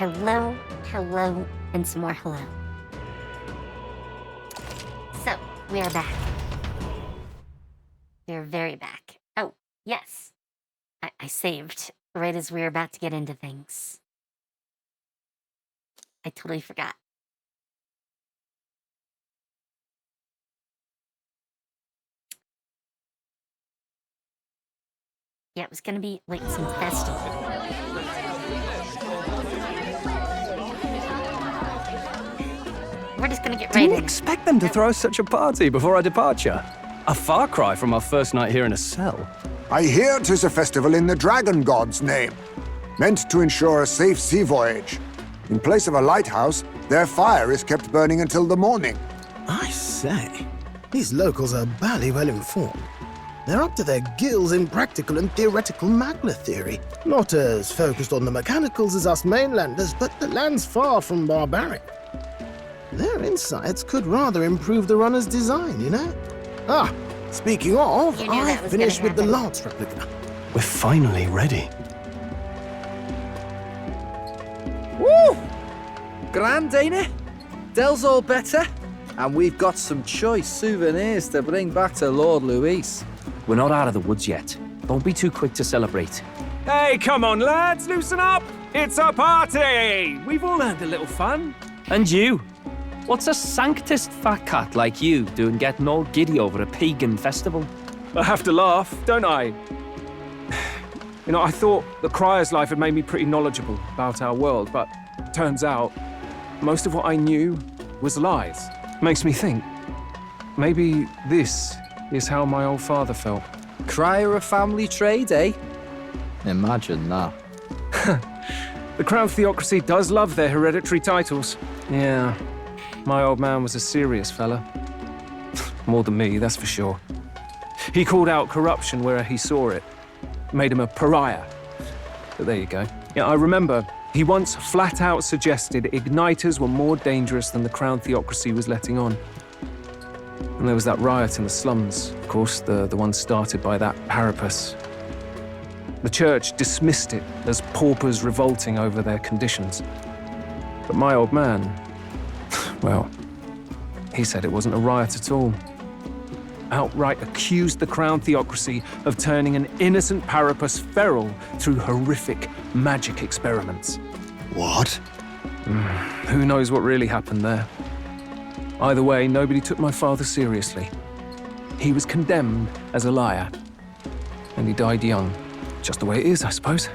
Hello, hello, and some more hello. So, we are back. We are very back. Oh, yes. I saved right as we were about to get into things. I totally forgot. Yeah, it was gonna be like some festival. We're just gonna get right in. Didn't expect them to throw such a party before our departure. A far cry from our first night here in a cell. I hear 'tis a festival in the dragon god's name, meant to ensure a safe sea voyage. In place of a lighthouse, their fire is kept burning until the morning. I say, these locals are bally well informed. They're up to their gills in practical and theoretical magna theory. Not as focused on the mechanicals as us mainlanders, but the land's far from barbaric. Their insights could rather improve the runner's design, you know? Ah, speaking of, You knew that I was finished gonna with the happen. lance replica. We're finally ready. Woo! Grand, ain't it? Dell's all better, and we've got some choice souvenirs to bring back to Lord Luis. We're not out of the woods yet. Don't be too quick to celebrate. Hey, come on, lads, loosen up! It's a party! We've all had a little fun. And you? What's a sanctist fat cat like you doing getting all giddy over a pagan festival? I have to laugh, don't I? You know, I thought the Crier's life had made me pretty knowledgeable about our world, but turns out most of what I knew was lies. Makes me think, maybe this is how my old father felt. Crier a family trade, eh? Imagine that. The Crown Theocracy does love their hereditary titles. Yeah, my old man was a serious fella. More than me, that's for sure. He called out corruption where he saw it. Made him a pariah. But there you go. Yeah, I remember he once flat out suggested igniters were more dangerous than the Crown Theocracy was letting on. And there was that riot in the slums, of course, the one started by that Parapus. The church dismissed it as paupers revolting over their conditions. But my old man, well, he said it wasn't a riot at all. Outright accused the Crown Theocracy of turning an innocent Parapus feral through horrific magic experiments. What? Who knows what really happened there? Either way, nobody took my father seriously. He was condemned as a liar. And he died young. Just the way it is, I suppose.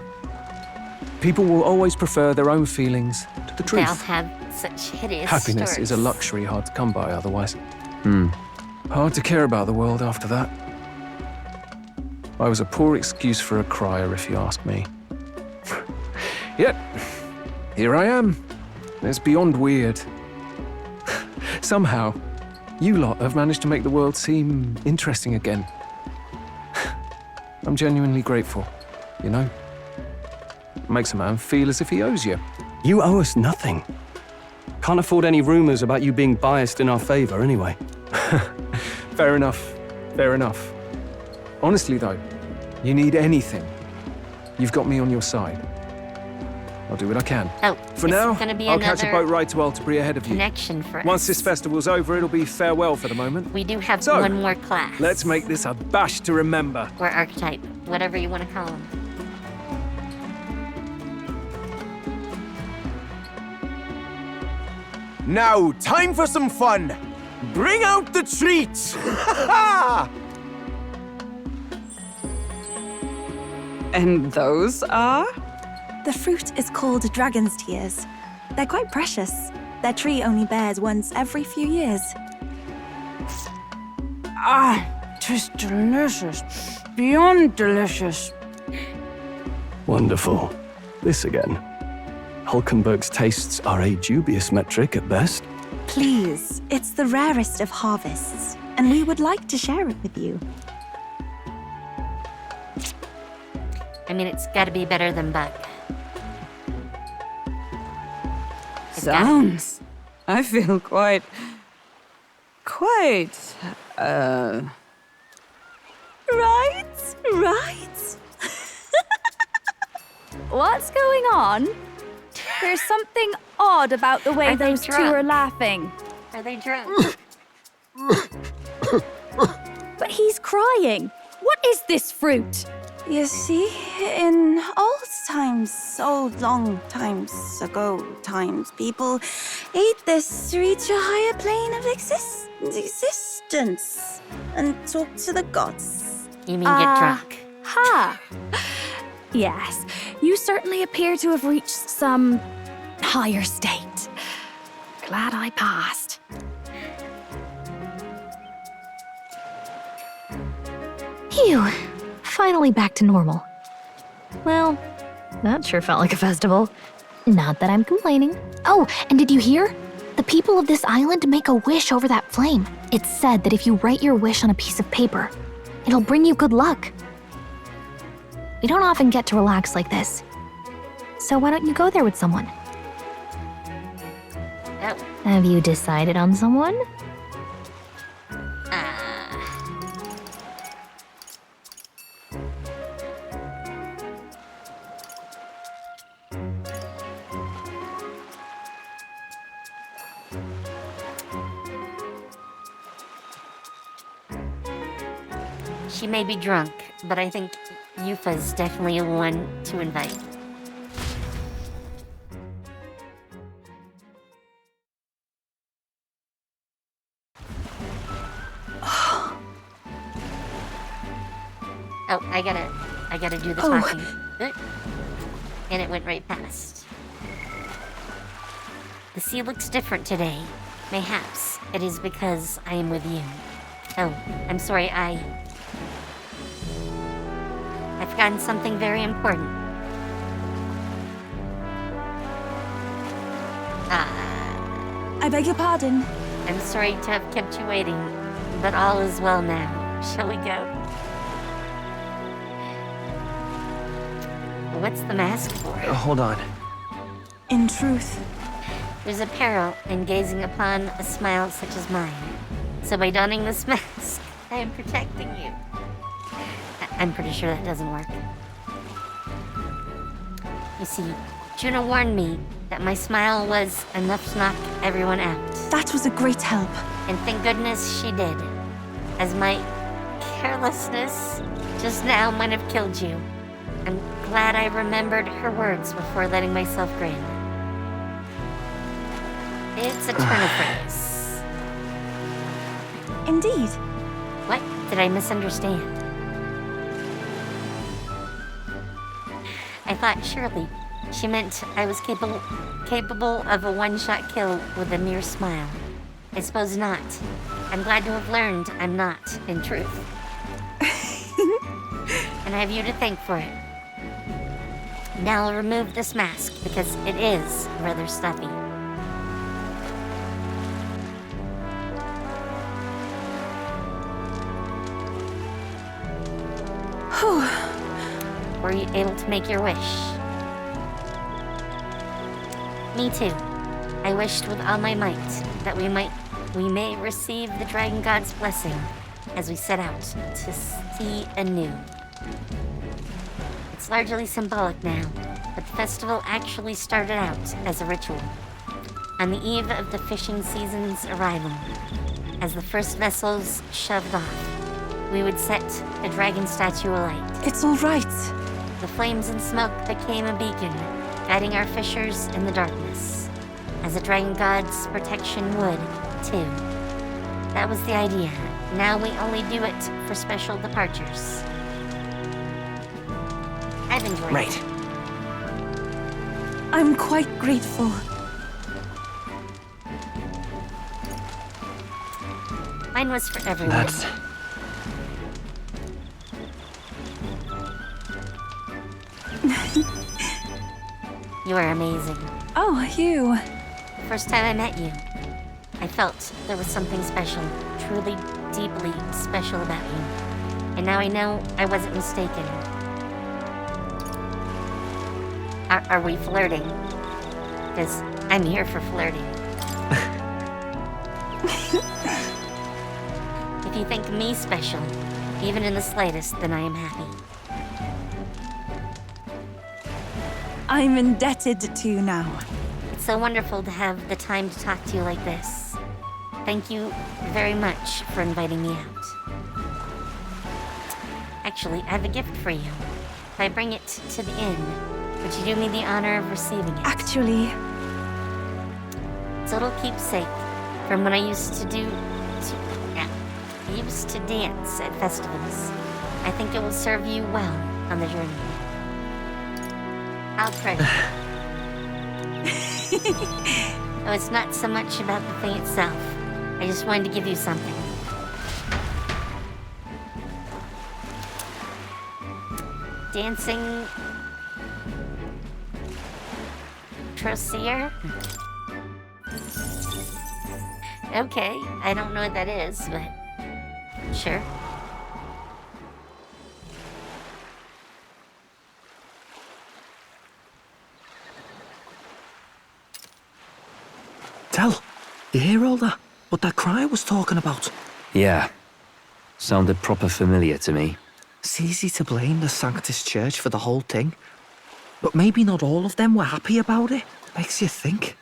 People will always prefer their own feelings to the truth. They'll have such hideous Happiness stories. is a luxury hard to come by otherwise. Hard to care about the world after that. I was a poor excuse for a crier, if you ask me. Yet, here I am. It's beyond weird. Somehow, you lot have managed to make the world seem interesting again. I'm genuinely grateful, you know? Makes a man feel as if he owes you. You owe us nothing. Can't afford any rumors about you being biased in our favor anyway. Fair enough, fair enough. Honestly though, you need anything, you've got me on your side. I'll do what I can. Oh, For this now, is gonna be I'll catch a another boat ride to Altabri ahead of you. connection for us. Once this festival's over, it'll be farewell for the moment. We do have So, one more class. Let's make this a bash to remember. Or archetype, whatever you want to call them. Now, time for some fun. Bring out the treats! And those are? The fruit is called dragon's tears. They're quite precious. Their tree only bears once every few years. Ah, 'tis delicious. Beyond delicious. Wonderful. This again. Hulkenberg's tastes are a dubious metric at best. Please, it's the rarest of harvests, and we would like to share it with you. I mean, it's got to be better than bug. Sounds. I feel quite. Right? What's going on? There's something odd about the way Are they those two drunk? are laughing. Are they drunk? But he's crying. What is this fruit? You see, in old times, so long times ago times, people ate this to reach a higher plane of existence and talk to the gods. You mean get drunk? Ha! Yes, you certainly appear to have reached some higher state. Glad I passed. Phew. Finally back to normal. Well, that sure felt like a festival. Not that I'm complaining. Oh, and did you hear? The people of this island make a wish over that flame. It's said that if you write your wish on a piece of paper, it'll bring you good luck. We don't often get to relax like this. So why don't you go there with someone? Oh. Have you decided on someone? She may be drunk, but I think Yufa's definitely the one to invite. Oh, I gotta do the talking. And it went right past. The sea looks different today. Mayhaps it is because I am with you. Oh, I'm sorry, I've forgotten something very important. I beg your pardon. I'm sorry to have kept you waiting, but all is well now. Shall we go? What's the mask for? Hold on. In truth, There's a peril in gazing upon a smile such as mine. So by donning this mask, I am protecting you. I'm pretty sure that doesn't work. You see, Juno warned me that my smile was enough to knock everyone out. that was a great help. And thank goodness she did, as my carelessness just now might have killed you. I'm glad I remembered her words before letting myself grin. It's a turn of phrase. Indeed. What? Did I misunderstand? I thought surely she meant I was capable of a one-shot kill with a mere smile. I suppose not. I'm glad to have learned I'm not, in truth. And I have you to thank for it. Now I'll remove this mask, because it is rather stuffy. Were you able to make your wish? Me too. I wished with all my might that we may receive the Dragon God's blessing as we set out to see anew. It's largely symbolic now, but the festival actually started out as a ritual. On the eve of the fishing season's arrival, as the first vessels shoved off, we would set the dragon statue alight. It's all right. The flames and smoke became a beacon, guiding our fishers in the darkness, as the dragon god's protection would, too. That was the idea. Now we only do it for special departures. I've enjoyed it. I'm quite grateful. Mine was for everyone. You are amazing. Oh, you. The first time I met you, I felt there was something special, truly, deeply special about you. And now I know I wasn't mistaken. Are we flirting? Because I'm here for flirting. If you think me special, even in the slightest, then I am happy. I'm indebted to now. It's so wonderful to have the time to talk to you like this. Thank you very much for inviting me out. Actually, I have a gift for you. If I bring it to the inn, would you do me the honor of receiving it? Actually, It's a little keepsake from when I used to dance at festivals. I think it will serve you well on the journey. I'll try. Oh, it's not so much about the thing itself. I just wanted to give you something. Dancing Trosier? Okay, I don't know what that is, but sure. Tell, you hear all that? What that cry was talking about? Yeah. Sounded proper familiar to me. It's easy to blame the Sanctus Church for the whole thing. But maybe not all of them were happy about it. Makes you think.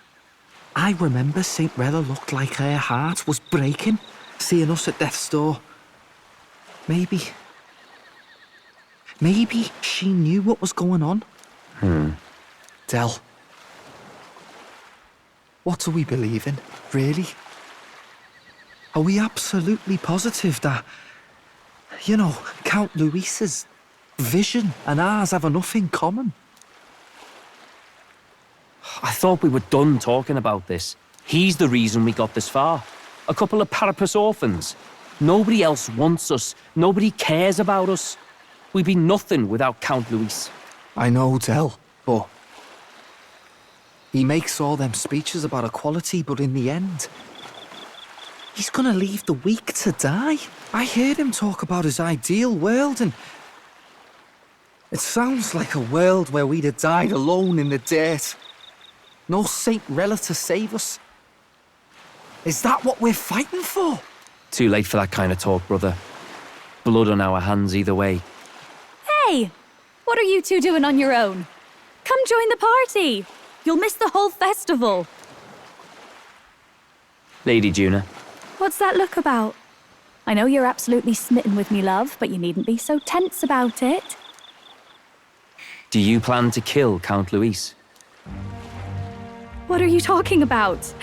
I remember St. Rella looked like her heart was breaking, seeing us at death's door. Maybe she knew what was going on. Del, what do we believe in, really? Are we absolutely positive that, Count Luis's vision and ours have enough in common? I thought we were done talking about this. He's the reason we got this far. A couple of Parapus orphans. Nobody else wants us. Nobody cares about us. We'd be nothing without Count Luis. I know, Del, but he makes all them speeches about equality, but in the end, he's gonna leave the weak to die. I heard him talk about his ideal world, and it sounds like a world where we'd have died alone in the dirt. No Saint Rella to save us. Is that what we're fighting for? Too late for that kind of talk, brother. Blood on our hands either way. Hey! What are you two doing on your own? Come join the party! You'll miss the whole festival. Lady Juna. What's that look about? I know you're absolutely smitten with me, love, but you needn't be so tense about it. Do you plan to kill Count Luis? What are you talking about?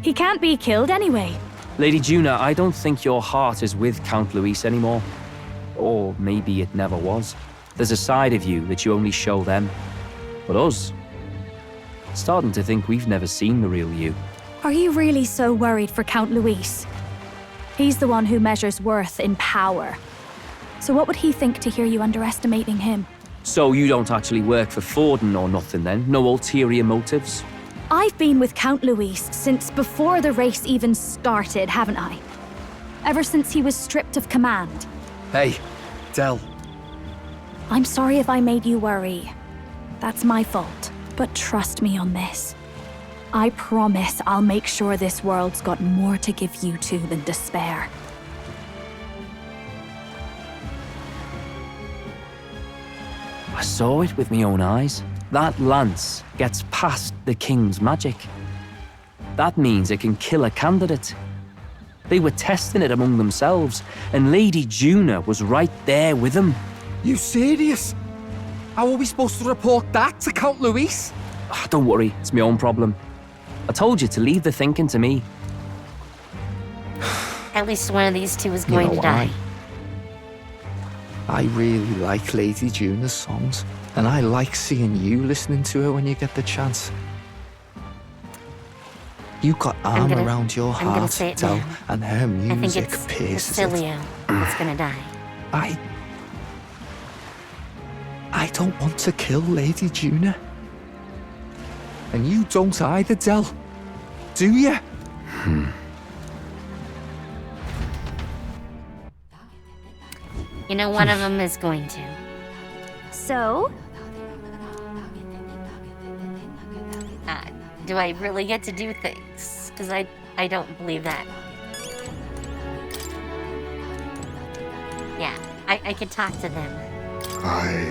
He can't be killed anyway. Lady Juna, I don't think your heart is with Count Luis anymore. Or maybe it never was. There's a side of you that you only show them. But us, starting to think we've never seen the real you. Are you really so worried for Count Luis? He's the one who measures worth in power. So what would he think to hear you underestimating him? So you don't actually work for Forden or nothing then? No ulterior motives? I've been with Count Luis since before the race even started, haven't I? Ever since he was stripped of command. Hey, Del. I'm sorry if I made you worry. That's my fault. But trust me on this. I promise I'll make sure this world's got more to give you two than despair. I saw it with my own eyes. That lance gets past the king's magic. That means it can kill a candidate. They were testing it among themselves, and Lady Juna was right there with them. You serious? How are we supposed to report that to Count Luis? Don't worry, it's my own problem. I told you to leave the thinking to me. At least one of these two is going to die. I really like Lady Juna's songs, and I like seeing you listening to her when you get the chance. You got arm around your heart, Del, and her music pierces it. Cilio that's gonna die. I don't want to kill Lady Juna. And you don't either, Del. Do you? You know, one of them is going to. So? Do I really get to do things? Because I don't believe that. Yeah, I could talk to them.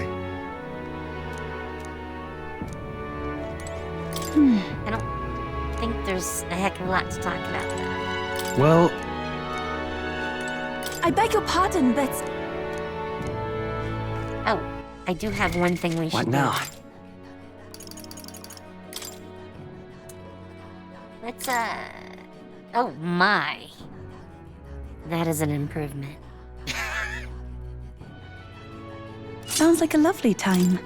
I don't think there's a heck of a lot to talk about, though. Well, I beg your pardon, but Oh, I do have one thing we should What now? do. Let's, oh my. That is an improvement. sounds like a lovely time.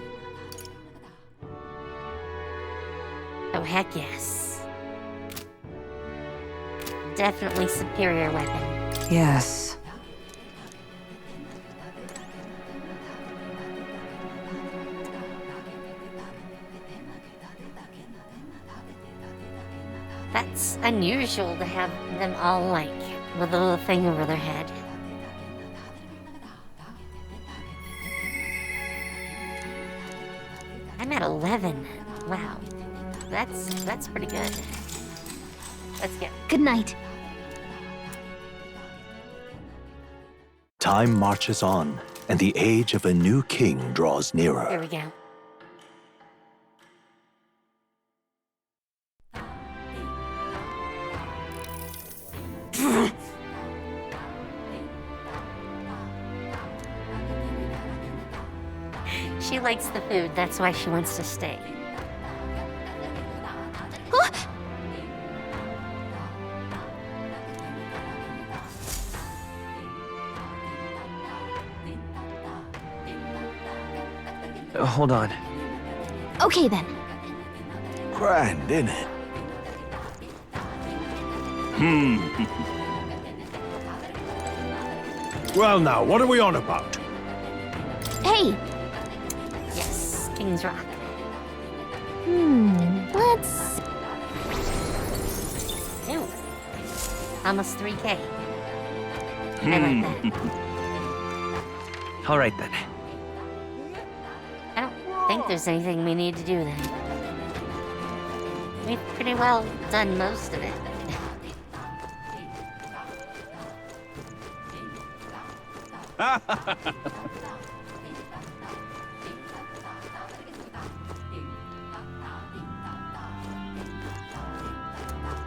Oh, heck yes. Definitely superior weapon. Yes. That's unusual to have them all, like, with a little thing over their head. I'm at 11. Wow. That's pretty good. Let's go. Good night. Time marches on, and the age of a new king draws nearer. Here we go. She likes the food, that's why she wants to stay. Hold on. Okay then. Grand, isn't it? Well now, what are we on about? Hey! Yes, King's Rock. Let's... Ew. Almost 3K. I like that. All right then. I don't think there's anything we need to do then. We've pretty well done most of it.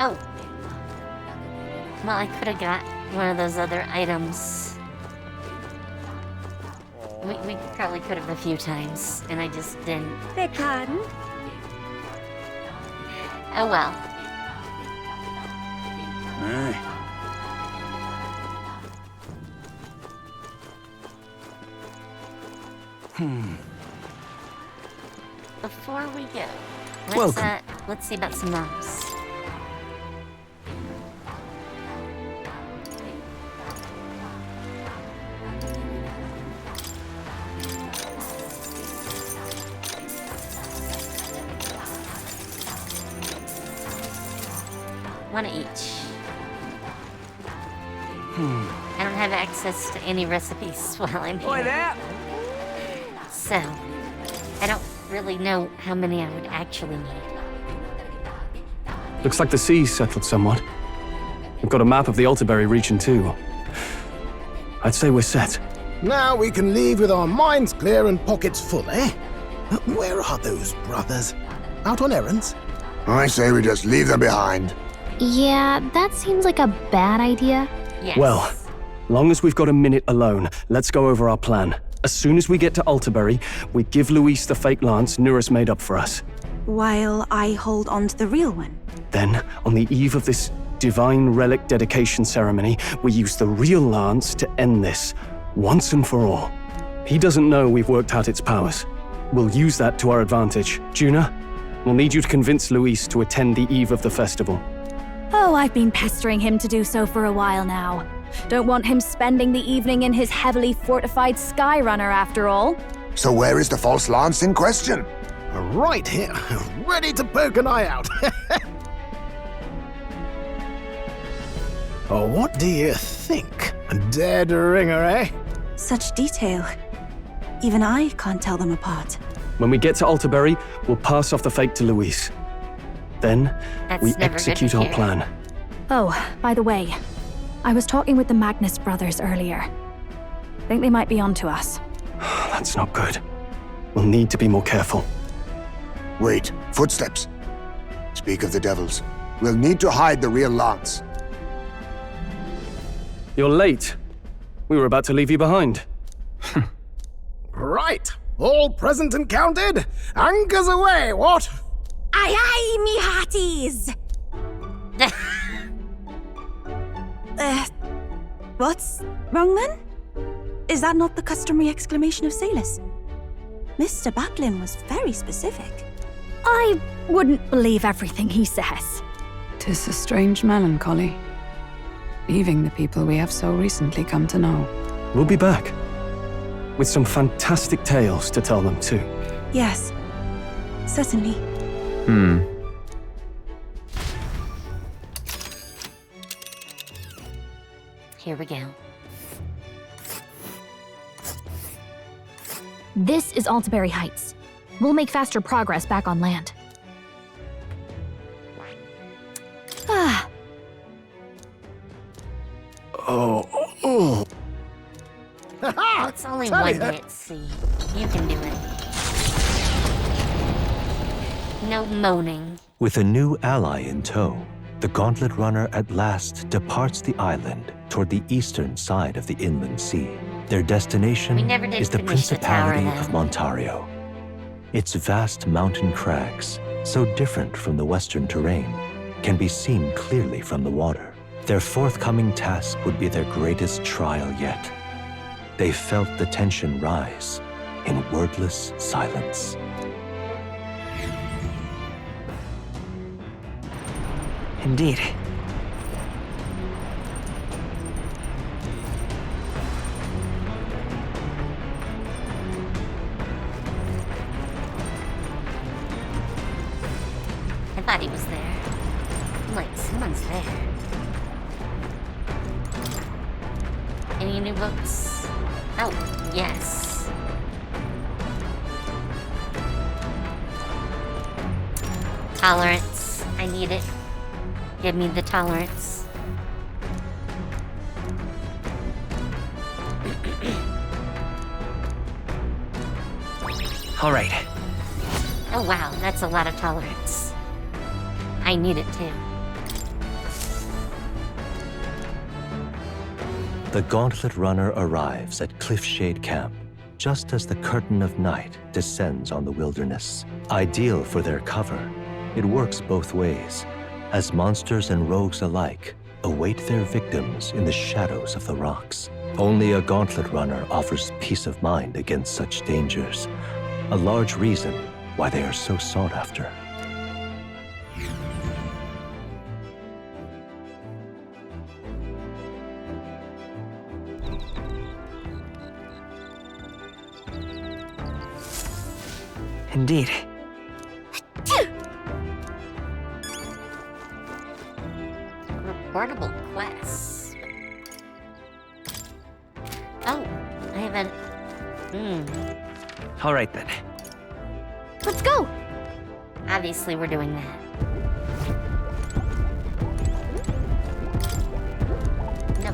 Oh. Well, I could have got one of those other items. We probably could have a few times, and I just didn't. Beg pardon? Oh well. Before we go, Welcome. Let's see about some moms. One each. I don't have access to any recipes while I'm here. So, I don't really know how many I would actually need. looks like the sea's settled somewhat. We've got a map of the Altaberry region too. I'd say we're set. Now we can leave with our minds clear and pockets full, eh? Where are those brothers? Out on errands? I say we just leave them behind. Yeah, that seems like a bad idea. Yes. Well, long as we've got a minute alone, let's go over our plan. As soon as we get to Altaberry, we give Luis the fake lance Nuris made up for us. While I hold on to the real one. Then, on the eve of this divine relic dedication ceremony, we use the real lance to end this, once and for all. He doesn't know we've worked out its powers. We'll use that to our advantage. Juna, we'll need you to convince Luis to attend the eve of the festival. Oh, I've been pestering him to do so for a while now. Don't want him spending the evening in his heavily fortified Skyrunner after all. So where is the false lance in question? Right here, ready to poke an eye out. Oh, what do you think? A dead ringer, eh? Such detail. Even I can't tell them apart. When we get to Altaberry, we'll pass off the fake to Luis. Then, That's we never good execute to our hear. plan. Oh, by the way, I was talking with the Magnus brothers earlier. Think they might be onto us. That's not good. We'll need to be more careful. Wait, footsteps. Speak of the devils. We'll need to hide the real lance. You're late. We were about to leave you behind. Right. All present and counted? Anchors away, what? Aye aye, me hearties! What's wrong then? Is that not the customary exclamation of sailors? Mr. Batlin was very specific. I wouldn't believe everything he says. 'Tis a strange melancholy, leaving the people we have so recently come to know. We'll be back. With some fantastic tales to tell them too. Yes, certainly. Here we go. This is Altaberry Heights. We'll make faster progress back on land. Ah. Oh. It's only one hit, see. You can do it. No moaning. With a new ally in tow, the Gauntlet Runner at last departs the island toward the eastern side of the inland sea. Their destination is the Principality of Montario. Its vast mountain crags, so different from the western terrain, can be seen clearly from the water. Their forthcoming task would be their greatest trial yet. They felt the tension rise in wordless silence. Indeed. I thought he was there. I'm like, someone's there. Any new books? Oh, yes. Tolerance. I need it. Give me the tolerance. All right. Oh wow, that's a lot of tolerance. I need it too. The Gauntlet Runner arrives at Cliffshade Camp just as the curtain of night descends on the wilderness. Ideal for their cover, it works both ways, as monsters and rogues alike await their victims in the shadows of the rocks. Only a Gauntlet Runner offers peace of mind against such dangers, a large reason why they are so sought after. Indeed. Reportable quests. Oh, I haven't. All right then. Let's go! Obviously, we're doing that. No.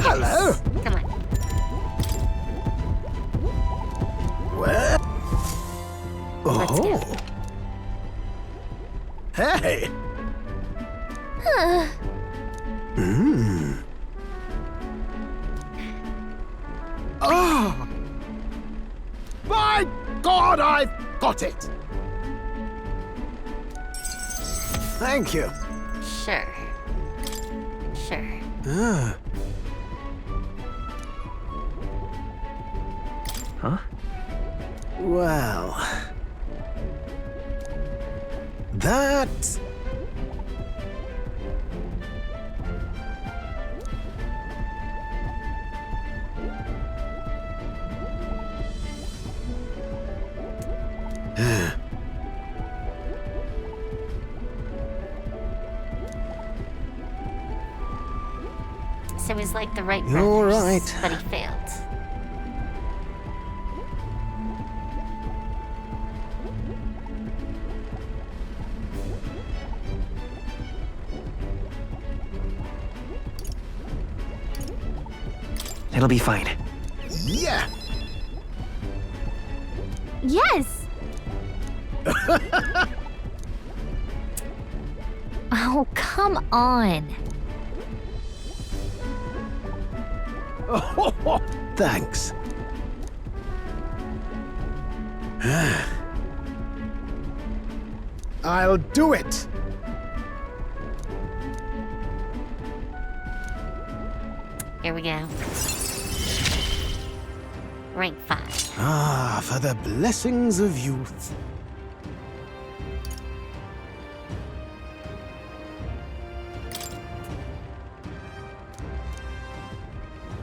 Hello? Come on. Where? Let's go. Hey! Oh! My God, I've got it! Thank you. Sure. Sure. Huh? Well... That... So he's like the right You're brothers, right. but he failed. It'll be fine. Yeah! Yes! Oh, come on. Thanks. I'll do it! Here we go. Rank 5. Ah, for the blessings of youth.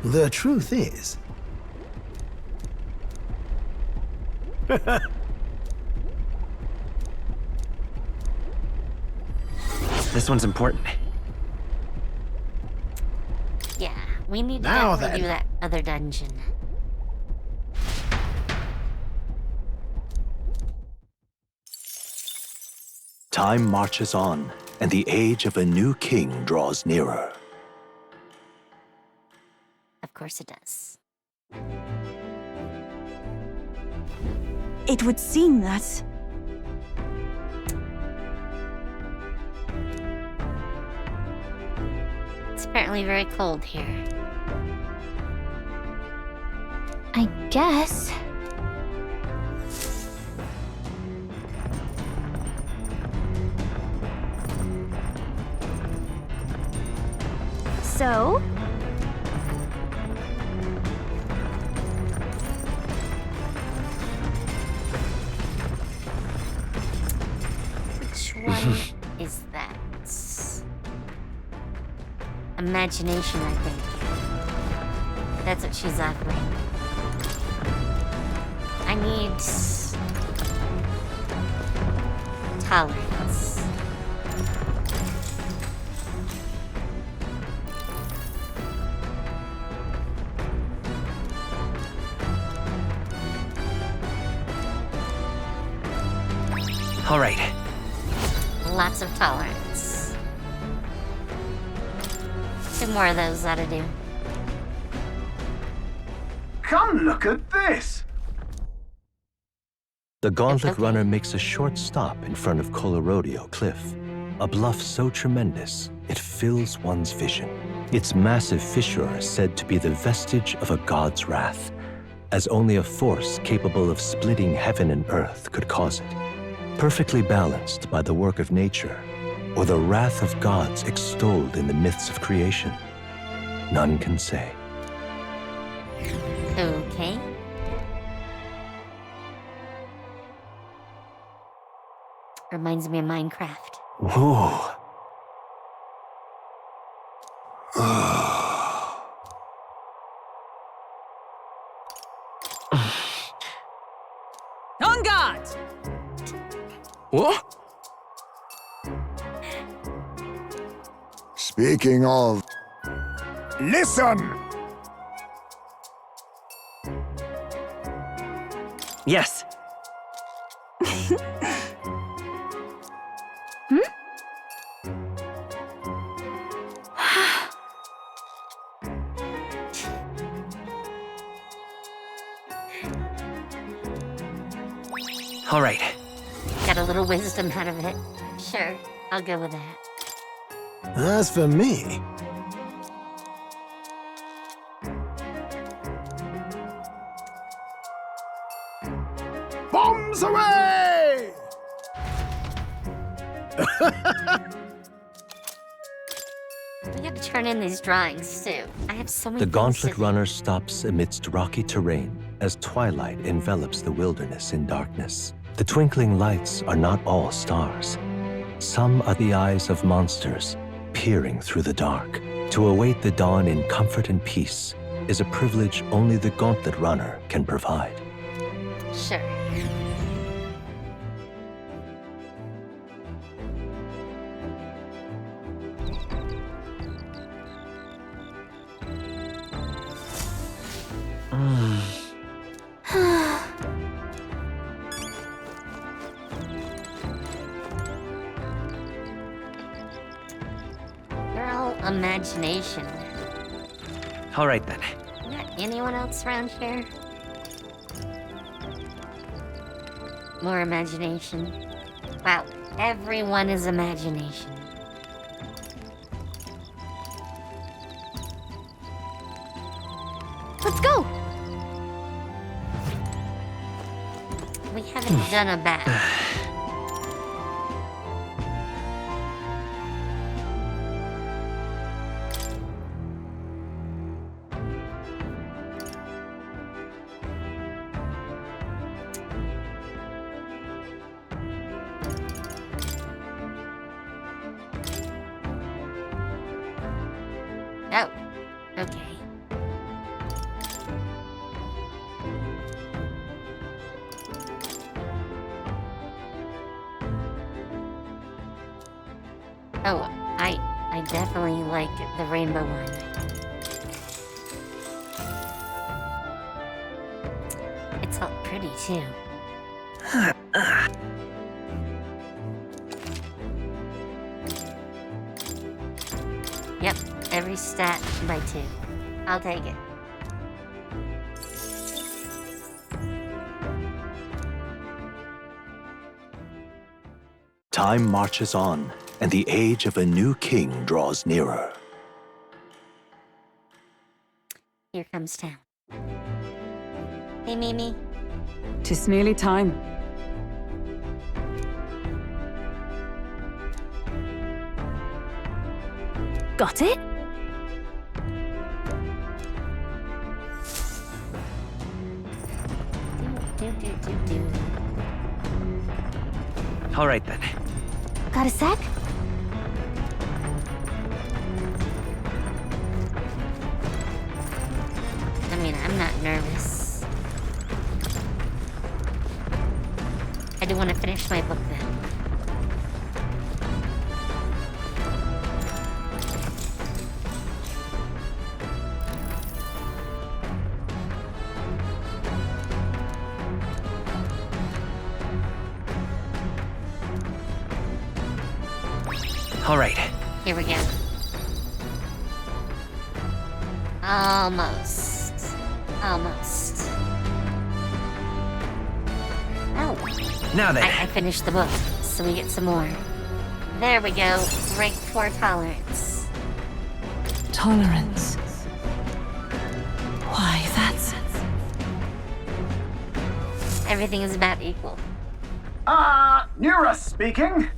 The truth is... This one's important. Yeah, we need to Now definitely do then. that other dungeon. Time marches on, and the age of a new king draws nearer. Of course it does. It would seem that... It's apparently very cold here. I guess. So? Which one is that? Imagination, I think. That's what she's offering. I need... tolerance. All right. Lots of tolerance. 2 more of those ought to do. Come look at this! The Gauntlet Okay. Runner makes a short stop in front of Colorodeo Cliff, a bluff so tremendous it fills one's vision. Its massive fissure is said to be the vestige of a god's wrath, as only a force capable of splitting heaven and earth could cause it. Perfectly balanced by the work of nature, or the wrath of gods extolled in the myths of creation, none can say. Okay. Reminds me of Minecraft. Whoa. On guard! What? Speaking of... Listen! Yes. All right. Got a little wisdom out of it. Sure, I'll go with that. As for me... Bombs away! We gotta turn in these drawings, too. I have so many The things Gauntlet to- Runner stops amidst rocky terrain as twilight envelops the wilderness in darkness. The twinkling lights are not all stars. Some are the eyes of monsters, peering through the dark. To await the dawn in comfort and peace is a privilege only the Gauntlet Runner can provide. Sure. They're all imagination. All right then. Got anyone else around here? More imagination. Wow, everyone is imagination. Let's go! We haven't done a bath. Oh, okay. Oh, I definitely like the rainbow one. It's all pretty too. Yep, every stat by 2. I'll take it. Time marches on, and the age of a new king draws nearer. Here comes town. Hey, Mimi. 'Tis nearly time. Got it? Do. All right then. Got a sec? I mean, I'm not nervous. I do want to finish my book though. All right. Here we go. Almost. Almost. Oh. Now then. I finished the book, so we get some more. There we go. Rank 4 tolerance. Tolerance. Why, that's... Everything is about equal. Nura speaking.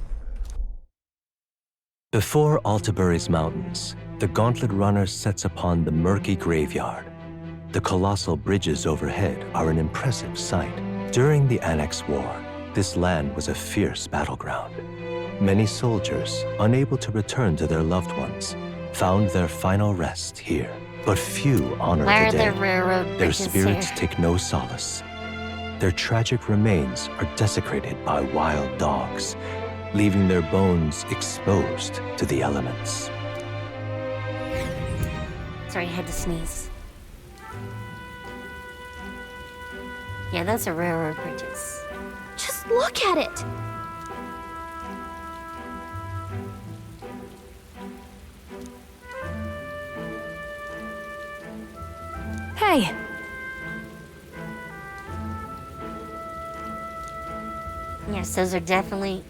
Before Altabury's mountains, the Gauntlet Runner sets upon the murky graveyard. The colossal bridges overhead are an impressive sight. During the Annex War, this land was a fierce battleground. Many soldiers, unable to return to their loved ones, found their final rest here. But few honor Why the are there dead. railroad Their bridges spirits here? take no solace. Their tragic remains are desecrated by wild dogs, leaving their bones exposed to the elements. Sorry, I had to sneeze. Yeah, those are railroad bridges. Just look at it! Hey, Yes, those are definitely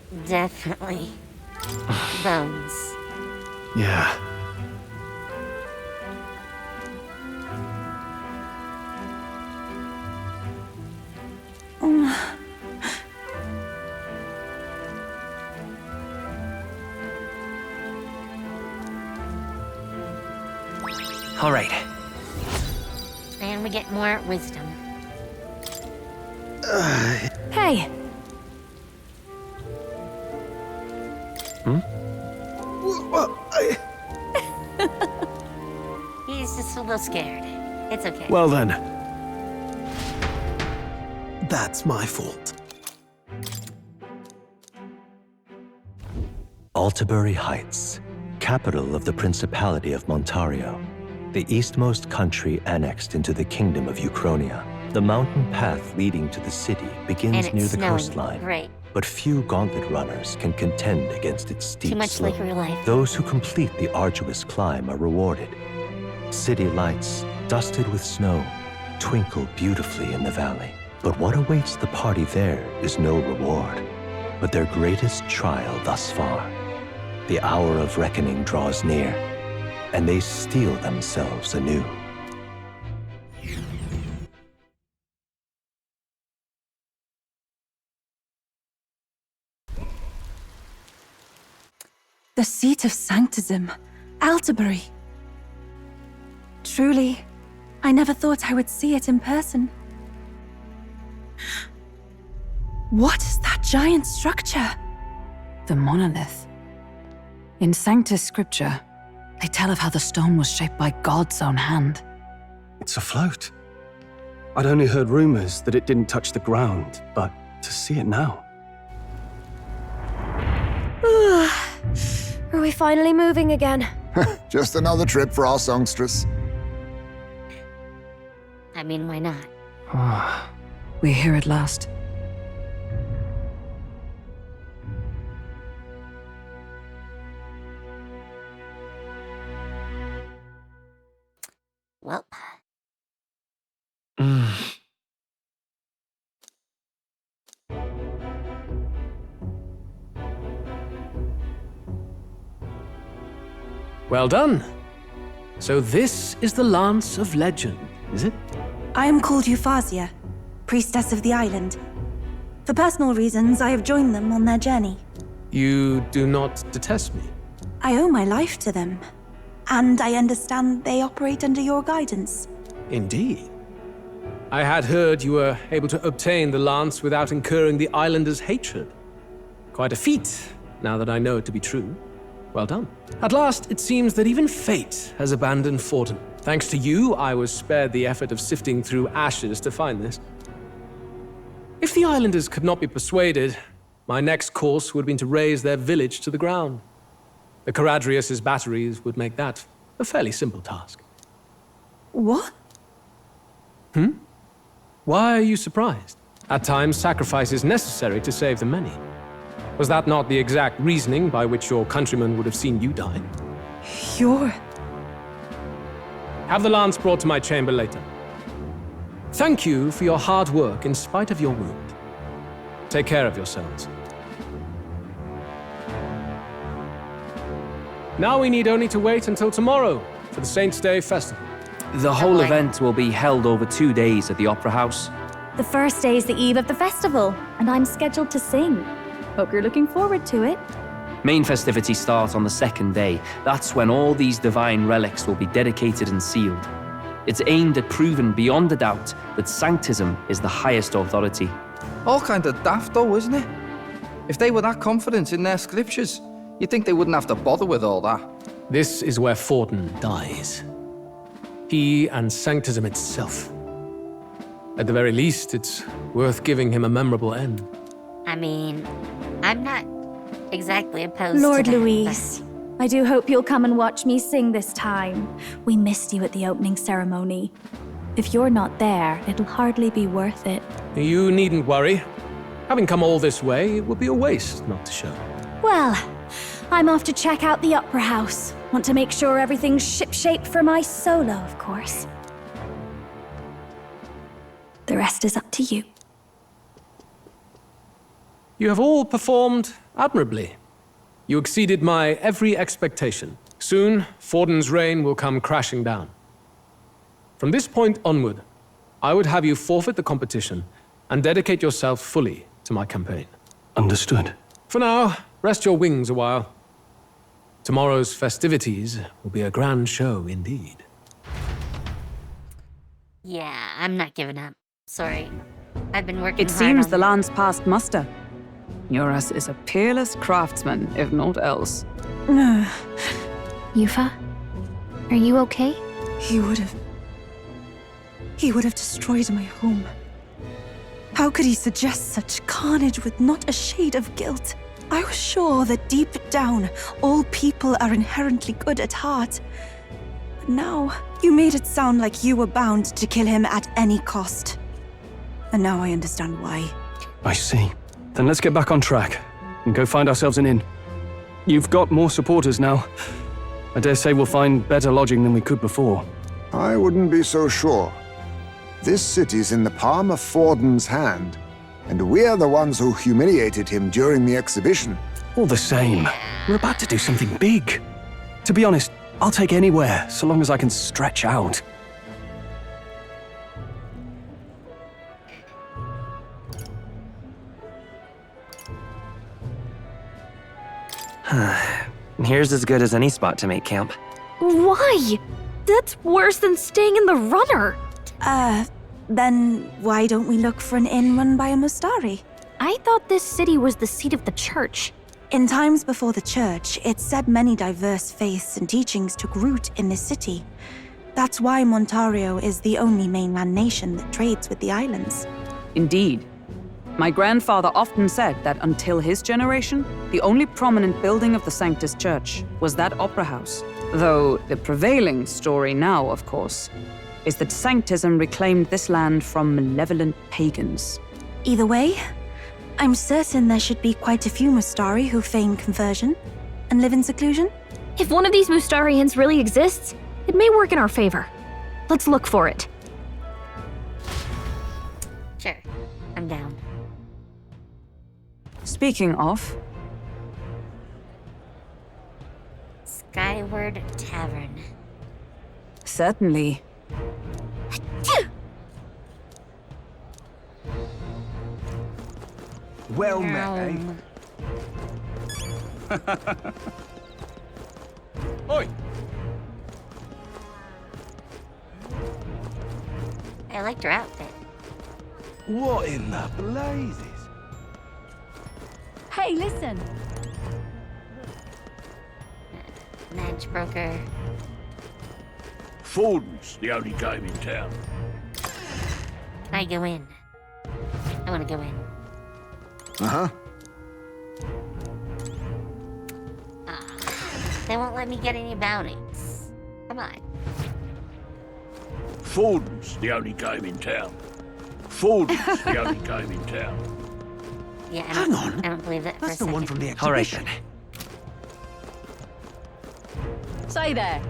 bones. Yeah. All right. And we get more wisdom. hey, He's just a little scared. It's okay. Well then. That's my fault. Altabury Heights, capital of the Principality of Montario, the eastmost country annexed into the Kingdom of Uchronia. The mountain path leading to the city begins near the coastline, Great. but few Gauntlet runners can contend against its steep Too much slope. like real life. Those who complete the arduous climb are rewarded. City lights, dusted with snow, twinkle beautifully in the valley. But what awaits the party there is no reward, but their greatest trial thus far. The hour of reckoning draws near, and they steel themselves anew. The seat of sanctism, Altabury. Truly, I never thought I would see it in person. What is that giant structure? The monolith. In Sanctus Scripture, they tell of how the stone was shaped by God's own hand. It's afloat. I'd only heard rumors that it didn't touch the ground, but to see it now. Are we finally moving again? Just another trip for our songstress. I mean, why not? We're here at last. Well. Well done. So this is the Lance of Legend, is it? I am called Euphrasia, priestess of the island. For personal reasons, I have joined them on their journey. You do not detest me? I owe my life to them, and I understand they operate under your guidance. Indeed. I had heard you were able to obtain the lance without incurring the islanders' hatred. Quite a feat, now that I know it to be true. Well done. At last, it seems that even fate has abandoned Forden. Thanks to you, I was spared the effort of sifting through ashes to find this. If the islanders could not be persuaded, my next course would have been to raze their village to the ground. The Caradrius' batteries would make that a fairly simple task. What? Why are you surprised? At times, sacrifice is necessary to save the many. Was that not the exact reasoning by which your countrymen would have seen you die? Have the lance brought to my chamber later. Thank you for your hard work in spite of your wound. Take care of yourselves. Now we need only to wait until tomorrow for the Saints' Day festival. The whole event will be held over 2 days at the Opera House. The first day is the eve of the festival, and I'm scheduled to sing. Hope you're looking forward to it. Main festivities start on the second day. That's when all these divine relics will be dedicated and sealed. It's aimed at proving beyond a doubt that sanctism is the highest authority. All kind of daft though, isn't it? If they were that confident in their scriptures, you'd think they wouldn't have to bother with all that. This is where Forden dies. He and sanctism itself. At the very least, it's worth giving him a memorable end. I mean, I'm not exactly opposed Lord to that, Louise, I do hope you'll come and watch me sing this time. We missed you at the opening ceremony. If you're not there, it'll hardly be worth it. You needn't worry. Having come all this way, it would be a waste not to show. Well, I'm off to check out the Opera House. Want to make sure everything's shipshape for my solo, of course. The rest is up to you. You have all performed admirably. You exceeded my every expectation. Soon, Forden's reign will come crashing down. From this point onward, I would have you forfeit the competition and dedicate yourself fully to my campaign. Understood. For now, rest your wings a while. Tomorrow's festivities will be a grand show indeed. Yeah, I'm not giving up. Sorry. I've been working It hard seems on the lance passed muster. Eurus is a peerless craftsman, if not else. Yufa, are you okay? He would have destroyed my home. How could he suggest such carnage with not a shade of guilt? I was sure that deep down, all people are inherently good at heart. But now, you made it sound like you were bound to kill him at any cost. And now I understand why. I see. Then let's get back on track and go find ourselves an inn. You've got more supporters now. I dare say we'll find better lodging than we could before. I wouldn't be so sure. This city's in the palm of Forden's hand, and we're the ones who humiliated him during the exhibition. All the same, we're about to do something big. To be honest, I'll take anywhere, so long as I can stretch out. Here's as good as any spot to make camp. Why? That's worse than staying in the runner. Then why don't we look for an inn run by a Mustari? I thought this city was the seat of the church. In times before the church, it's said many diverse faiths and teachings took root in this city. That's why Montario is the only mainland nation that trades with the islands. Indeed. My grandfather often said that until his generation, the only prominent building of the Sanctus Church was that opera house. Though the prevailing story now, of course, is that Sanctism reclaimed this land from malevolent pagans. Either way, I'm certain there should be quite a few Mustari who feign conversion and live in seclusion. If one of these Mustarians really exists, it may work in our favor. Let's look for it. Sure, I'm down. Speaking of, Skyward Tavern. certainly. Well met, eh? Oi! I liked her outfit. What in the blazes? Hey, listen! Match broker. Forden's the only game in town. Can I go in? I want to go in. Uh-huh. They won't let me get any bounties. Come on. Forden's the only game in town. Forden's the only game in town. Yeah, Hang on. I don't believe that for That's a the one second. from the All right exhibition. then. Say there.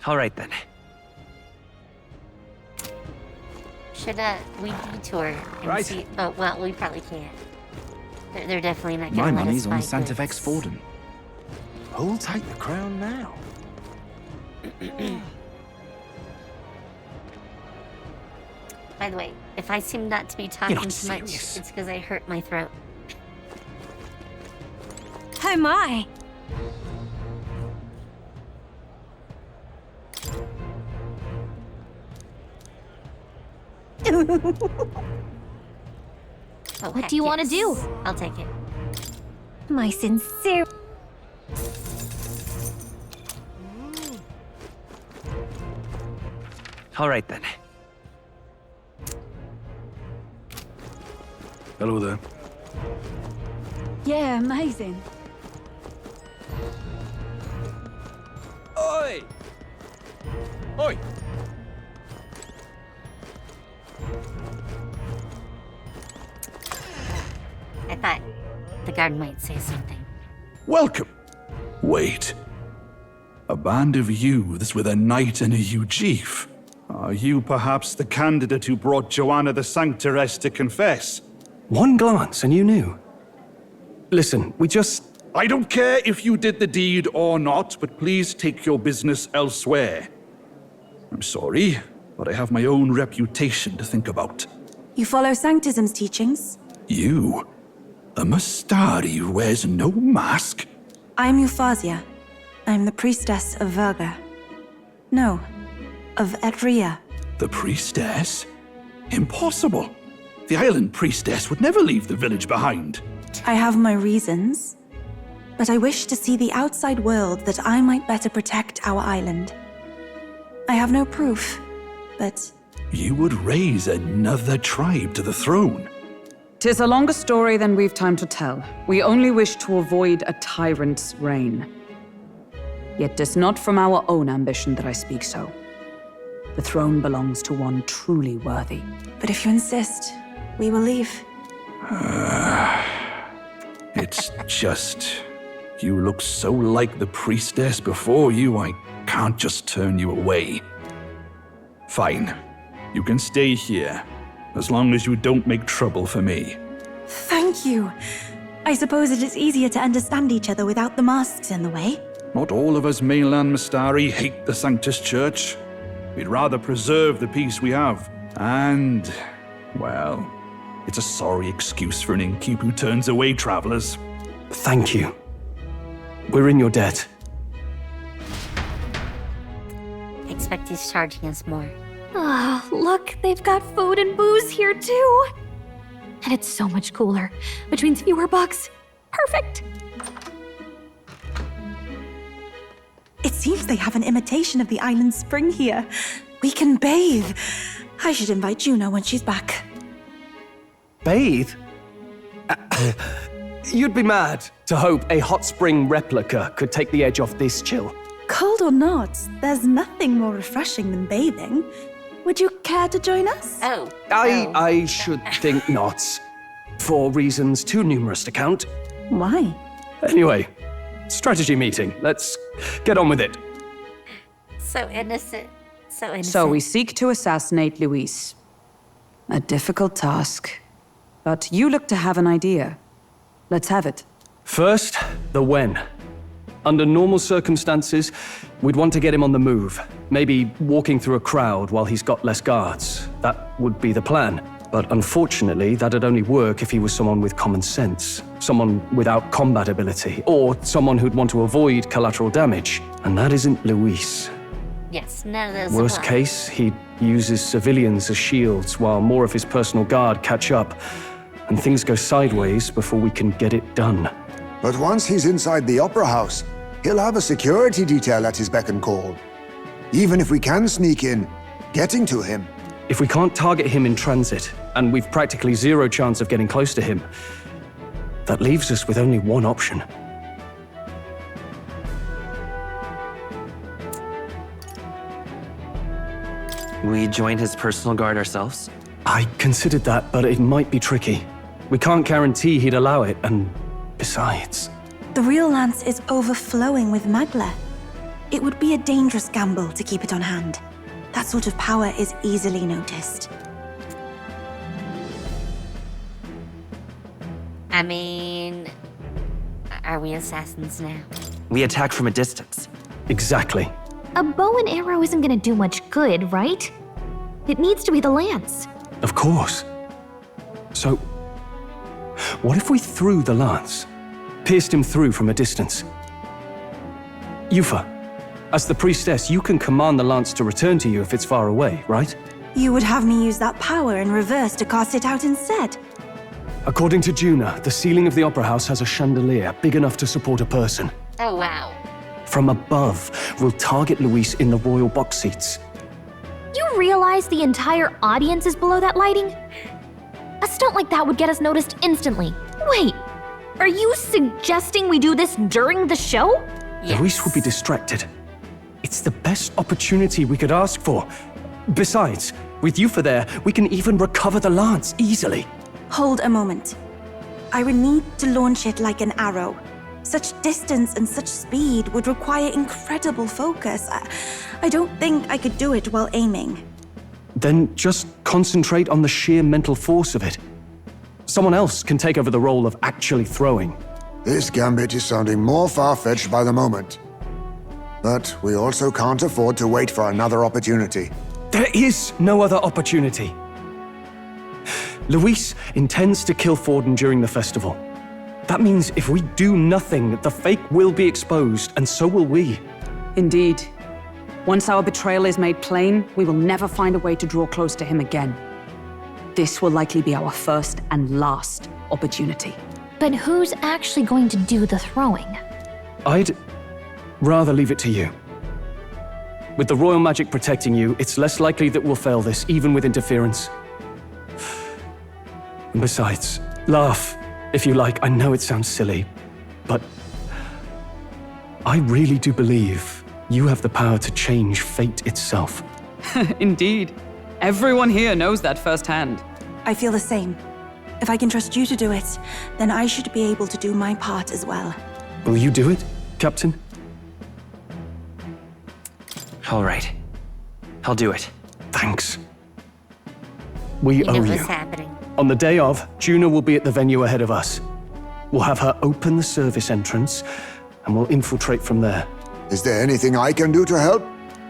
All right then. Should we detour and Right. see? Oh well, we probably can't. They're definitely not My gonna let money's us on buy Santa goods. Vex Forden. Who'll take the crown now? By the way, if I seem not to be talking not too much, serious. it's because I hurt my throat. Oh my! Oh, What heck do you want to yes. do? I'll take it. My sincere... All right then. Hello there. Yeah, amazing. Oi! Oi! I thought the guard might say something. Welcome. Wait. A band of youths with a knight and a ewe-chief. Are you perhaps the candidate who brought Joanna the Sanctoress to confess? One glance and you knew. Listen, we just... I don't care if you did the deed or not, but please take your business elsewhere. I'm sorry, but I have my own reputation to think about. You follow Sanctism's teachings? You? A Mustari who wears no mask? I'm Euphausia. I'm the priestess of Verga. No, of Etria. The priestess? Impossible. The island priestess would never leave the village behind. I have my reasons, but I wish to see the outside world that I might better protect our island. I have no proof, but... You would raise another tribe to the throne. 'Tis a longer story than we've time to tell. We only wish to avoid a tyrant's reign. Yet 'tis not from our own ambition that I speak so. The throne belongs to one truly worthy. But if you insist, we will leave. It's just... You look so like the priestess before you, I can't just turn you away. Fine. You can stay here, as long as you don't make trouble for me. Thank you. I suppose it is easier to understand each other without the masks in the way. Not all of us mainland Mustari hate the Sanctus Church. We'd rather preserve the peace we have. And, well, it's a sorry excuse for an innkeep who turns away travelers. Thank you. We're in your debt. I expect he's charging us more. Oh, look, they've got food and booze here too. And it's so much cooler, which means fewer bugs. Perfect. It seems they have an imitation of the island spring here. We can bathe. I should invite Juno when she's back. Bathe? You'd be mad to hope a hot spring replica could take the edge off this chill. Cold or not, there's nothing more refreshing than bathing. Would you care to join us? I should think not. For reasons too numerous to count. Why? Anyway, strategy meeting. Let's get on with it. So innocent. So innocent. So we seek to assassinate Luis. A difficult task. But you look to have an idea. Let's have it. First, the when. Under normal circumstances, we'd want to get him on the move. Maybe walking through a crowd while he's got less guards. That would be the plan. But unfortunately, that'd only work if he was someone with common sense. Someone without combat ability. Or someone who'd want to avoid collateral damage. And that isn't Luis. Yes, none of those Worst apply. case, he uses civilians as shields while more of his personal guard catch up. And things go sideways before we can get it done. But once he's inside the Opera House, he'll have a security detail at his beck and call. Even if we can sneak in, getting to him. If we can't target him in transit, and we've practically zero chance of getting close to him, that leaves us with only one option. We join his personal guard ourselves? I considered that, but it might be tricky. We can't guarantee he'd allow it, and besides... The real lance is overflowing with magla. It would be a dangerous gamble to keep it on hand. That sort of power is easily noticed. I mean, are we assassins now? We attack from a distance. Exactly. A bow and arrow isn't gonna do much good, right? It needs to be the lance. Of course. So, what if we threw the lance? Pierced him through from a distance? Yufa, as the priestess, you can command the lance to return to you if it's far away, right? You would have me use that power in reverse to cast it out instead. According to Juna, the ceiling of the Opera House has a chandelier big enough to support a person. Oh, wow. From above, we'll target Luis in the royal box seats. You realize the entire audience is below that lighting? A stunt like that would get us noticed instantly. Wait, are you suggesting we do this during the show? Yes. Luis would be distracted. It's the best opportunity we could ask for. Besides, with Yufa there, we can even recover the lance easily. Hold a moment. I would need to launch it like an arrow. Such distance and such speed would require incredible focus. I don't think I could do it while aiming. Then just concentrate on the sheer mental force of it. Someone else can take over the role of actually throwing. This gambit is sounding more far-fetched by the moment. But we also can't afford to wait for another opportunity. There is no other opportunity. Luis intends to kill Forden during the festival. That means if we do nothing, the fake will be exposed, and so will we. Indeed. Once our betrayal is made plain, we will never find a way to draw close to him again. This will likely be our first and last opportunity. But who's actually going to do the throwing? I'd rather leave it to you. With the royal magic protecting you, it's less likely that we'll fail this, even with interference. And besides, laugh if you like. I know it sounds silly, but I really do believe you have the power to change fate itself. Indeed. Everyone here knows that firsthand. I feel the same. If I can trust you to do it, then I should be able to do my part as well. Will you do it, Captain? All right. I'll do it. Thanks. We You owe know you. what's happening. On the day of, Juna will be at the venue ahead of us. We'll have her open the service entrance, and we'll infiltrate from there. Is there anything I can do to help?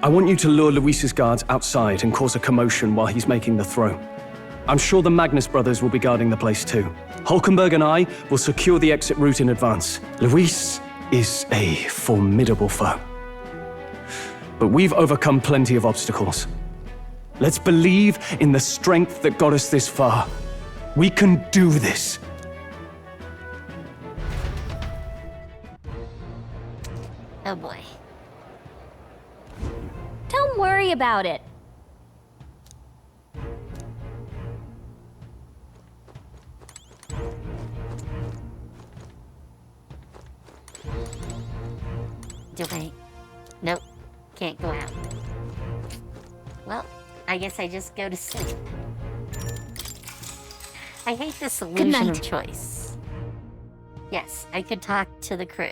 I want you to lure Luis's guards outside and cause a commotion while he's making the throw. I'm sure the Magnus brothers will be guarding the place too. Hulkenberg and I will secure the exit route in advance. Luis is a formidable foe. But we've overcome plenty of obstacles. Let's believe in the strength that got us this far. We can do this. Oh boy. Don't worry about it. Do I? Nope. Can't go out. Well, I guess I just go to sleep. I hate this illusion of choice. Yes, I could talk to the crew.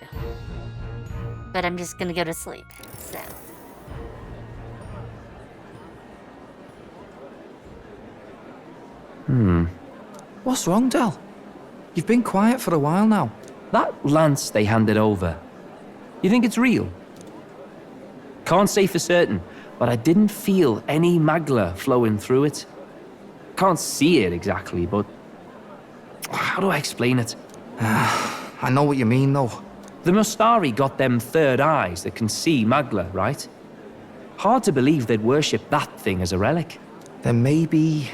But I'm just gonna go to sleep, so... What's wrong, Del? You've been quiet for a while now. That lance they handed over, you think it's real? Can't say for certain, but I didn't feel any magla flowing through it. Can't see it exactly, but... how do I explain it? I know what you mean, though. The Mustari got them third eyes that can see magla, right? Hard to believe they'd worship that thing as a relic. Then maybe...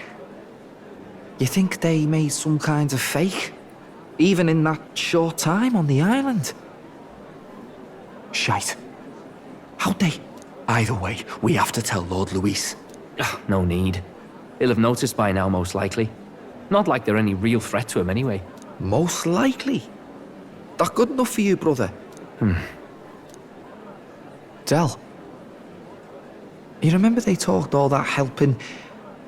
you think they made some kind of fake? Even in that short time on the island? Shite. How'd they? Either way, we have to tell Lord Luis. No need. He'll have noticed by now, most likely. Not like they're any real threat to him anyway. Most likely? That good enough for you, brother? Del. You remember they talked all that helping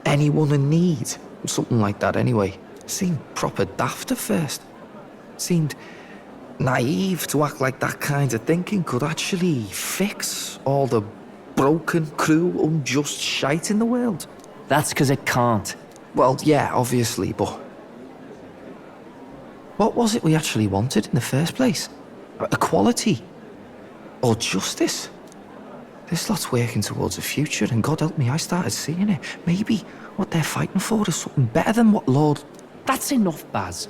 anyone in need? Something like that anyway. Seemed proper daft at first. Seemed naive to act like that kind of thinking could actually fix all the broken, cruel, unjust shite in the world. That's because it can't. Well, yeah, obviously, but... what was it we actually wanted in the first place? Equality? Or justice? This lot's working towards a future, and God help me, I started seeing it. Maybe what they're fighting for is something better than what Lord... That's enough, Baz.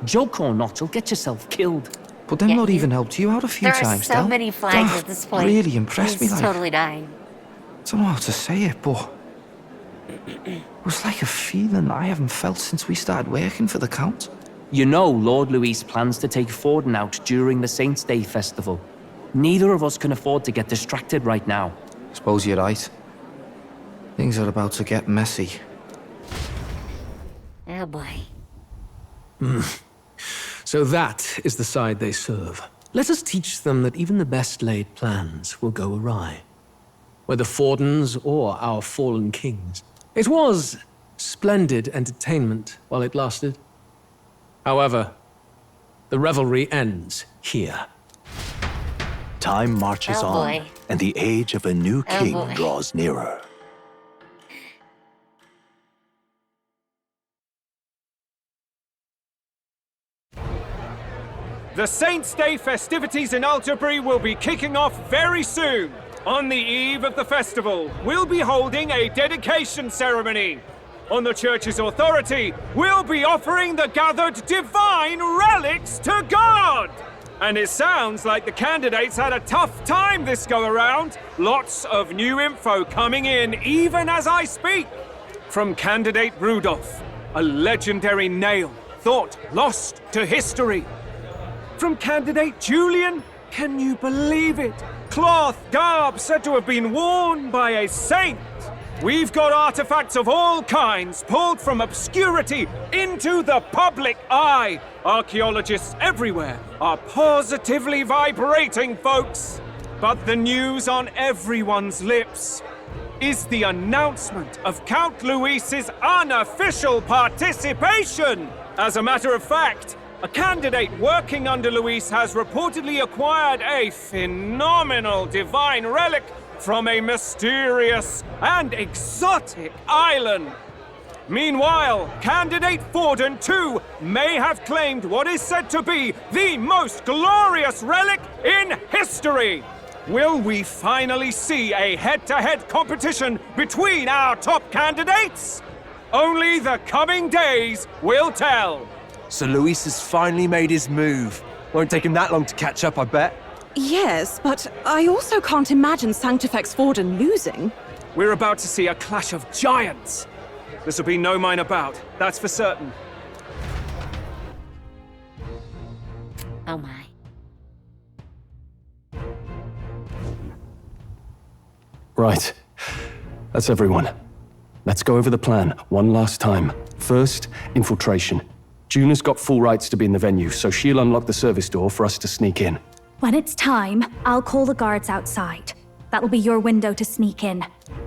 Joke or not, you'll get yourself killed. But then Lord even helped you out a few times, There are so Del. many flags at this point. Really impressed me, He's like... totally dying. Don't know how to say it, but... it was like a feeling I haven't felt since we started working for the Count. You know Lord Luis plans to take Forden out during the Saints' Day festival. Neither of us can afford to get distracted right now. Suppose you're right. Things are about to get messy. Oh boy. So that is the side they serve. Let us teach them that even the best laid plans will go awry. Whether Forden's or our fallen kings. It was splendid entertainment while it lasted. However, the revelry ends here. Time marches on, and the age of a new king draws nearer. The Saints' Day festivities in Alderbury will be kicking off very soon. On the eve of the festival, we'll be holding a dedication ceremony. On the church's authority, we'll be offering the gathered divine relics to God! And it sounds like the candidates had a tough time this go-around. Lots of new info coming in even as I speak. From candidate Rudolph, a legendary nail thought lost to history. From candidate Julian, can you believe it? Cloth garb said to have been worn by a saint. We've got artifacts of all kinds pulled from obscurity into the public eye. Archaeologists everywhere are positively vibrating, folks. But the news on everyone's lips is the announcement of Count Luis's unofficial participation. As a matter of fact, a candidate working under Luis has reportedly acquired a phenomenal divine relic from a mysterious and exotic island. Meanwhile, candidate Forden, too, may have claimed what is said to be the most glorious relic in history. Will we finally see a head-to-head competition between our top candidates? Only the coming days will tell. So Luis has finally made his move. Won't take him that long to catch up, I bet. Yes, but I also can't imagine Sanctifex Forden losing. We're about to see a clash of giants. This will be no minor bout, that's for certain. Oh my. Right. That's everyone. Let's go over the plan one last time. First, infiltration. Juna's got full rights to be in the venue, so she'll unlock the service door for us to sneak in. When it's time, I'll call the guards outside. That'll be your window to sneak in.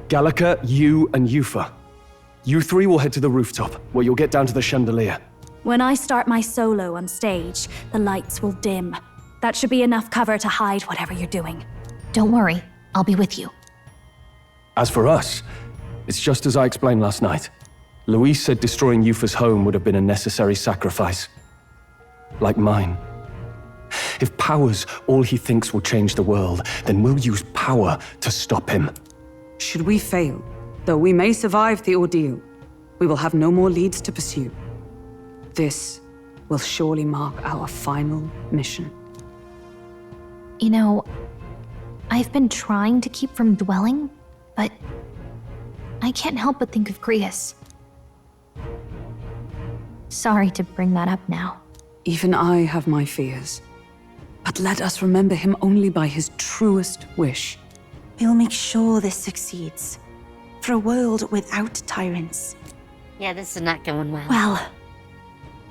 Gallica, you, and Yufa. You three will head to the rooftop, where you'll get down to the chandelier. When I start my solo on stage, the lights will dim. That should be enough cover to hide whatever you're doing. Don't worry, I'll be with you. As for us, it's just as I explained last night. Luis said destroying Yufa's home would have been a necessary sacrifice. Like mine. If power's all he thinks will change the world, then we'll use power to stop him. Should we fail, though we may survive the ordeal, we will have no more leads to pursue. This will surely mark our final mission. You know, I've been trying to keep from dwelling, but I can't help but think of Grius. Sorry to bring that up now. Even I have my fears. But let us remember him only by his truest wish. We'll make sure this succeeds. For a world without tyrants. Yeah, this is not going well. Well,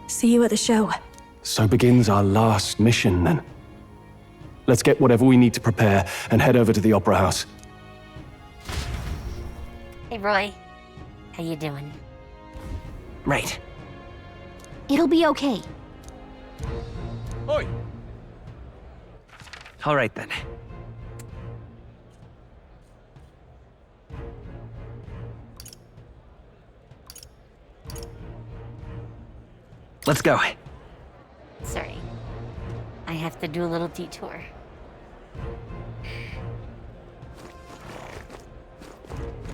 see you at the show. So begins our last mission, then. Let's get whatever we need to prepare and head over to the Opera House. Hey, Roy. How you doing? Right. It'll be okay. Oi! All right, then. Let's go. Sorry. I have to do a little detour.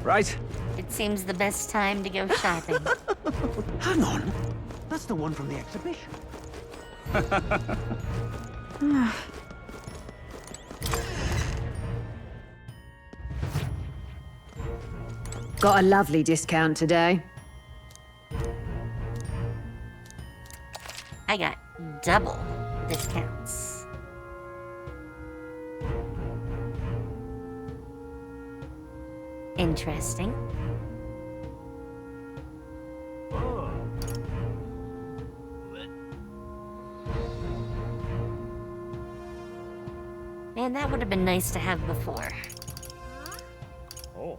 Right. It seems the best time to go shopping. Hang on. That's the one from the exhibition. Got a lovely discount today. I got double discounts. Interesting. Man, that would have been nice to have before. Oh.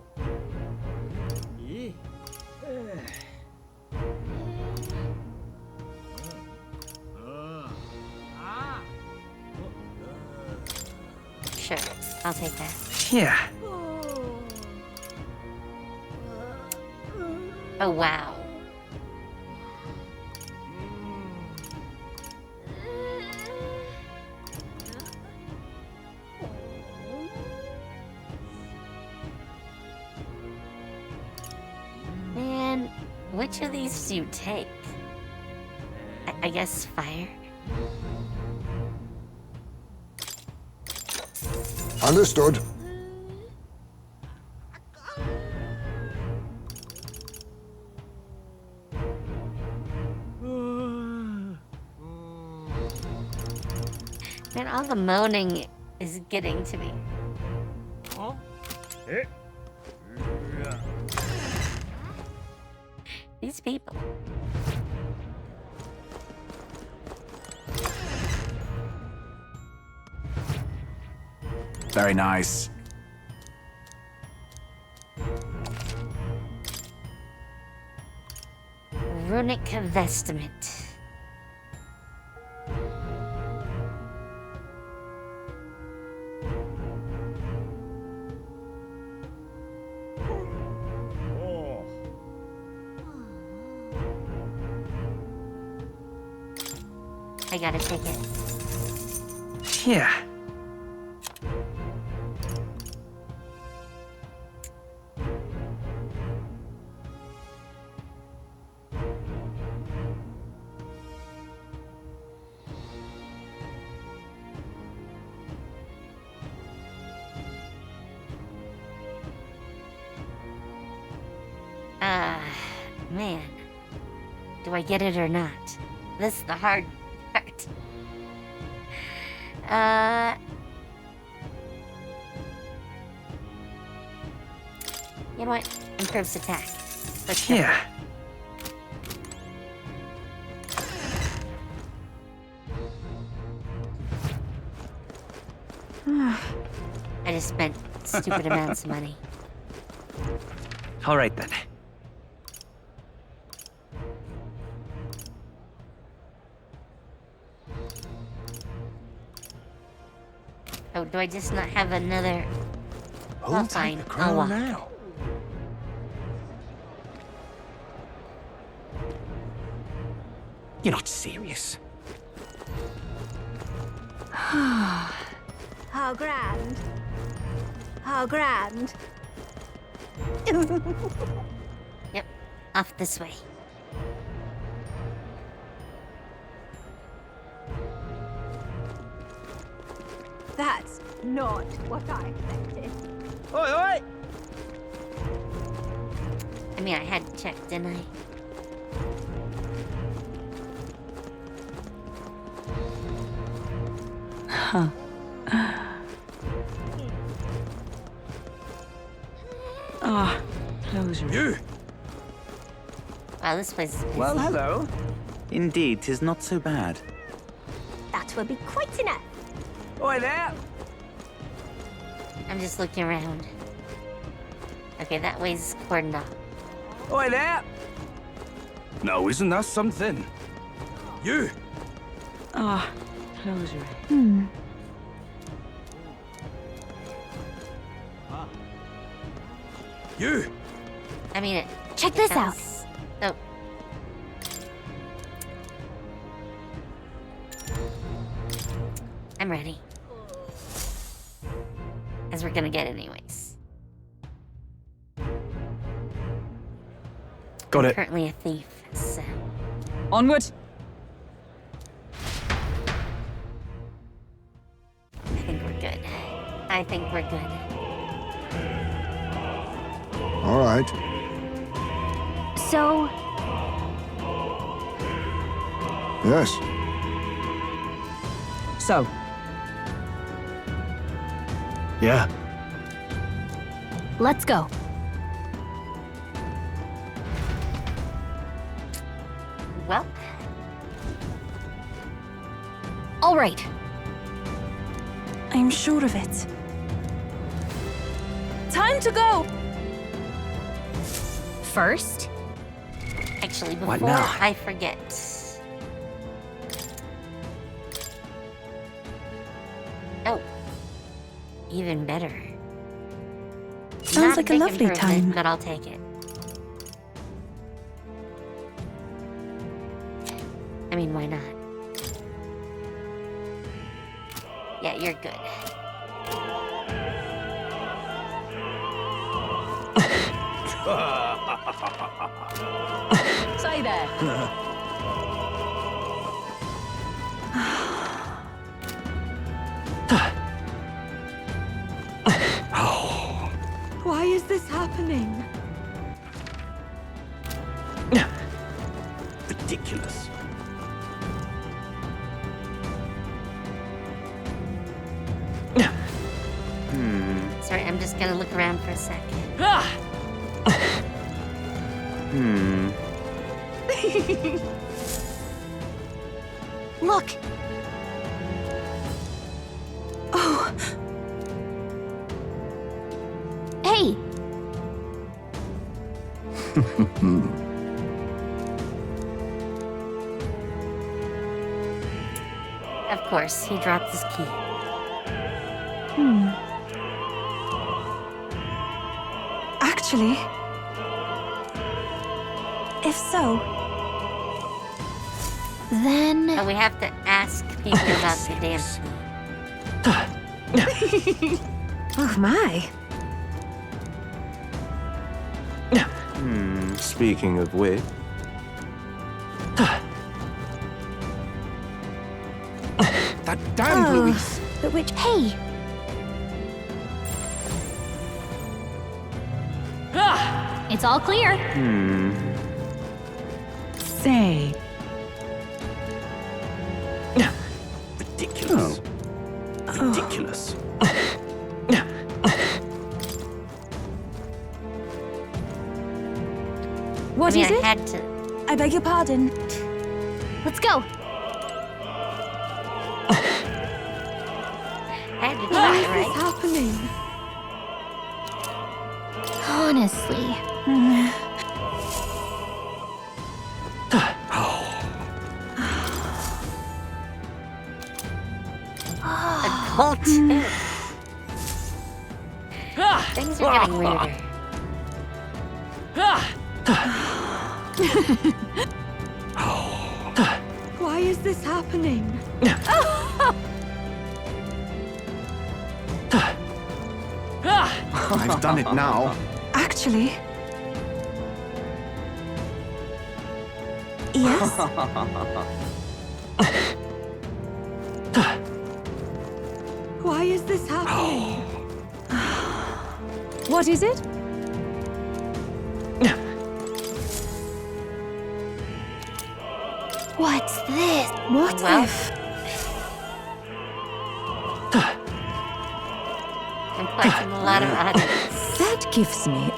Sure, I'll take that. Yeah. Oh, wow. Man, which of these do you take? I guess fire? Understood. Man, all the moaning is getting to me. Huh? These people. Very nice. Runic vestment. I got a ticket. Yeah. man. Do I get it or not? This is the hard part. You know what? Improves attack. Let's go. Yeah. I just spent stupid amounts of money. All right then. Oh, do I just not have another? Who'll Well, take fine. the crown I'll walk. now? You're not serious. How grand. How grand. Yep, off this way. That's not what I expected. Oi, oi! I mean, I had to check, didn't I? Huh. Ah, close your... You! Wow, this place is busy. Well, hello. Indeed, 'tis not so bad. That will be quite enough. Oi there! I'm just looking around. Okay, that way's cordoned off. Oi there! Now, isn't that something? You! Ah, close your... You! I mean, it. Check this out. Oh. I'm ready. As we're gonna get anyways. Got I'm it. currently a thief, so. Onward! I think we're good. I think we're good. All right. So, Yes. So, Yeah. let's go. Well, All right. I'm sure of it. Time to go! First, actually, What before now? I forget. Oh. Even better. Sounds Not like a big lovely improvement, time. But I'll take it. I mean, why not? Yeah, you're good. say there. Why is this happening? Ridiculous. Sorry, I'm just gonna look around for a sec. look. Oh, Hey, Of course, he dropped his key. actually, if so, then Oh, we have to ask people about the dance. oh my. Speaking of which, That damn Oh, Luis! but which? hey, It's all clear. say. Ridiculous. Ridiculous. What is it? I had to. I beg your pardon. Let's go. I had to Why try, is this right? happening? Honestly. A cult too. Things are getting weirder. Why is this happening? I've done it now. Actually. Yes? Why is this happening? What is it? What's this? What Well. if? I'm placing a lot of odds. That gives me.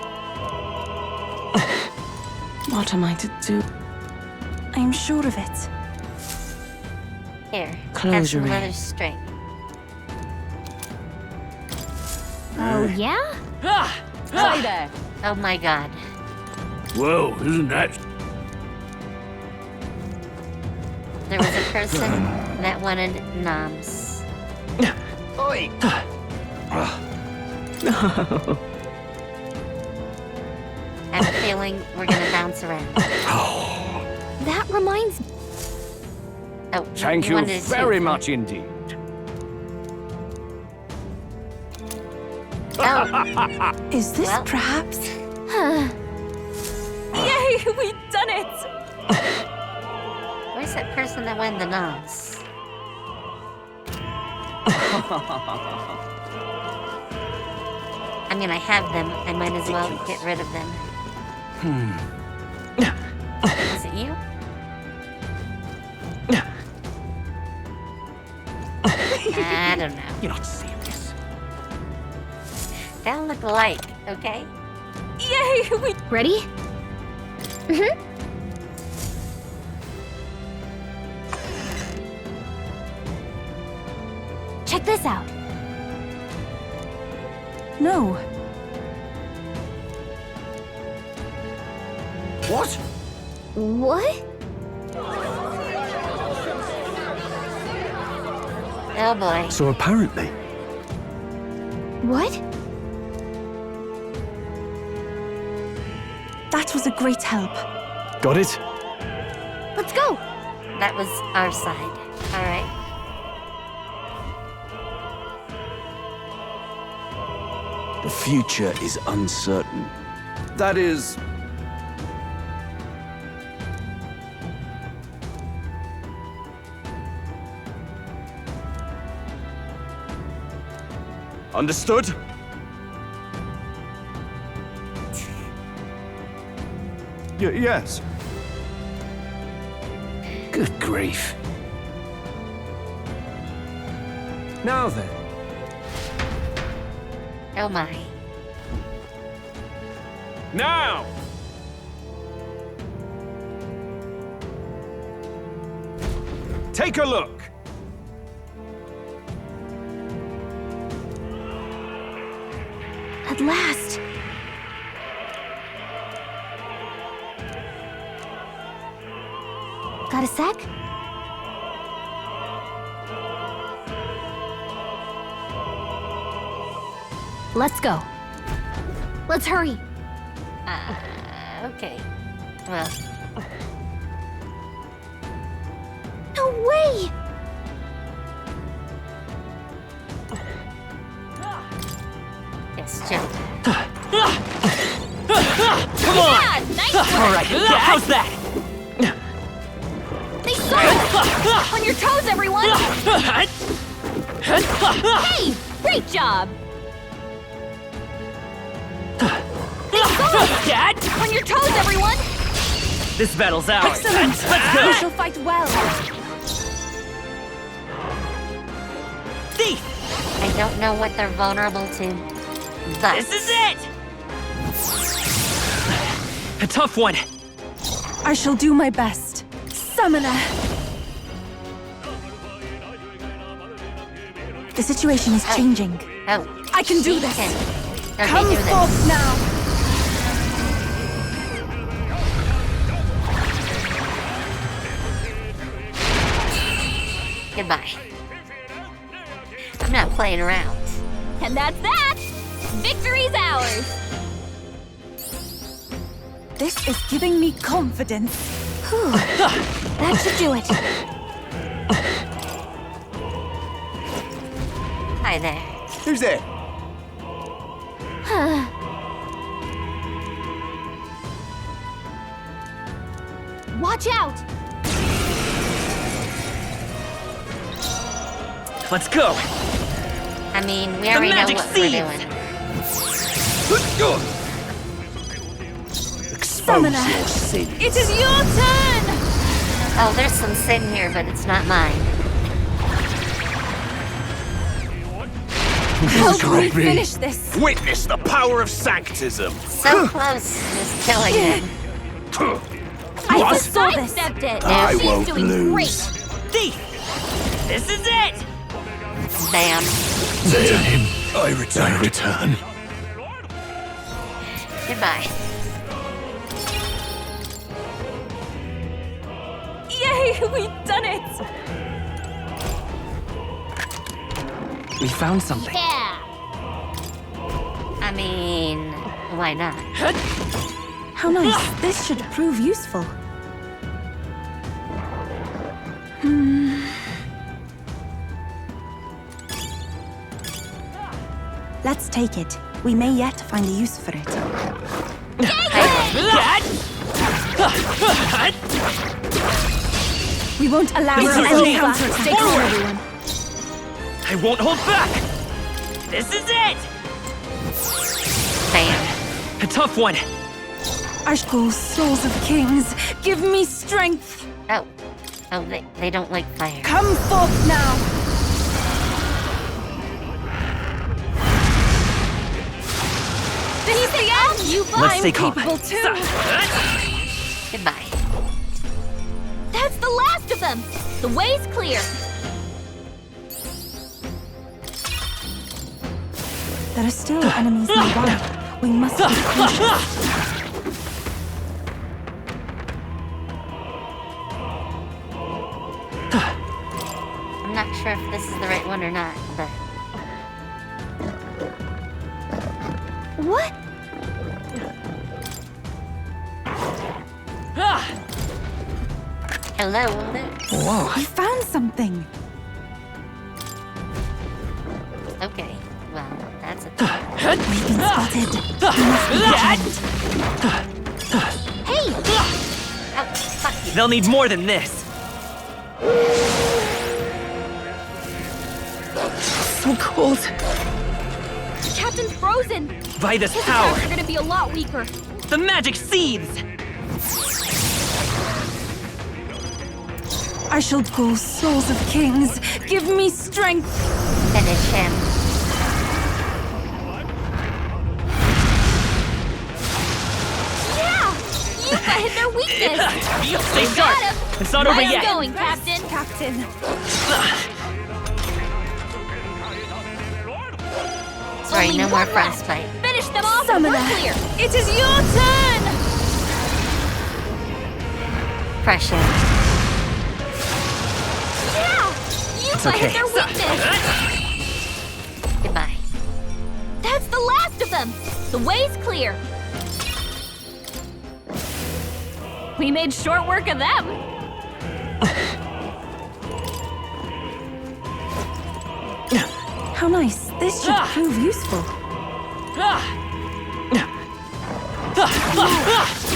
What am I to do? I'm sure of it. Here, have Close some your leather eyes. string. Oh, yeah? Stay there. Oh my god. Whoa, isn't that... There was a person that wanted noms. Oi! I have a feeling we're gonna bounce around. That reminds me. Oh, Thank you wanted to very too. much indeed. Oh, Is this Well. perhaps? Yay, we've done it! where's that person that wanted the noms? I mean, I have them. I might as well get rid of them. Is it you? I don't know. You're not serious. They all look alike, okay? Yay, we... Ready? Mm-hmm. Check this out. No. What? What? Oh boy. So apparently, What? That was a great help. got it? Let's go! That was our side. All right. The future is uncertain. That is... Understood? Yes. Good grief. Now then, Oh my. now! Take a look. At last! Got a sec? Let's go. Let's hurry. Okay. Well, No way! yes, jump. Come on! Nice work! All right, how's that? They saw us! On your toes, everyone! Hey! Great job! They saw us! Dad? On your toes, everyone! This battle's ours. Excellent! Let's go! We shall fight well. Thief! I don't know what they're vulnerable to, but... This is it! A tough one. I shall do my best. Summoner! The situation is changing. Oh. I can do she this. can. Okay, Come do this. forth now. Goodbye. I'm not playing around. And that's that! Victory's ours! This is giving me confidence. That should do it. Hi there. Who's there? Watch out! Let's go. I mean, we already know magic what seeds. we're doing. Expose your sin. It is your turn! Oh, there's some sin here, but it's not mine. How can we finish this? Witness the power of sanctism. So close to just killing him. I foresaw this. Accept it. I She's won't doing lose. great. Thief! This is it! Bam. Then I return. Goodbye. Yay, we've done it! We found something. Yeah! I mean, why not? How nice. This should prove useful. Let's take it. We may yet find a use for it. We won't allow These are any the counter answers. take Forward. everyone. I won't hold back! This is it! Bam. A tough one. Ashkul, souls of kings, give me strength. Oh. Oh, they don't like fire. Come forth now. This is the end. You Let's stay calm. Capable too. Goodbye. That's the last of them! The way's clear. There are still enemies nearby. We must be cautious. I'm not sure if this is the right one or not, but... What? Hello, Luke. Whoa. We found something. Okay, well, that's a... We've been spotted. We must be vigilant. Hey! Oh, fuck you. They'll need more than this. So cold. The captain's frozen! By this His power, attacks are gonna be a lot weaker. the magic seeds! I shall call souls of kings. Give me strength. Finish him. Yeah! You hit their weakness! Stay Got sharp! him! It's not over Where are you yet! going, Captain? Captain. Sorry, Only no more one left. frostbite. Finish them off Summoner. and we're clear! It is your turn. Crush him. Yeah! You It's hit okay. their weakness! Goodbye. That's the last of them! The way's clear! We made short work of them! How nice. This should prove useful.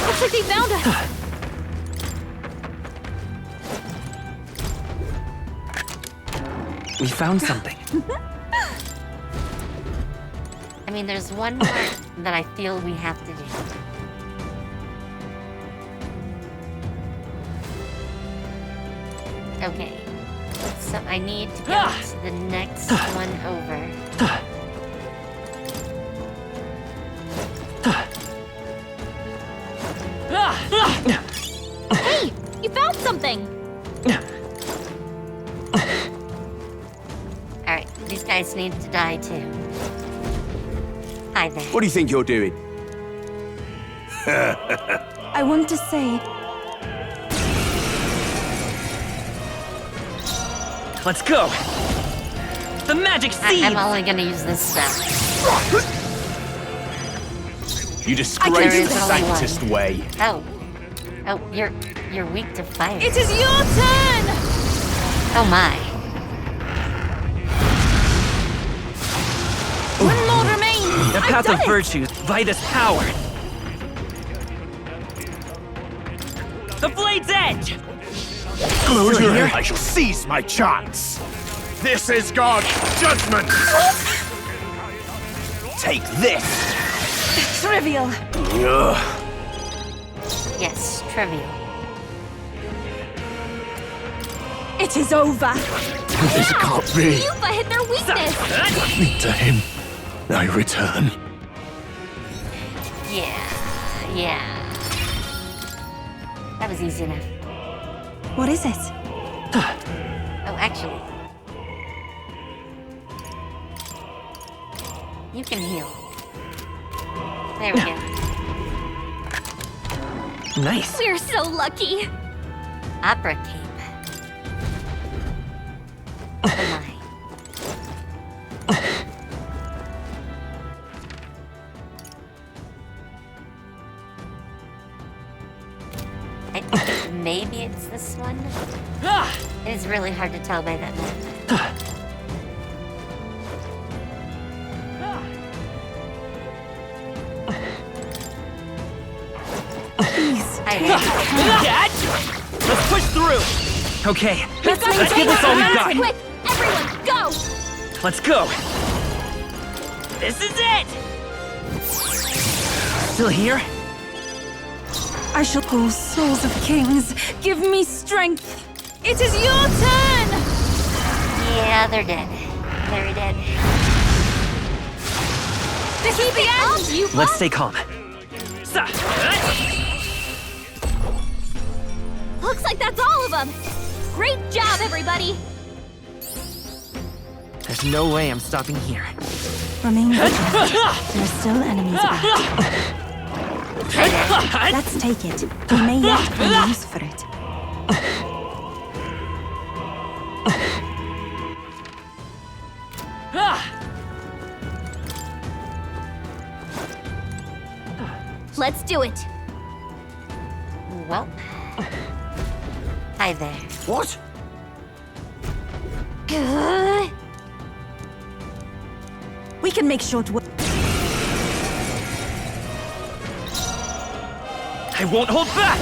Looks like they found us! We found something. I mean, there's one more that I feel we have to do. Okay. So I need to go to the next one over. Hey! You found something! Alright, these guys need to die too. Hi there. What do you think you're doing? I want to say, Let's go! The magic seed! I'm only gonna use this spell. You disgrace There is the only Sanctist one. way. Oh. Oh, you're weak to fire. it is your turn! Oh my. One more remains! The path of virtue, Vitus power. The blade's edge! Close your ear. I shall seize my chance. This is God's judgment. Take this. Trivial. Yes, trivial. It is over. This can't be. Yupa hit their weakness! To him, I return. Yeah. That was easy enough. What is it? Oh, actually. You can heal. There we go. Nice. We're so lucky! Opera cape. Oh my. I think maybe it's this one. It is really hard to tell by that map. Please. Let's push through! Okay, let's give this all we've got! Quick! Everyone, go! Let's go! This is it! Still here? I shall call souls of kings. Give me strength. It is your turn! Yeah, they're dead. Very dead. This is the end! Let's stay calm. Looks like that's all of them! Great job, everybody! There's no way I'm stopping here. Remain vigilant. There are still enemies about. Let's take it. We may yet find use for it. Let's do it! Well. Hi there. What? We can make short work. I won't hold back!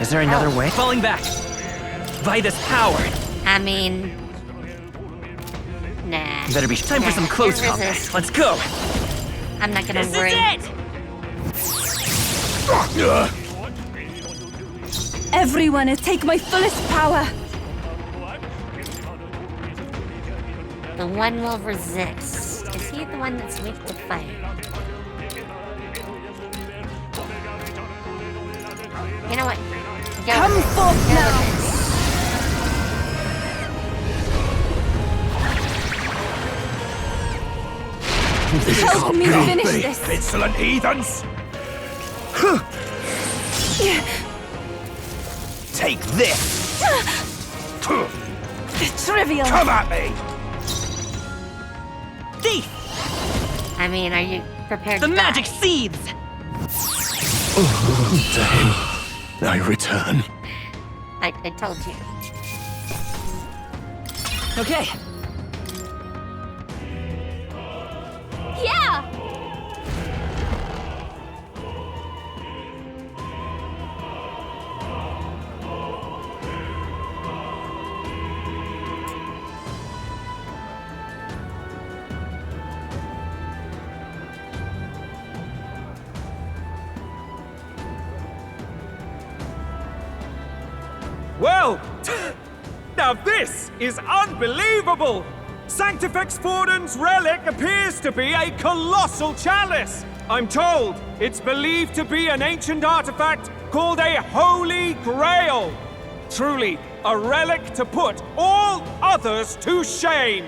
Is there another way? Falling back! Vitus power! I mean... Nah. Better be time for some close Can't combat. resist. Let's go! I'm not gonna This worry. is it! Everyone, take my fullest power. The one will resist. Is he the one that's weak to fire? You know what? Go Come with this. forth Go now. with this. Help me finish this. Insolent heathens! Take this! Trivial. Come at me! Thief! I mean, are you prepared The to magic die? seeds! To him, I return. I told you. Okay. Yeah! Well, Now this is unbelievable! Sanctifex Forden's relic appears to be a colossal chalice! I'm told it's believed to be an ancient artifact called a Holy Grail! Truly, a relic to put all others to shame!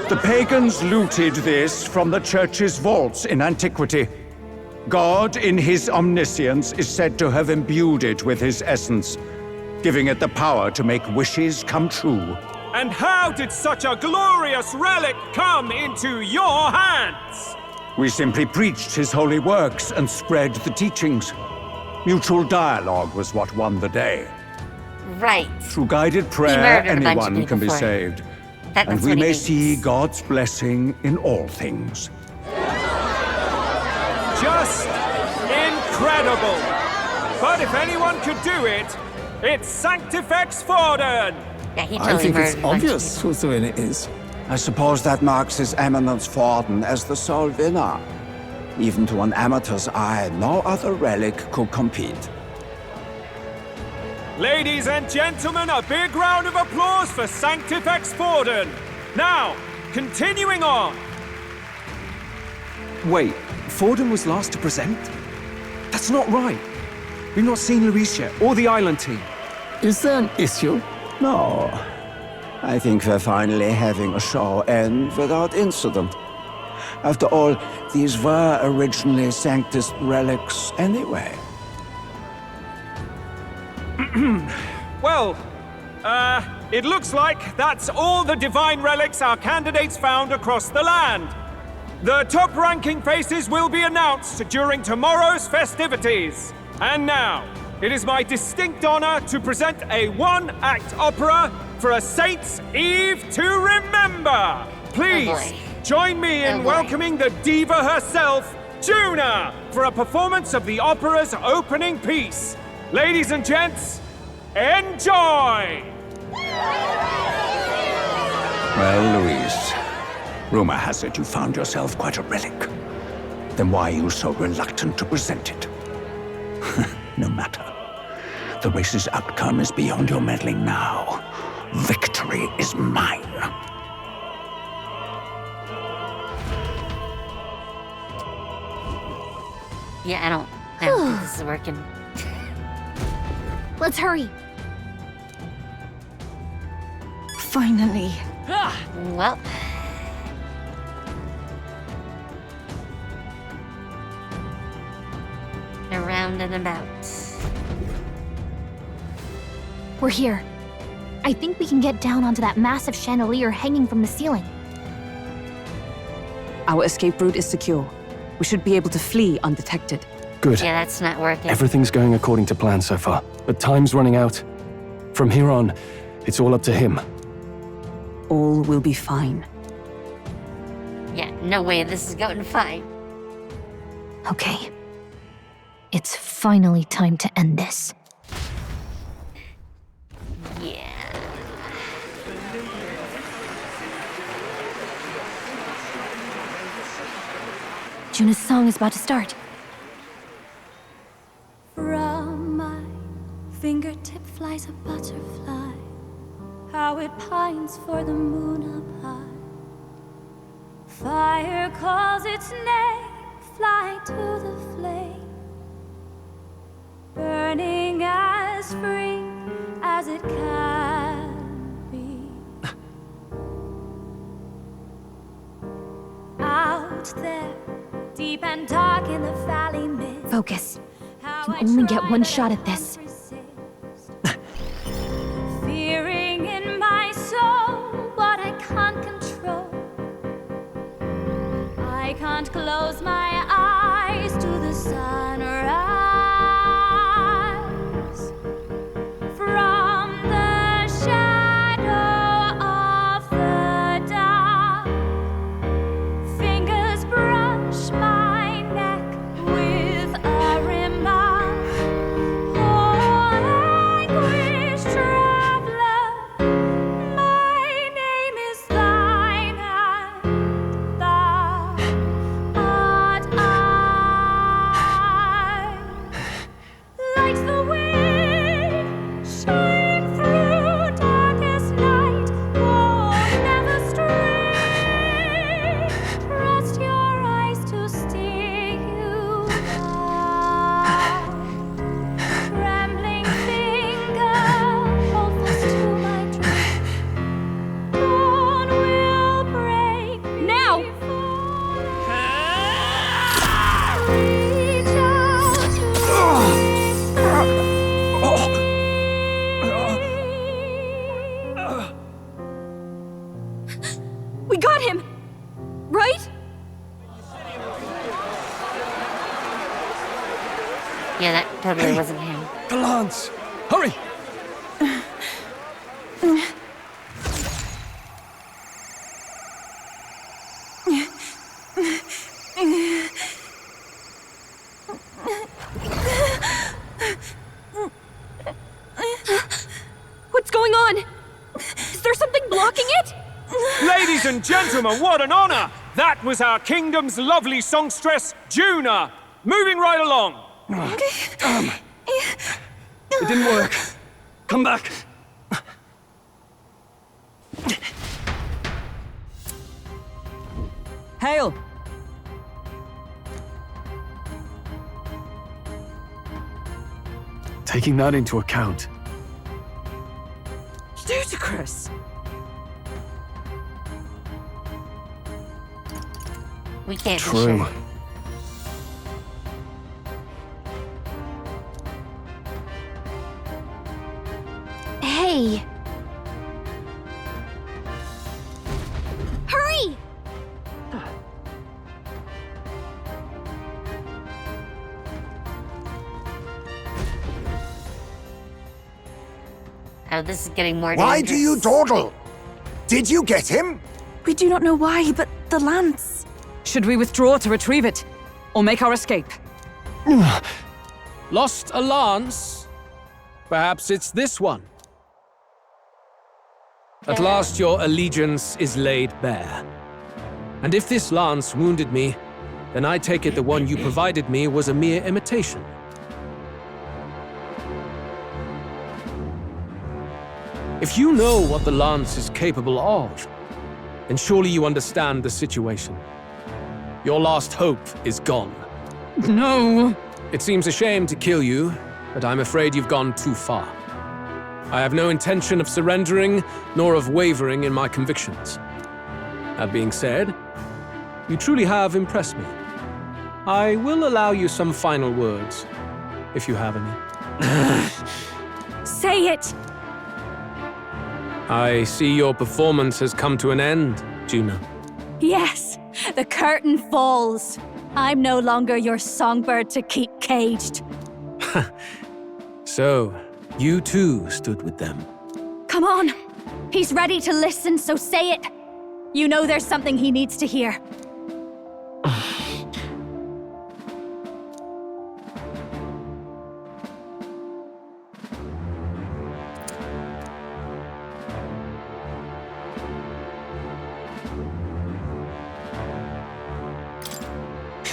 The pagans looted this from the church's vaults in antiquity. God, in his omniscience, is said to have imbued it with his essence, giving it the power to make wishes come true. And how did such a glorious relic come into your hands? We simply preached his holy works and spread the teachings. Mutual dialogue was what won the day. Right. Through guided prayer, anyone can be saved. And we may see God's blessing in all things. Just incredible! But if anyone could do it, it's Sanctifex Forden! Yeah, he I think it's obvious whose win it is. I suppose that marks His Eminence Forden as the sole winner. Even to an amateur's eye, no other relic could compete. Ladies and gentlemen, a big round of applause for Sanctifex Forden! Now, continuing on! Wait, Forden was last to present? That's not right. We've not seen Luis yet, or the island team. Is there an issue? No. I think we're finally having a show end without incident. After all, these were originally Sanctus relics anyway. Well, it looks like that's all the divine relics our candidates found across the land. The top-ranking faces will be announced during tomorrow's festivities. And now, it is my distinct honor to present a one-act opera for a Saint's Eve to remember. Please, join me in welcoming the diva herself, Juna, for a performance of the opera's opening piece. Ladies and gents, enjoy! Well, Luis, rumor has it you found yourself quite a relic. Then why are you so reluctant to present it? No matter. The race's outcome is beyond your meddling now. Victory is mine. Yeah, I don't think this is working. Let's hurry. Finally. Well. Around and about. We're here. I think we can get down onto that massive chandelier hanging from the ceiling. Our escape route is secure. We should be able to flee undetected. Good. Yeah, that's not working. Everything's going according to plan so far, but time's running out. From here on, it's all up to him. All will be fine. Yeah, no way this is going fine. Okay. It's finally time to end this. Yeah. Juna's song is about to start. From my fingertip flies a butterfly, how it pines for the moon up high. Fire calls its name, fly to the flame, burning as free as it can be. Out there, deep and dark in the valley mist. Focus. You only get one shot at this. Fearing in my soul what I can't control. I can't close my eyes to the sunrise. From the shadow of the dark, fingers brush my neck with a remark. Oh, anguish traveler, my name is thine, and thou art totally wasn't him. The lance! Hurry! What's going on? Is there something blocking it? Ladies and gentlemen, what an honor! That was our kingdom's lovely songstress, Juna. Moving right along. Damn! It didn't work. Come back. Hail! Taking that into account, Ludicrous! We can't be true. sure. Hey! Hurry! Oh, this is getting more Why dangerous. do you dawdle? Did you get him? We do not know why, but the lance. Should we withdraw to retrieve it? Or make our escape? Lost a lance? Perhaps it's this one. At last your allegiance is laid bare. And if this lance wounded me, then I take it the one you provided me was a mere imitation. If you know what the lance is capable of, then surely you understand the situation. Your last hope is gone. No! It seems a shame to kill you, but I'm afraid you've gone too far. I have no intention of surrendering, nor of wavering in my convictions. That being said, you truly have impressed me. I will allow you some final words, if you have any. Say it! I see your performance has come to an end, Juna. Yes, the curtain falls. I'm no longer your songbird to keep caged. So, you too stood with them. Come on. He's ready to listen, so say it. You know there's something he needs to hear.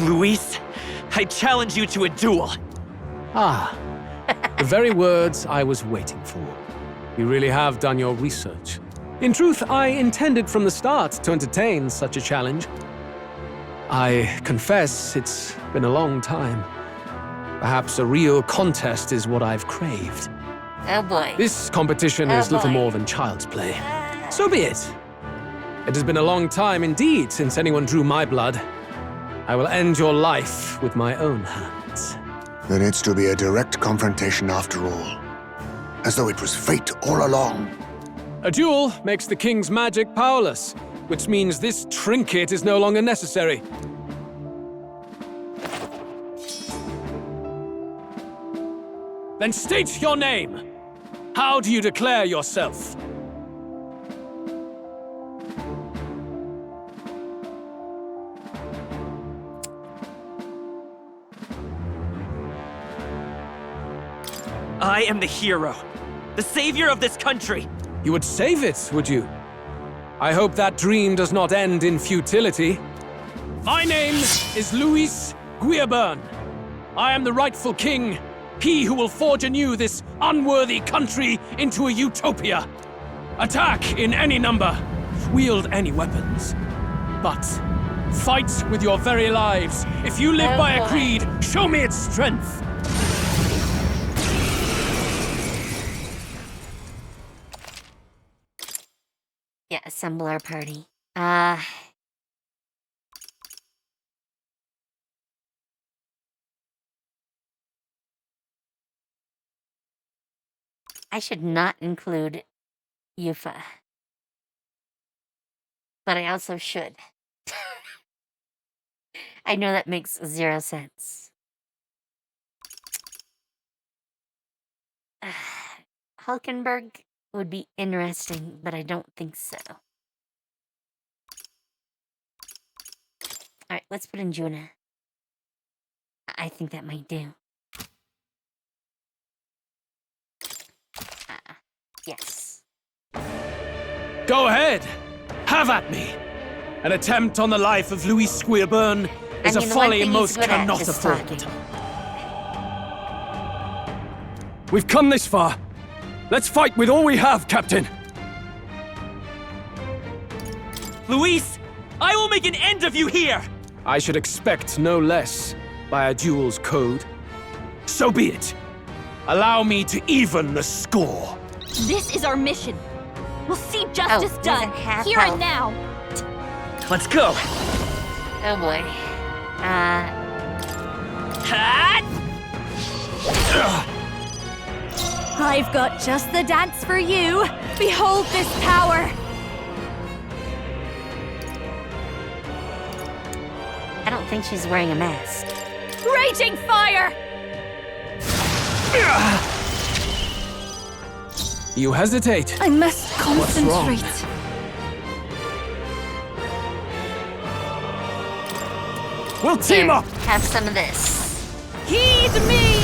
Luis, I challenge you to a duel. Ah, the very words I was waiting for. You really have done your research. In truth, I intended from the start to entertain such a challenge. I confess it's been a long time. Perhaps a real contest is what I've craved. Oh boy. This competition is little more than child's play. So be it. It has been a long time indeed since anyone drew my blood. I will end your life with my own hands. Then it's to be a direct confrontation after all. As though it was fate all along. A duel makes the king's magic powerless, which means this trinket is no longer necessary. Then state your name. How do you declare yourself? I am the hero, the savior of this country. You would save it, would you? I hope that dream does not end in futility. My name is Luis Guiabern. I am the rightful king, he who will forge anew this unworthy country into a utopia. Attack in any number, wield any weapons. But fight with your very lives. If you live by a creed, show me its strength. Yeah, assemble our party. I should not include Yufa. But I also should. I know that makes 0 sense. Hulkenberg would be interesting, but I don't think so. Alright, let's put in Juna. I think that might do. Yes. Go ahead! Have at me! An attempt on the life of Louis Squeerburn is a folly most cannot afford. We've come this far. Let's fight with all we have, Captain. Luis, I will make an end of you here! I should expect no less by a duel's code. So be it. Allow me to even the score. This is our mission. We'll see justice done, here and now. Let's go. Oh boy. I've got just the dance for you. Behold this power. I don't think she's wearing a mask. Raging fire! You hesitate. I must concentrate. We'll team up! Have some of this. Heed me!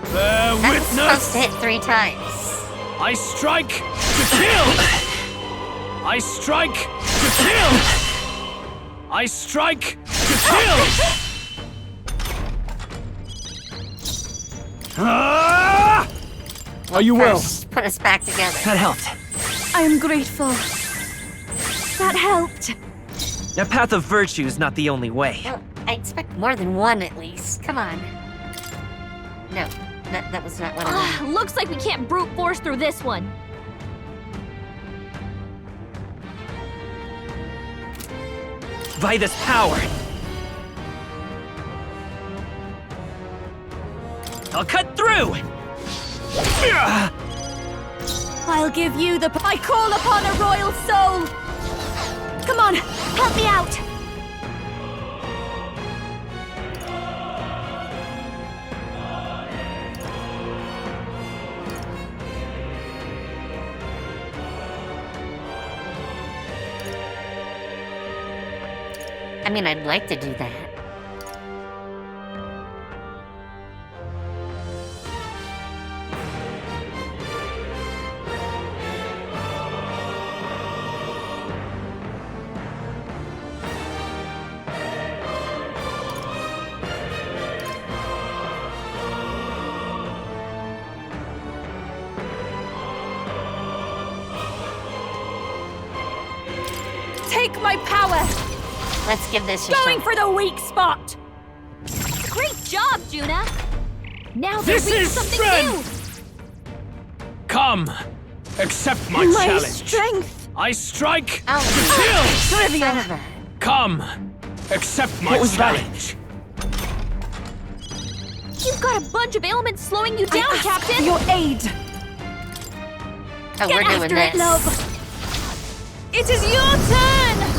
The That's supposed witness! to hit 3 times. I strike to kill! I strike to kill! I strike to kill! Ah! Are you well? Put us back together. That helped. I am grateful. That helped. A path of virtue is not the only way. Well, I expect more than one at least. Come on. No, that was not what I wanted. Looks like we can't brute force through this one. By this power, I'll cut through! I'll give you the... I call upon a royal soul! Come on, help me out! I mean, I'd like to do that. Take my power! Let's give this a Going shot. for the weak spot! Great job, Juna! Now This there's is something strength! Come, accept my challenge. Strength! I strike Oh, to kill! Trivia. Come, accept my What was that? challenge. You've got a bunch of ailments slowing you down, I ask Captain! for your aid. Oh, Get we're doing after this. it, love! It is your turn!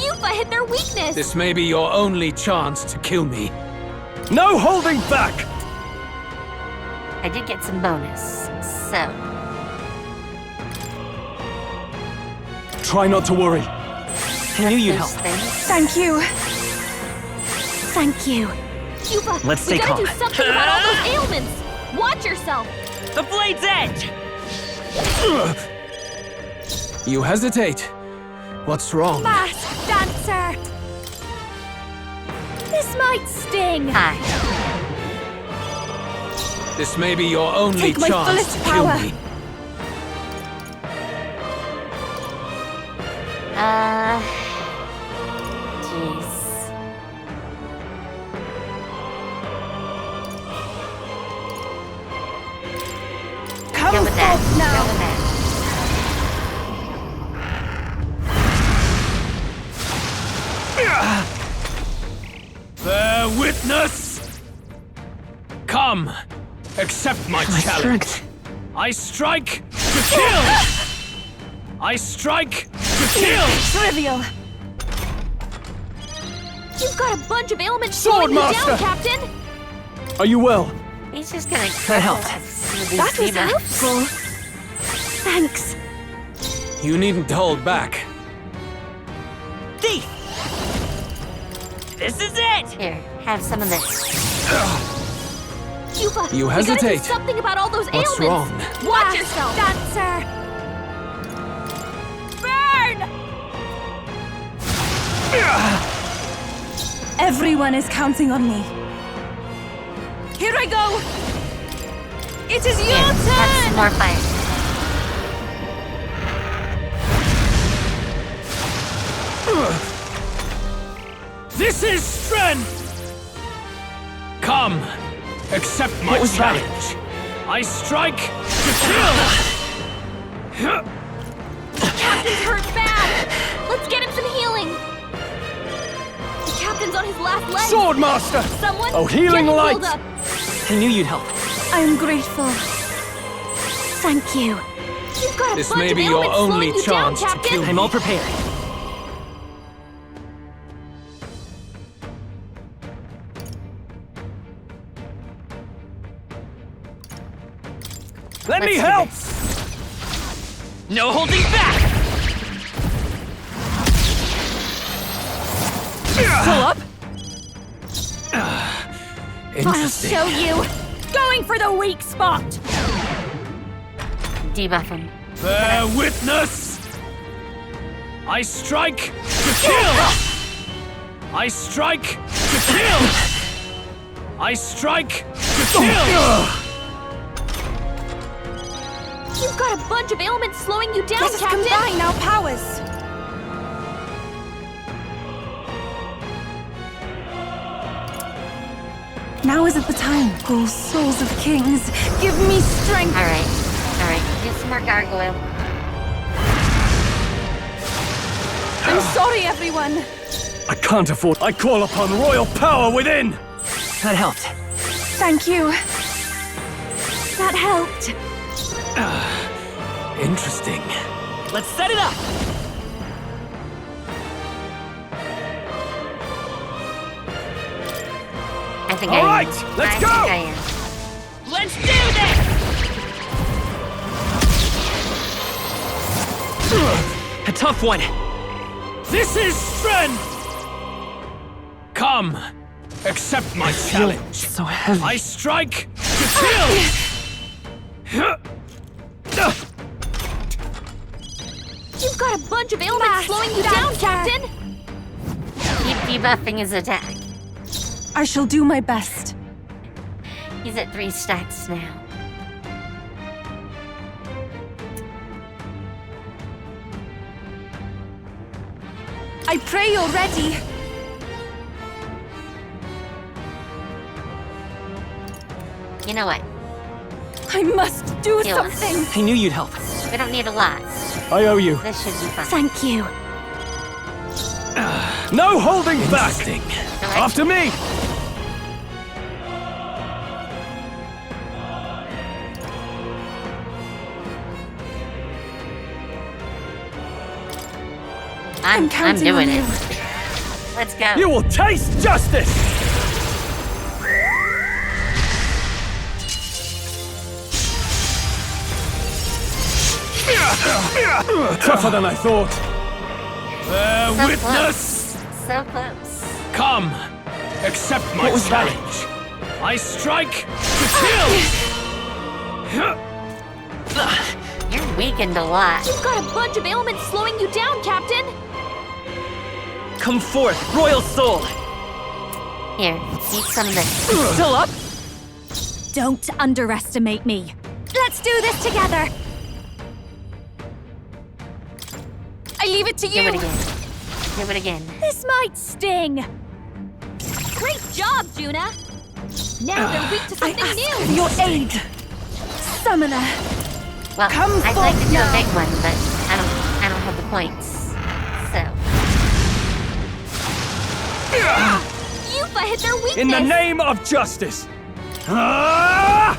You've hit their weakness! This may be your only chance to kill me. No holding back! I did get some bonus, so... Try not to worry. I knew you'd help. Thank you. Thank you. Cuba, Let's stay we gotta calm. do something about all those ailments! Watch yourself! The blade's edge! You hesitate. What's wrong? Masked dancer! This might sting! Hi. This may be your only Take my chance fullest to kill power. me. Jeez. Come Go with that. forth now. Go with that. Bear witness! Come, accept my challenge. strength. I strike to kill! I strike to kill! Trivial. You've got a bunch of ailments Sword slowing you Master! down, Captain! Are you well? He's just gonna That helped. That was helpful. Thanks. You needn't hold back. Thief! This is it! Here, have some of this. Cuba, You we gotta hesitate. do something about all those What's ailments. wrong? Watch yourself. Dancer. Burn! Everyone is counting on me. Here I go. It is your Have turn. some more fire. This is strength! Come, accept my What was that? challenge. I strike to kill! Captain's hurt bad. Let's get him some healing. The captain's on his last leg. Sword Master! Someone Oh, healing get him light! healed up. I knew you'd help. I'm grateful. Thank you. You've got a This bunch may of be your ailments only slowing you down, chance to Captain. kill me. I'm all prepared. Let me Let's do help! No holding back! Pull up. I'll Interesting. show you. Going for the weak spot. Debuff him. Bear witness! I strike to kill! I strike to kill! I strike to kill! You've got a bunch of ailments slowing you down, Let us Captain. combine our powers. Now isn't the time. Oh, souls of kings, give me strength. Alright, do some more gargoyle. I'm sorry, everyone. I can't afford. I call upon royal power within! That helped. Thank you. That helped. Interesting. Let's set it up! I think All I right, am. let's I go! think I am. Let's do this! A tough one. This is strength! Come, accept my challenge. So heavy. I strike to kill! You've got a bunch of ailments slowing you down, Captain. Keep debuffing his attack. I shall do my best. He's at 3 stacks now. I pray you're ready. You know what? I must do Heal us. something. I knew you'd help. We don't need a lot. I owe you. This should be fine. Thank you. No holding back! Interesting. After me! I'm counting doing on you. it. Let's go. You will taste justice! Tougher than I thought. Bear So witness! close. So close. Come, accept my What was that? challenge. I strike to kill! You're weakened a lot. You've got a bunch of ailments slowing you down, Captain. Come forth, Royal Soul! Here, eat some of this. Still up? Don't underestimate me. Let's do this together. I leave it to you. Do it again. Do it again. This might sting. Great job, Juna. Now they're weak to I something ask new. for your aid. Summoner. Well, Come I'd like to forth do now. a big one, but I don't have the points. So. Yufa hit their weakness. In the name of justice! Ah!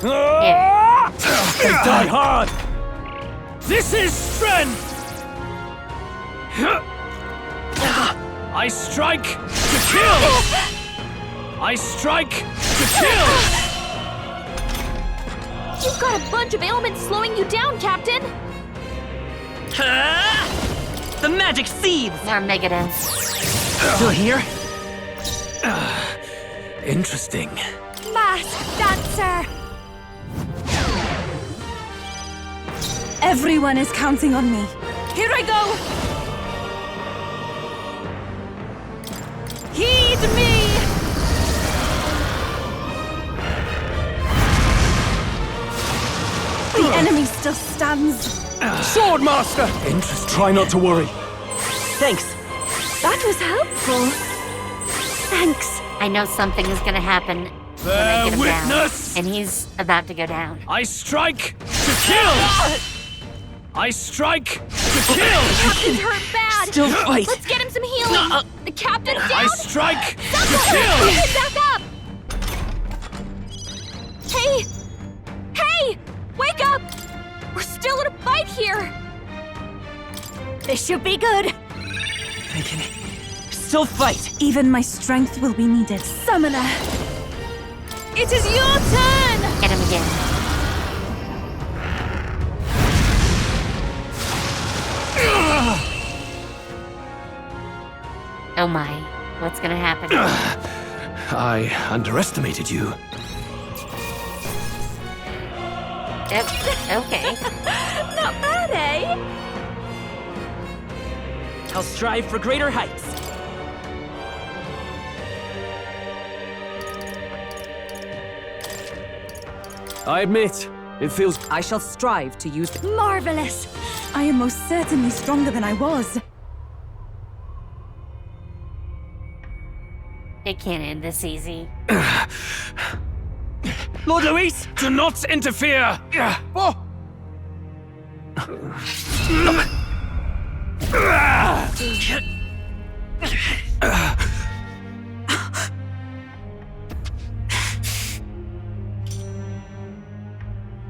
They die hard! This is strength! I strike to kill! I strike to kill! You've got a bunch of ailments slowing you down, Captain! The magic seeds! More Megadeth. Still here? Interesting. Masked dancer! Everyone is counting on me. Here I go! Heed me! The enemy still stands. Swordmaster! Interesting. Try not to worry. Thanks. That was helpful. Thanks. I know something is gonna happen when I get him down. And he's about to go down. I strike to kill! I strike to kill! Captain's hurt bad! Still fight. Let's get him some healing! The captain's down! I strike to Get kill! back up! Hey! Hey! Wake up! We're still in a fight here! This should be good. They can still fight. Even my strength will be needed. Summoner! It is your turn! Get him again. Oh my, what's gonna happen? I underestimated you. Okay. Not bad, eh? I'll strive for greater heights. I admit, it feels... I shall strive to use... Marvelous! I am most certainly stronger than I was. It can't end this easy. Lord Luis, do not interfere! Oh.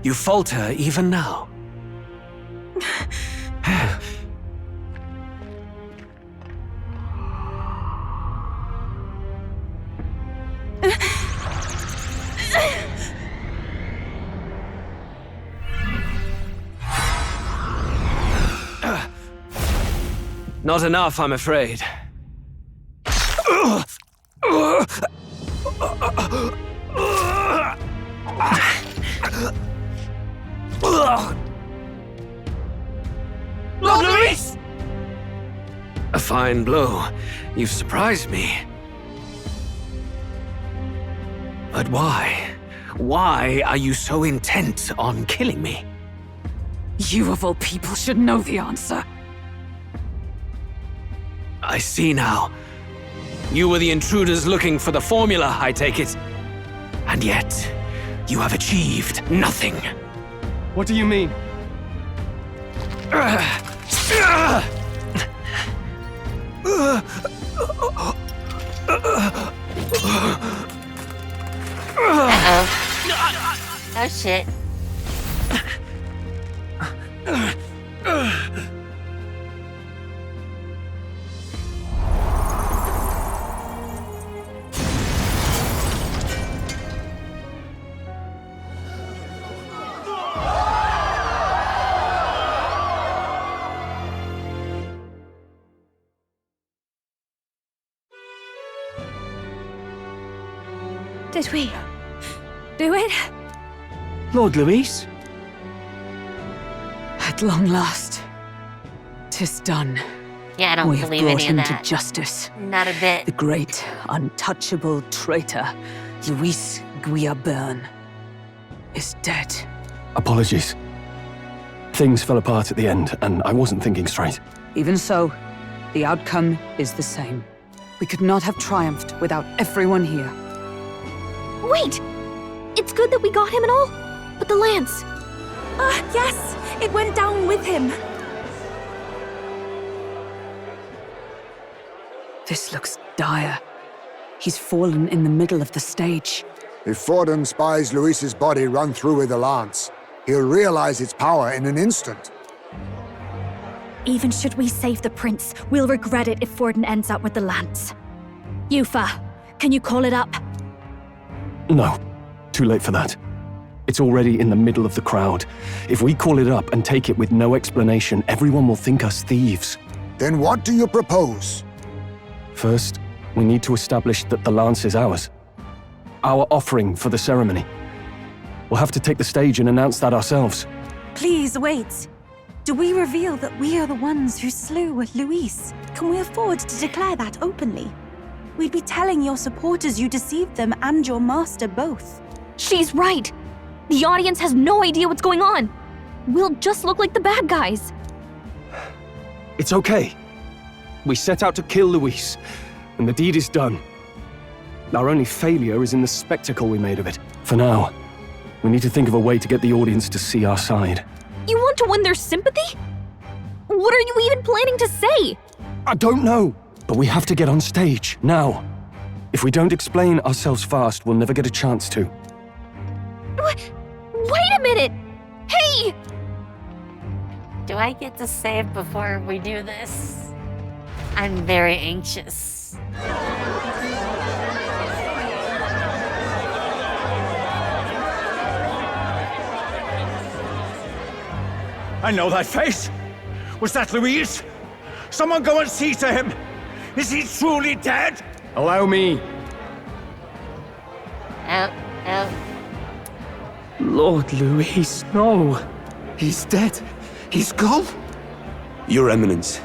You falter even now. Not enough, I'm afraid. Lord Luis! A fine blow. You've surprised me. But why? Why are you so intent on killing me? You of all people should know the answer. I see now. You were the intruders looking for the formula, I take it. And yet, you have achieved nothing. What do you mean? Oh shit. Did we do it? Lord Luis? At long last, 'tis done. Yeah, I don't we have believe brought any him of that. to justice. Not a bit. The great, untouchable traitor, Luis Guillaburn, is dead. Apologies. Things fell apart at the end, and I wasn't thinking straight. Even so, the outcome is the same. We could not have triumphed without everyone here. Wait! It's good that we got him and all, but the lance... Yes! It went down with him. This looks dire. He's fallen in the middle of the stage. If Forden spies Luis's body run through with the lance, he'll realize its power in an instant. Even should we save the prince, we'll regret it if Forden ends up with the lance. Yufa, can you call it up? No, too late for that. It's already in the middle of the crowd. If we call it up and take it with no explanation, everyone will think us thieves. Then what do you propose? First, we need to establish that the lance is ours. Our offering for the ceremony. We'll have to take the stage and announce that ourselves. Please wait. Do we reveal that we are the ones who slew Luis? Can we afford to declare that openly? We'd be telling your supporters you deceived them and your master both. She's right! The audience has no idea what's going on! We'll just look like the bad guys. It's okay. We set out to kill Luis, and the deed is done. Our only failure is in the spectacle we made of it. For now, we need to think of a way to get the audience to see our side. You want to win their sympathy? What are you even planning to say? I don't know, but we have to get on stage, now. If we don't explain ourselves fast, we'll never get a chance to. Wait a minute! Hey! Do I get to save before we do this? I'm very anxious. I know that face. Was that Luis? Someone go and see to him. Is he truly dead? Allow me. Oh. Lord Luis, no. He's dead. He's gone. Your Eminence,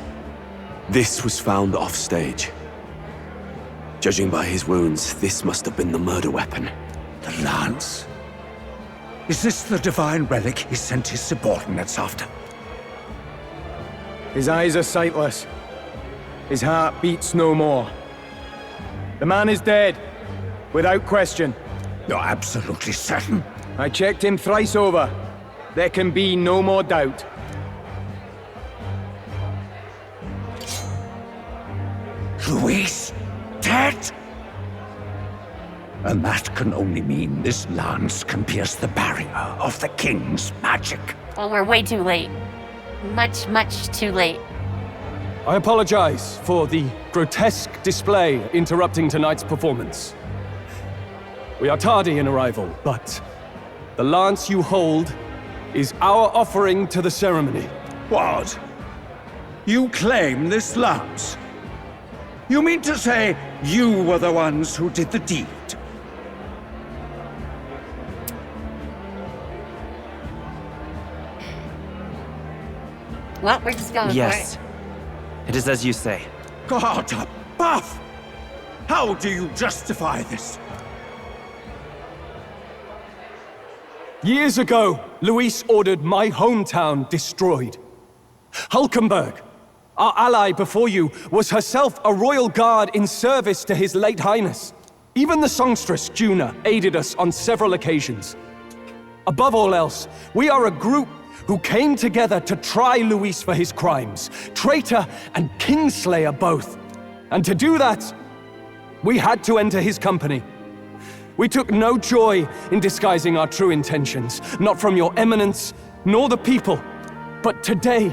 this was found off-stage. Judging by his wounds, this must have been the murder weapon. The lance? Is this the divine relic he sent his subordinates after? His eyes are sightless. His heart beats no more. The man is dead, without question. You're absolutely certain? I checked him thrice over. There can be no more doubt. Luis? Dead? And that can only mean this lance can pierce the barrier of the king's magic. Well, we're way too late. Much, much too late. I apologize for the grotesque display interrupting tonight's performance. We are tardy in arrival, but the lance you hold is our offering to the ceremony. What? You claim this lance? You mean to say you were the ones who did the deed? Well, we're just going Yes. for It is as you say. God above! How do you justify this? Years ago, Luis ordered my hometown destroyed. Hulkenberg, our ally before you, was herself a royal guard in service to his late highness. Even the songstress, Juna, aided us on several occasions. Above all else, we are a group who came together to try Luis for his crimes, traitor and kingslayer both. And to do that, we had to enter his company. We took no joy in disguising our true intentions, not from your eminence, nor the people. But today,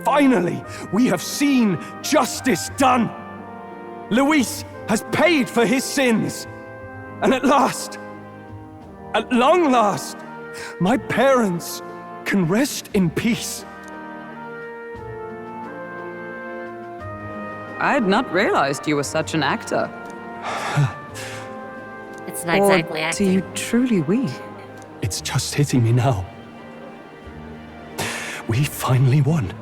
finally, we have seen justice done. Luis has paid for his sins. And at long last, my parents can rest in peace. I had not realized you were such an actor. It's not exactly Or acting. do you truly weep? It's just hitting me now. We finally won.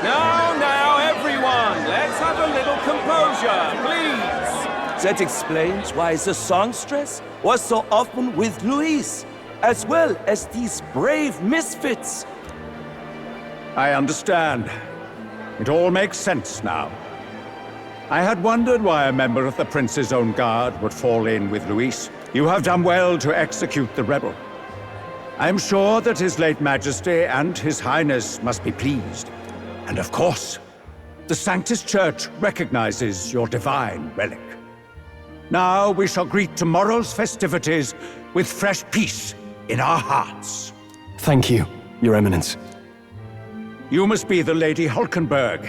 Now, everyone, let's have a little composure, please. That explains why the songstress was so often with Luis, as well as these brave misfits. I understand. It all makes sense now. I had wondered why a member of the Prince's own guard would fall in with Luis. You have done well to execute the rebel. I am sure that His late Majesty and His Highness must be pleased. And of course, the Sanctus Church recognizes your divine relic. Now we shall greet tomorrow's festivities with fresh peace in our hearts. Thank you, Your Eminence. You must be the Lady Hulkenberg.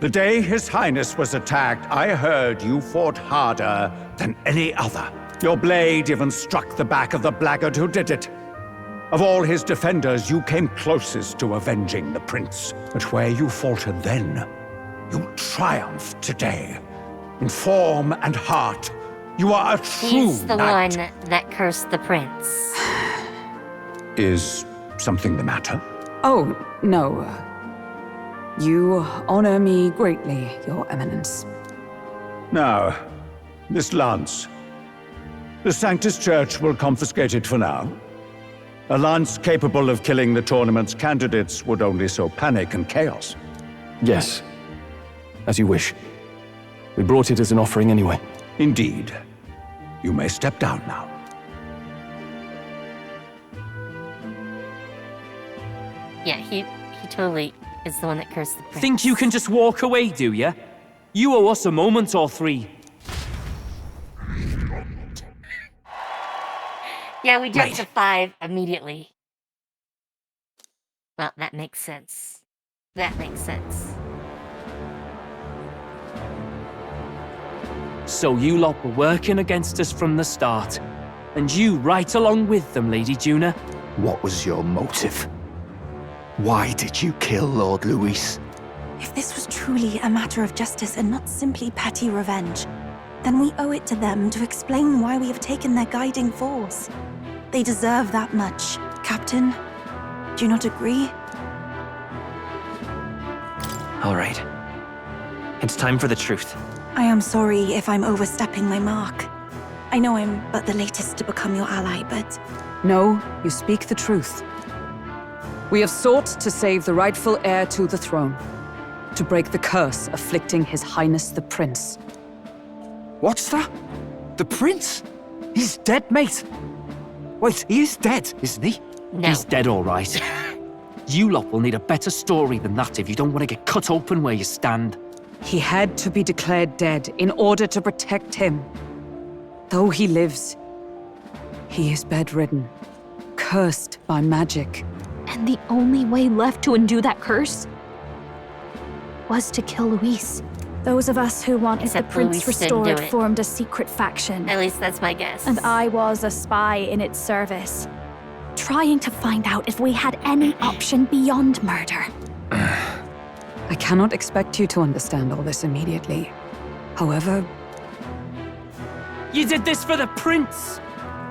The day His Highness was attacked, I heard you fought harder than any other. Your blade even struck the back of the blackguard who did it. Of all his defenders, you came closest to avenging the prince. But where you faltered then, you triumphed today. In form and heart, you are a true He's the knight. one that cursed the prince. Is something the matter? Oh, no. You honor me greatly, Your Eminence. Now, this lance. The Sanctus Church will confiscate it for now. A lance capable of killing the tournament's candidates would only sow panic and chaos. Yes. As you wish. We brought it as an offering anyway. Indeed. You may step down now. Yeah, he totally is the one that cursed the prince. Think you can just walk away, do ya? You owe us a moment or three. Yeah, we jumped to 5 immediately. Well, that makes sense. That makes sense. So you lot were working against us from the start. And you right along with them, Lady Juna. What was your motive? Why did you kill Lord Luis? If this was truly a matter of justice and not simply petty revenge, then we owe it to them to explain why we have taken their guiding force. They deserve that much. Captain, do you not agree? All right. It's time for the truth. I am sorry if I'm overstepping my mark. I know I'm but the latest to become your ally, but... No, you speak the truth. We have sought to save the rightful heir to the throne, to break the curse afflicting His Highness the Prince. What's that? The prince? He's dead, mate. Wait, he is dead, isn't he? No. He's dead, all right. You lot will need a better story than that if you don't want to get cut open where you stand. He had to be declared dead in order to protect him. Though he lives, he is bedridden, cursed by magic. And the only way left to undo that curse was to kill Luis. Those of us who wanted Except the prince Luis didn't do restored it. formed a secret faction. At least that's my guess. And I was a spy in its service, trying to find out if we had any option beyond murder. I cannot expect you to understand all this immediately. However, You did this for the prince!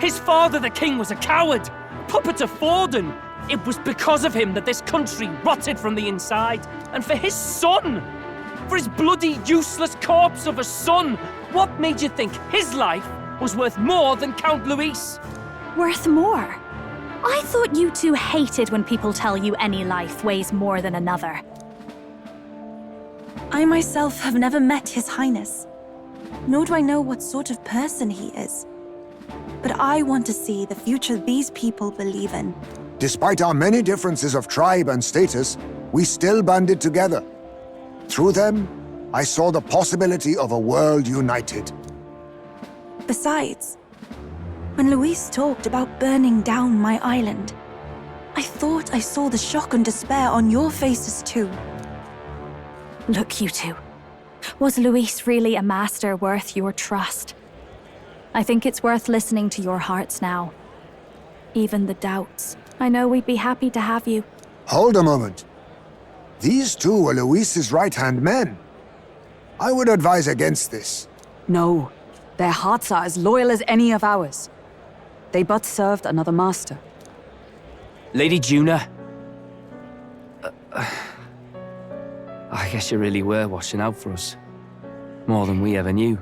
His father, the king, was a coward! Puppet to Forden! It was because of him that this country rotted from the inside. And for his son! For his bloody, useless corpse of a son! What made you think his life was worth more than Count Luis? Worth more? I thought you two hated when people tell you any life weighs more than another. I myself have never met His Highness, nor do I know what sort of person he is. But I want to see the future these people believe in. Despite our many differences of tribe and status, we still banded together. Through them, I saw the possibility of a world united. Besides, when Luis talked about burning down my island, I thought I saw the shock and despair on your faces too. Look, you two. Was Luis really a master worth your trust? I think it's worth listening to your hearts now. Even the doubts. I know we'd be happy to have you. Hold a moment. These two were Luis's right-hand men. I would advise against this. no, their hearts are as loyal as any of ours. They but served another master. Lady Juna. I guess you really were watching out for us. More than we ever knew.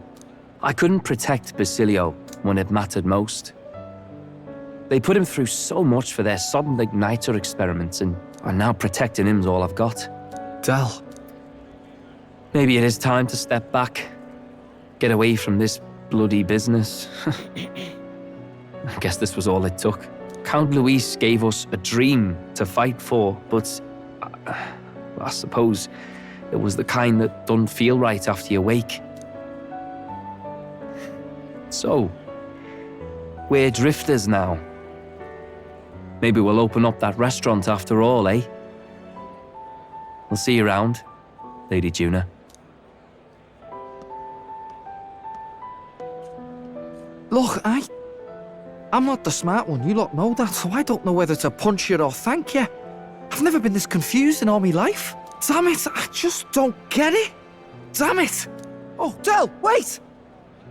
I couldn't protect Basilio when it mattered most. They put him through so much for their sodden igniter experiments, and now protecting him's all I've got. Del. Maybe it is time to step back. Get away from this bloody business. I guess this was all it took. Count Luis gave us a dream to fight for, but I suppose it was the kind that don't feel right after you wake. So, we're drifters now. Maybe we'll open up that restaurant after all, eh? We'll see you around, Lady Juna. Look, I'm not the smart one, you lot know that, so I don't know whether to punch you or thank you. I've never been this confused in all my life. Damn it, I just don't get it. Damn it! Oh, Del, wait!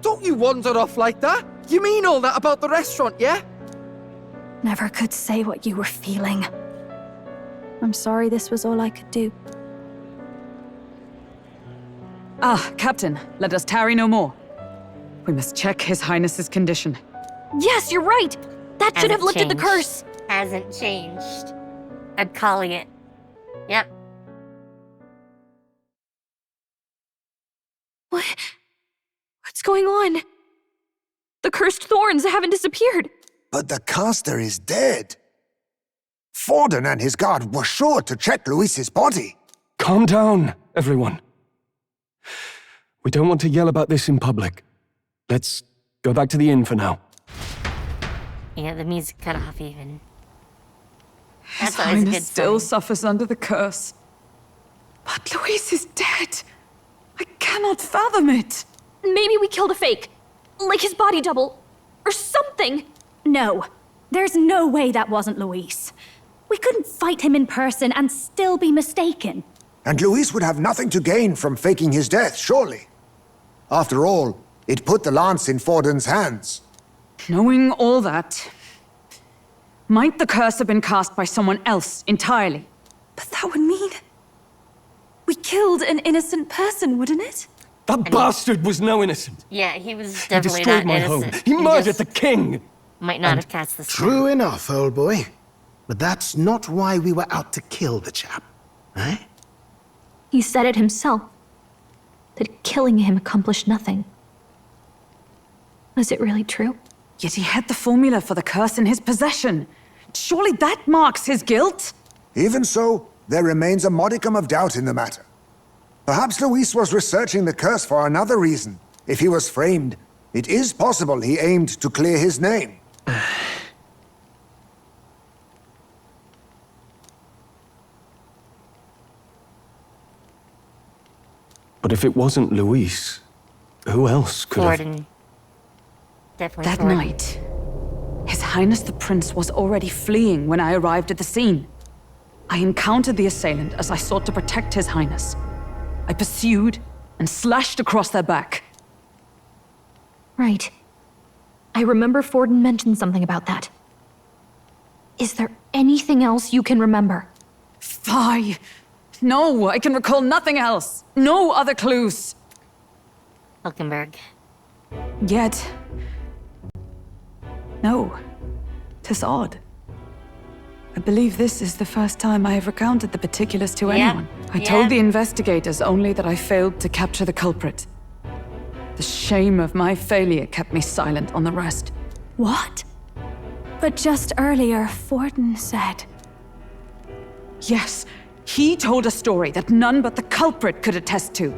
Don't you wander off like that? You mean all that about the restaurant, yeah? Never could say what you were feeling. I'm sorry this was all I could do. Ah, Captain, let us tarry no more. We must check His Highness's condition. Yes, you're right! That should have lifted the curse! Hasn't changed. I'm calling it. Yep. What's going on? The cursed thorns haven't disappeared. But the caster is dead. Forden and his guard were sure to check Luis's body. Calm down, everyone. We don't want to yell about this in public. Let's go back to the inn for now. Yeah, the music cut off even. His That's always a good Highness still sign. suffers under the curse. But Luis is dead. I cannot fathom it. Maybe we killed a fake. Like his body double. Or something. No. There's no way that wasn't Luis. We couldn't fight him in person and still be mistaken. And Luis would have nothing to gain from faking his death, surely. After all, it put the lance in Forden's hands. Knowing all that, might the curse have been cast by someone else entirely? But that would mean... we killed an innocent person, wouldn't it? That bastard was no innocent. Yeah, he was He definitely destroyed not my innocent. home. He murdered the king. Might not have cast the spell. True enough, old boy. But that's not why we were out to kill the chap, eh? He said it himself. That killing him accomplished nothing. Was it really true? Yet he had the formula for the curse in his possession. Surely that marks his guilt? Even so, there remains a modicum of doubt in the matter. Perhaps Luis was researching the curse for another reason. If he was framed, it is possible he aimed to clear his name. But if it wasn't Luis, who else could have... Forden. Definitely That Forden. night, His Highness the Prince was already fleeing when I arrived at the scene. I encountered the assailant as I sought to protect His Highness. I pursued and slashed across their back. Right. I remember Forden mentioned something about that. Is there anything else you can remember? Fie! No, I can recall nothing else. No other clues. Hulkenberg. Yet... no. 'Tis odd. I believe this is the first time I have recounted the particulars to anyone. I told the investigators only that I failed to capture the culprit. The shame of my failure kept me silent on the rest. What? But just earlier, Forden said... Yes, he told a story that none but the culprit could attest to.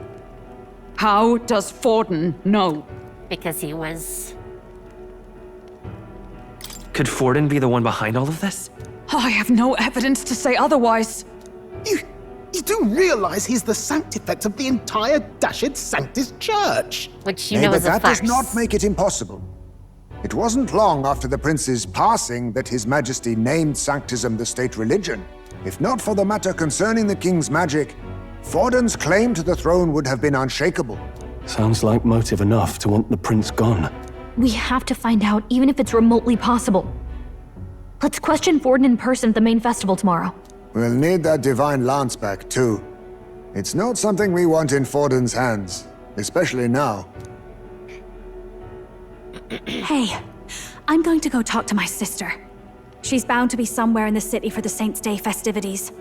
How does Forden know? Because he was... Could Forden be the one behind all of this? I have no evidence to say otherwise. You do realize he's the sanctifex of the entire Dashed Sanctus Church. Which Nay, but that does not make it impossible. It wasn't long after the prince's passing that His Majesty named Sanctism the state religion. If not for the matter concerning the king's magic, Forden's claim to the throne would have been unshakable. Sounds like motive enough to want the prince gone. We have to find out, even if it's remotely possible. Let's question Forden in person at the main festival tomorrow. We'll need that divine lance back, too. It's not something we want in Forden's hands, especially now. Hey, I'm going to go talk to my sister. She's bound to be somewhere in the city for the Saints' Day festivities.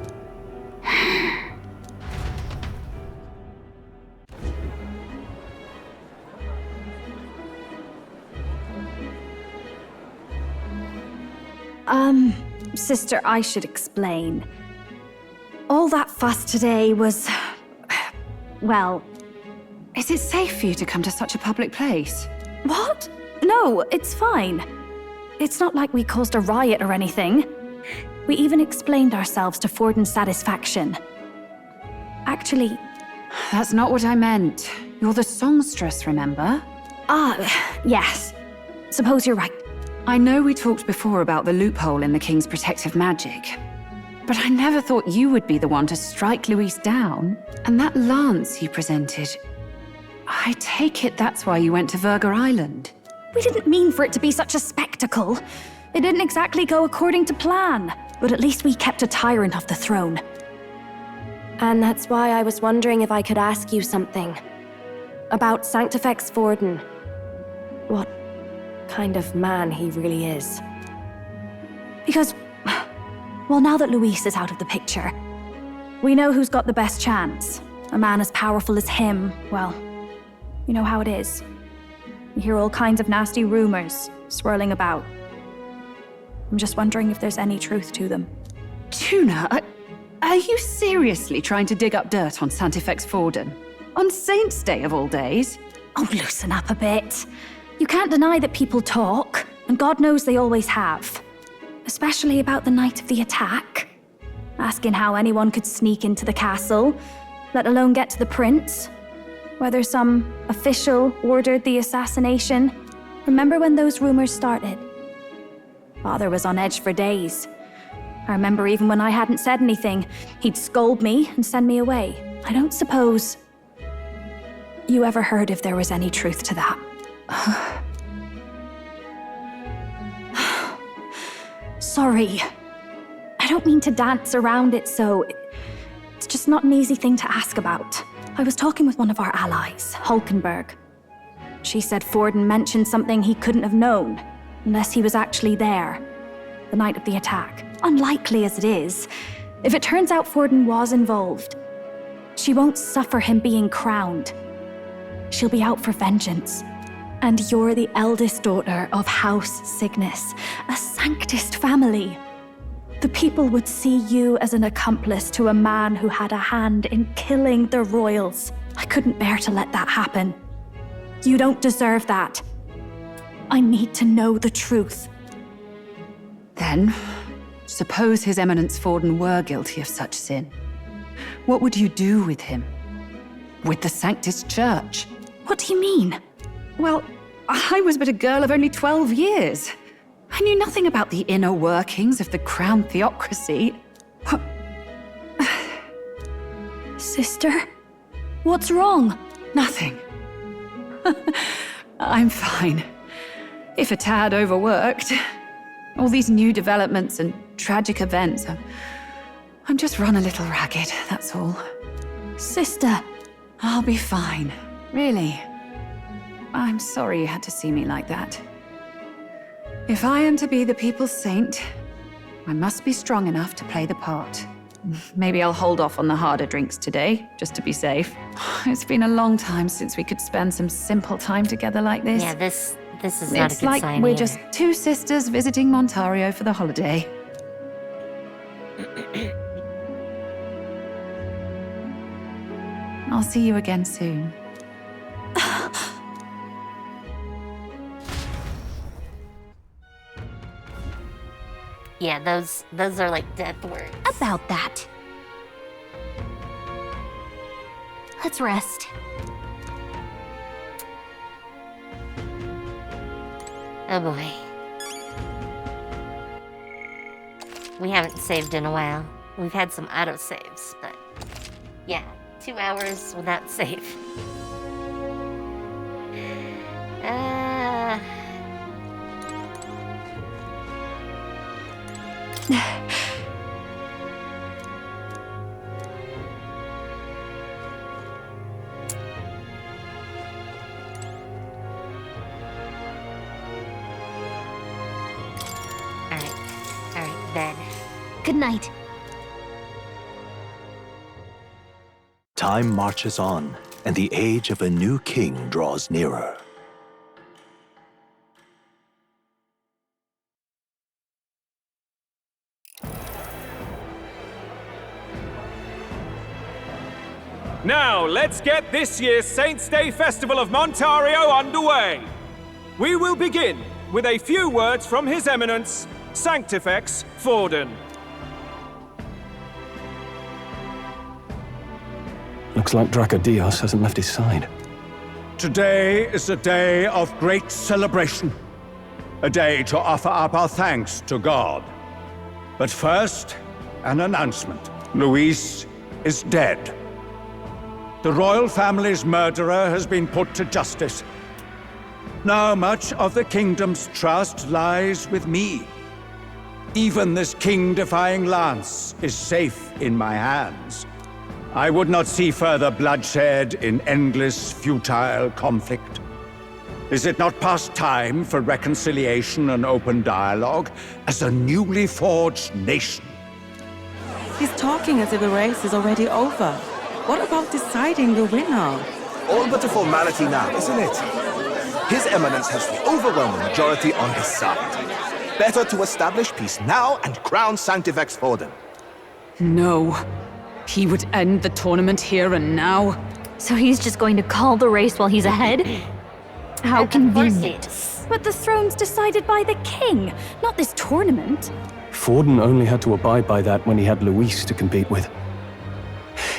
Sister, I should explain. All that fuss today was... well... Is it safe for you to come to such a public place? What? no, it's fine. It's not like we caused a riot or anything. We even explained ourselves to Forden's satisfaction. Actually... That's not what I meant. You're the songstress, remember? Yes. Suppose you're right. I know we talked before about the loophole in the King's protective magic, but I never thought you would be the one to strike Luis down. And that lance you presented... I take it that's why you went to Virga Island. We didn't mean for it to be such a spectacle. It didn't exactly go according to plan, but at least we kept a tyrant off the throne. And that's why I was wondering if I could ask you something. About Sanctifex Forden. What kind of man he really is. Because, well, now that Luis is out of the picture, we know who's got the best chance. A man as powerful as him, well, you know how it is. You hear all kinds of nasty rumors swirling about. I'm just wondering if there's any truth to them. Tuna, are you seriously trying to dig up dirt on Sanctifex Forden? On Saint's Day of all days? Oh, loosen up a bit. You can't deny that people talk, and God knows they always have. Especially about the night of the attack. Asking how anyone could sneak into the castle, let alone get to the prince. Whether some official ordered the assassination. Remember when those rumors started? Father was on edge for days. I remember even when I hadn't said anything, he'd scold me and send me away. I don't suppose you ever heard if there was any truth to that. Sorry. I don't mean to dance around it so... It's just not an easy thing to ask about. I was talking with one of our allies, Hulkenberg. She said Forden mentioned something he couldn't have known, unless he was actually there, the night of the attack. Unlikely as it is, if it turns out Forden was involved, she won't suffer him being crowned. She'll be out for vengeance. And you're the eldest daughter of House Cygnus, a Sanctist family. The people would see you as an accomplice to a man who had a hand in killing the royals. I couldn't bear to let that happen. You don't deserve that. I need to know the truth. Then, suppose His Eminence Forden were guilty of such sin. What would you do with him? With the Sanctist Church? What do you mean? Well, I was but a girl of only 12 years. I knew nothing about the inner workings of the crown theocracy. Sister? What's wrong? Nothing. I'm fine. If a tad overworked. All these new developments and tragic events. I'm just run a little ragged, that's all. Sister! I'll be fine. Really. I'm sorry you had to see me like that. If I am to be the people's saint, I must be strong enough to play the part. Maybe I'll hold off on the harder drinks today, just to be safe. It's been a long time since we could spend some simple time together like this. Yeah, this is not a good sign. It's like we're either. just two sisters visiting Montario for the holiday. I'll see you again soon. Yeah, those are like death words. About that. Let's rest. Oh boy. We haven't saved in a while. We've had some autosaves, but yeah, 2 hours without save. Alright, bed. Good night. Time marches on, and the age of a new king draws nearer. Now, let's get this year's Saints' Day Festival of Montario underway. we will begin with a few words from His Eminence, Sanctifex Forden. Looks like Dracodios hasn't left his side. Today is a day of great celebration. A day to offer up our thanks to God. But first, an announcement. Luis is dead. The royal family's murderer has been put to justice. Now much of the kingdom's trust lies with me. Even this king-defying lance is safe in my hands. I would not see further bloodshed in endless, futile conflict. Is it not past time for reconciliation and open dialogue as a newly forged nation? He's talking as if the race is already over. What about deciding the winner? All but a formality now, isn't it? His Eminence has the overwhelming majority on his side. Better to establish peace now and crown Sanctifex Forden. No. He would end the tournament here and now. So he's just going to call the race while he's ahead? How convenient. But the throne's decided by the king, not this tournament. Forden only had to abide by that when he had Luis to compete with.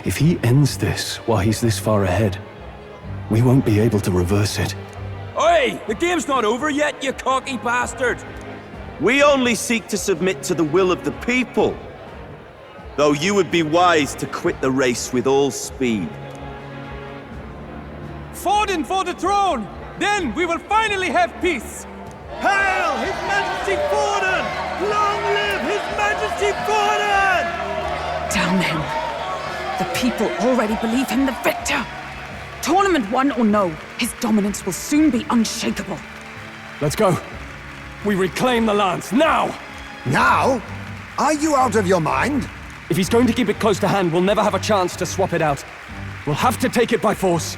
If he ends this while he's this far ahead, we won't be able to reverse it. Oi! The game's not over yet, you cocky bastard! We only seek to submit to the will of the people. Though you would be wise to quit the race with all speed. Forden for the throne! Then we will finally have peace! Hail His Majesty Forden! Long live His Majesty Forden! Damn him. The people already believe him the victor. Tournament won or no, his dominance will soon be unshakable. Let's go. We reclaim the lance, now! Now? Are you out of your mind? If he's going to keep it close to hand, we'll never have a chance to swap it out. We'll have to take it by force.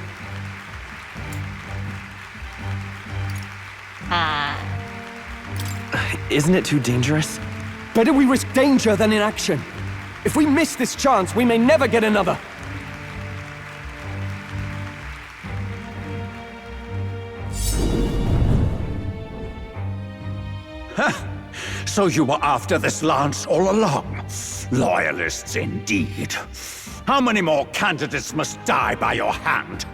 Isn't it too dangerous? Better we risk danger than inaction. If we miss this chance, we may never get another. So you were after this lance all along? Loyalists indeed. How many more candidates must die by your hand?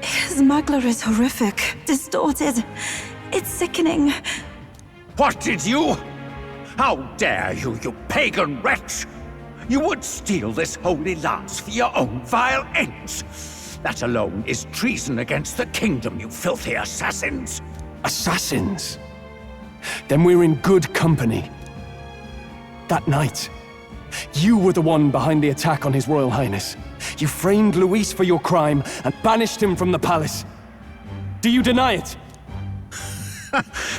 His smuggler is horrific, distorted. It's sickening. What did you? How dare you, you pagan wretch! You would steal this holy lance for your own vile ends. That alone is treason against the kingdom, you filthy assassins. Assassins? Then we're in good company. That night, you were the one behind the attack on His Royal Highness. You framed Luis for your crime and banished him from the palace. Do you deny it?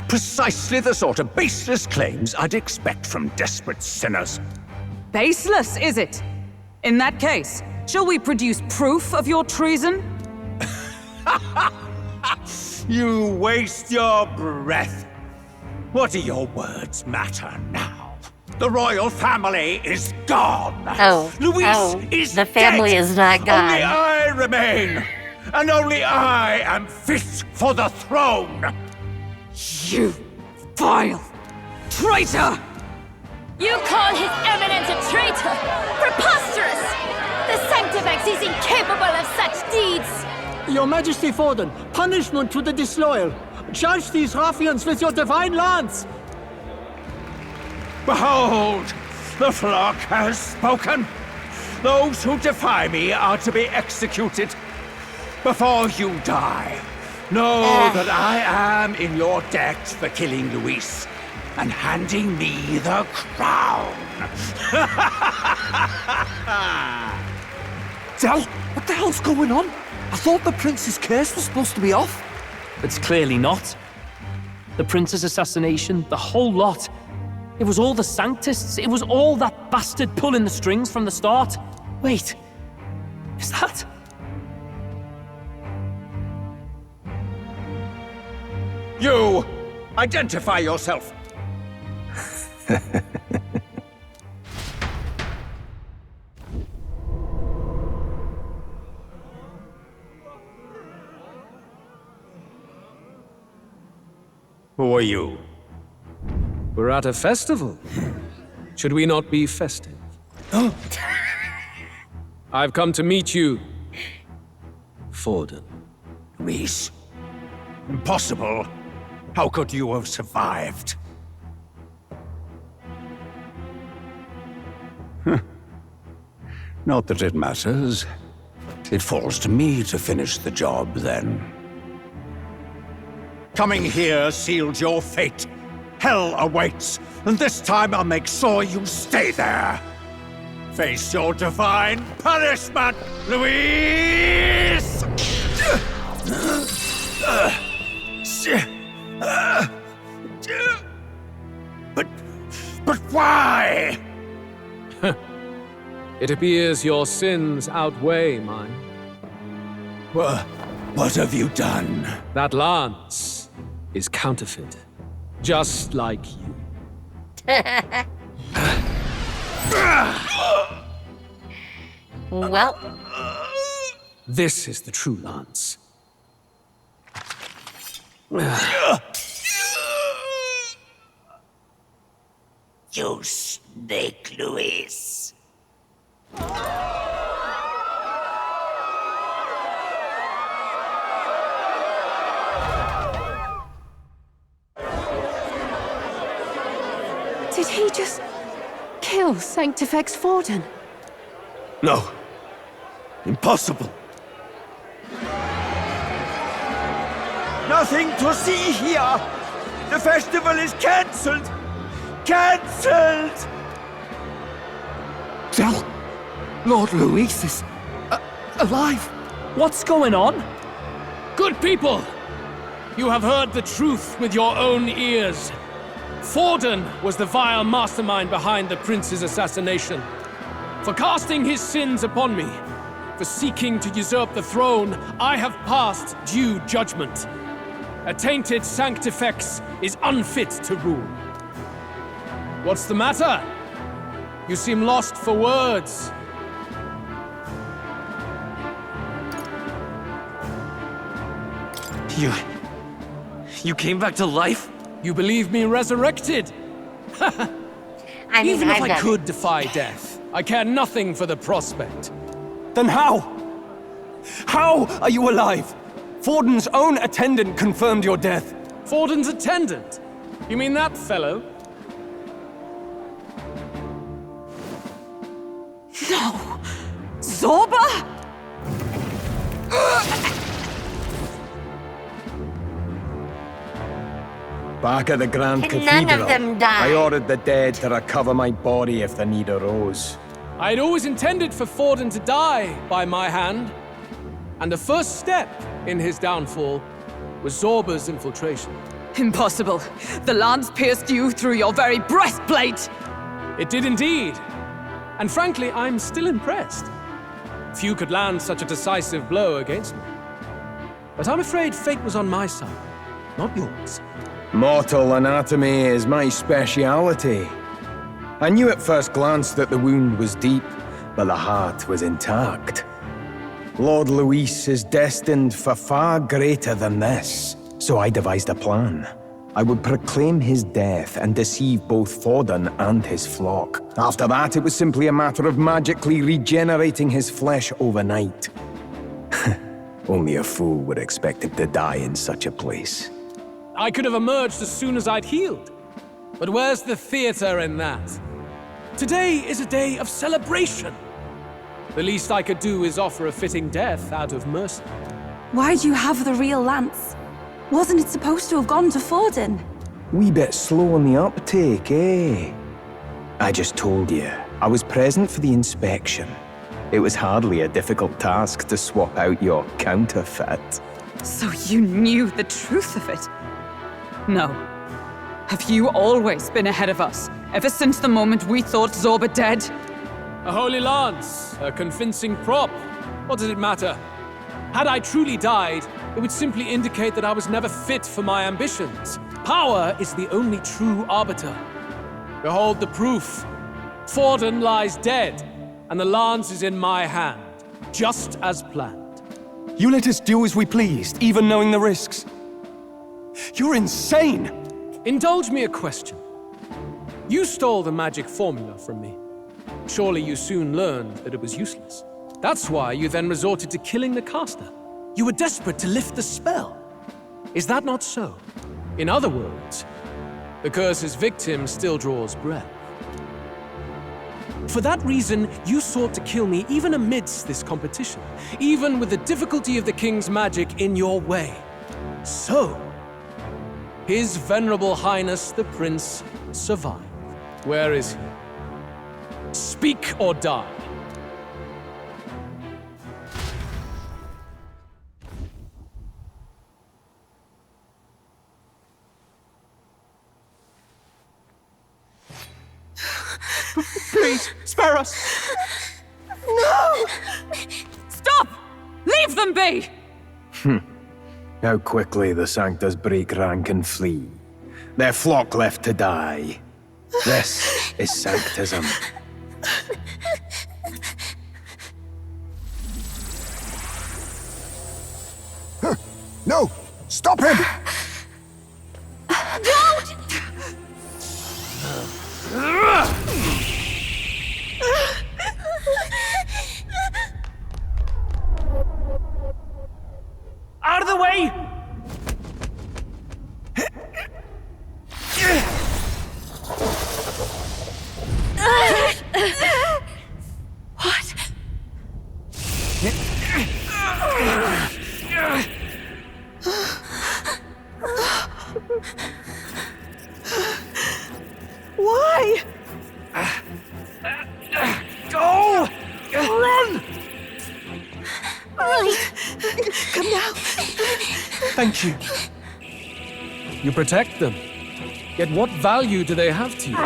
Precisely the sort of baseless claims I'd expect from desperate sinners. Baseless, is it? In that case, shall we produce proof of your treason? You waste your breath. What do your words matter now? The royal family is gone. Luis is the family dead. is not gone. Only I remain, and only I am fit for the throne. You vile traitor! You call His Eminence a traitor? Preposterous! The Sanctifex is incapable of such deeds! Your Majesty Forden, punishment to the disloyal. Charge these ruffians with your divine lance! Behold, the flock has spoken. Those who defy me are to be executed. Before you die, know that I am in your debt for killing Luis and handing me the crown. Del, what the hell's going on? I thought the prince's curse was supposed to be off. It's clearly not. The prince's assassination, the whole lot. It was all the Sanctists. It was all that bastard pulling the strings from the start. Wait, is that... You! Identify yourself! Who are you? We're at a festival. Should we not be festive? I've come to meet you, Forden. Reese. Impossible. How could you have survived? Not that it matters. It falls to me to finish the job, then. Coming here sealed your fate. Hell awaits, and this time I'll make sure you stay there. Face your divine punishment, Louise! But why? It appears your sins outweigh mine. What have you done? That lance is counterfeit, just like you. Well, this is the true lance. You snake, Louise. Did he just kill Sanctifex Forden? No. Impossible. Nothing to see here. The festival is cancelled. Cancelled! Del, Lord Louis is alive. What's going on? Good people! You have heard the truth with your own ears. Forden was the vile mastermind behind the prince's assassination. For casting his sins upon me, for seeking to usurp the throne, I have passed due judgment. A tainted Sanctifex is unfit to rule. What's the matter? You seem lost for words. You came back to life? You believe me resurrected? I mean, Even if I've I done could it. defy death, I care nothing for the prospect. Then how? How are you alive? Forden's own attendant confirmed your death. Forden's attendant? You mean that fellow? No! Zorba? Back at the Grand None Cathedral, of them died. I ordered the dead to recover my body if the need arose. I'd always intended for Forden to die by my hand. And the first step in his downfall was Zorba's infiltration. Impossible. The lance pierced you through your very breastplate! It did indeed. And frankly, I'm still impressed. Few could land such a decisive blow against me. But I'm afraid fate was on my side, not yours. Mortal anatomy is my speciality. I knew at first glance that the wound was deep, but the heart was intact. Lord Luis is destined for far greater than this, so I devised a plan. I would proclaim his death and deceive both Forden and his flock. After that, it was simply a matter of magically regenerating his flesh overnight. Only a fool would expect him to die in such a place. I could have emerged as soon as I'd healed. But where's the theater in that? Today is a day of celebration. The least I could do is offer a fitting death out of mercy. Why do you have the real lance? Wasn't it supposed to have gone to Forden? Wee bit slow on the uptake, eh? I just told you, I was present for the inspection. It was hardly a difficult task to swap out your counterfeit. So you knew the truth of it? No. Have you always been ahead of us, ever since the moment we thought Zorba dead? A holy lance, a convincing prop. What did it matter? Had I truly died, it would simply indicate that I was never fit for my ambitions. Power is the only true arbiter. Behold the proof. Forden lies dead, and the lance is in my hand, just as planned. You let us do as we pleased, even knowing the risks. You're insane! Indulge me a question. You stole the magic formula from me. Surely you soon learned that it was useless. That's why you then resorted to killing the caster. You were desperate to lift the spell. Is that not so? In other words, the curse's victim still draws breath. For that reason, you sought to kill me even amidst this competition, even with the difficulty of the king's magic in your way. So, His Venerable Highness the Prince survived. Where is he? Speak or die. Please, spare us! No! Stop! Leave them be! How quickly the Sanctus break rank and flee. Their flock left to die. This is Sanctism. No! Stop him! Don't! Out of the way! What? Why? Go! Run! Right. Come now. Thank you. You protect them. Yet what value do they have to you?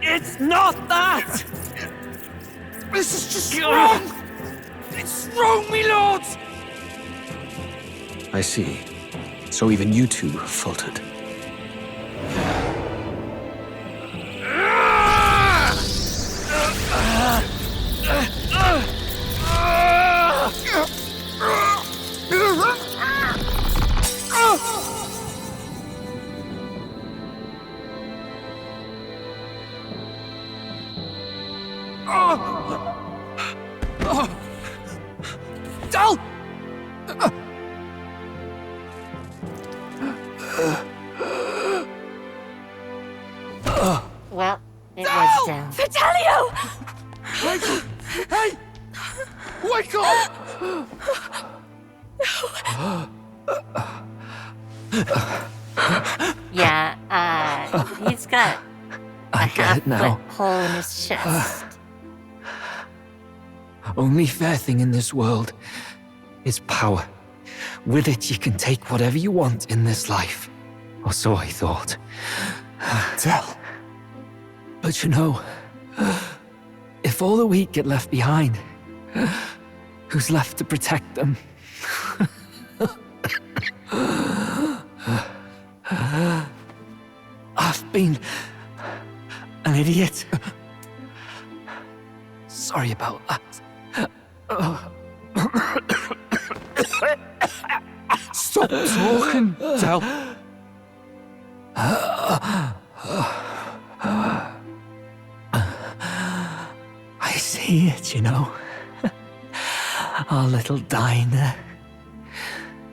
It's not that! This is just wrong! It's wrong, me lords! I see. So even you two have faltered. Del! Well, it was down. Vitelio! Hey! Wake up! Yeah, he's got I get it now. half-foot hole in his chest. Only fair thing in this world is power. With it, you can take whatever you want in this life. Or so I thought. Tell. But you know, if all the weak get left behind, who's left to protect them? I've been an idiot. Sorry about that. Stop talking, Del. I see it, you know. Our little diner.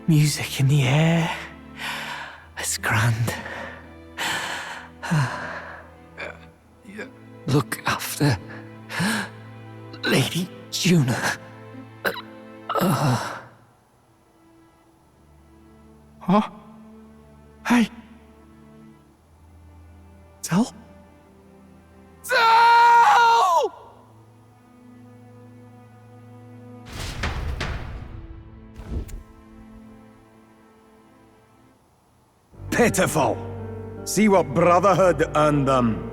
Music in the air. It's grand. Look after Lady Juna. Huh? Hey. Del? Del! Pitiful. See what Brotherhood earned them.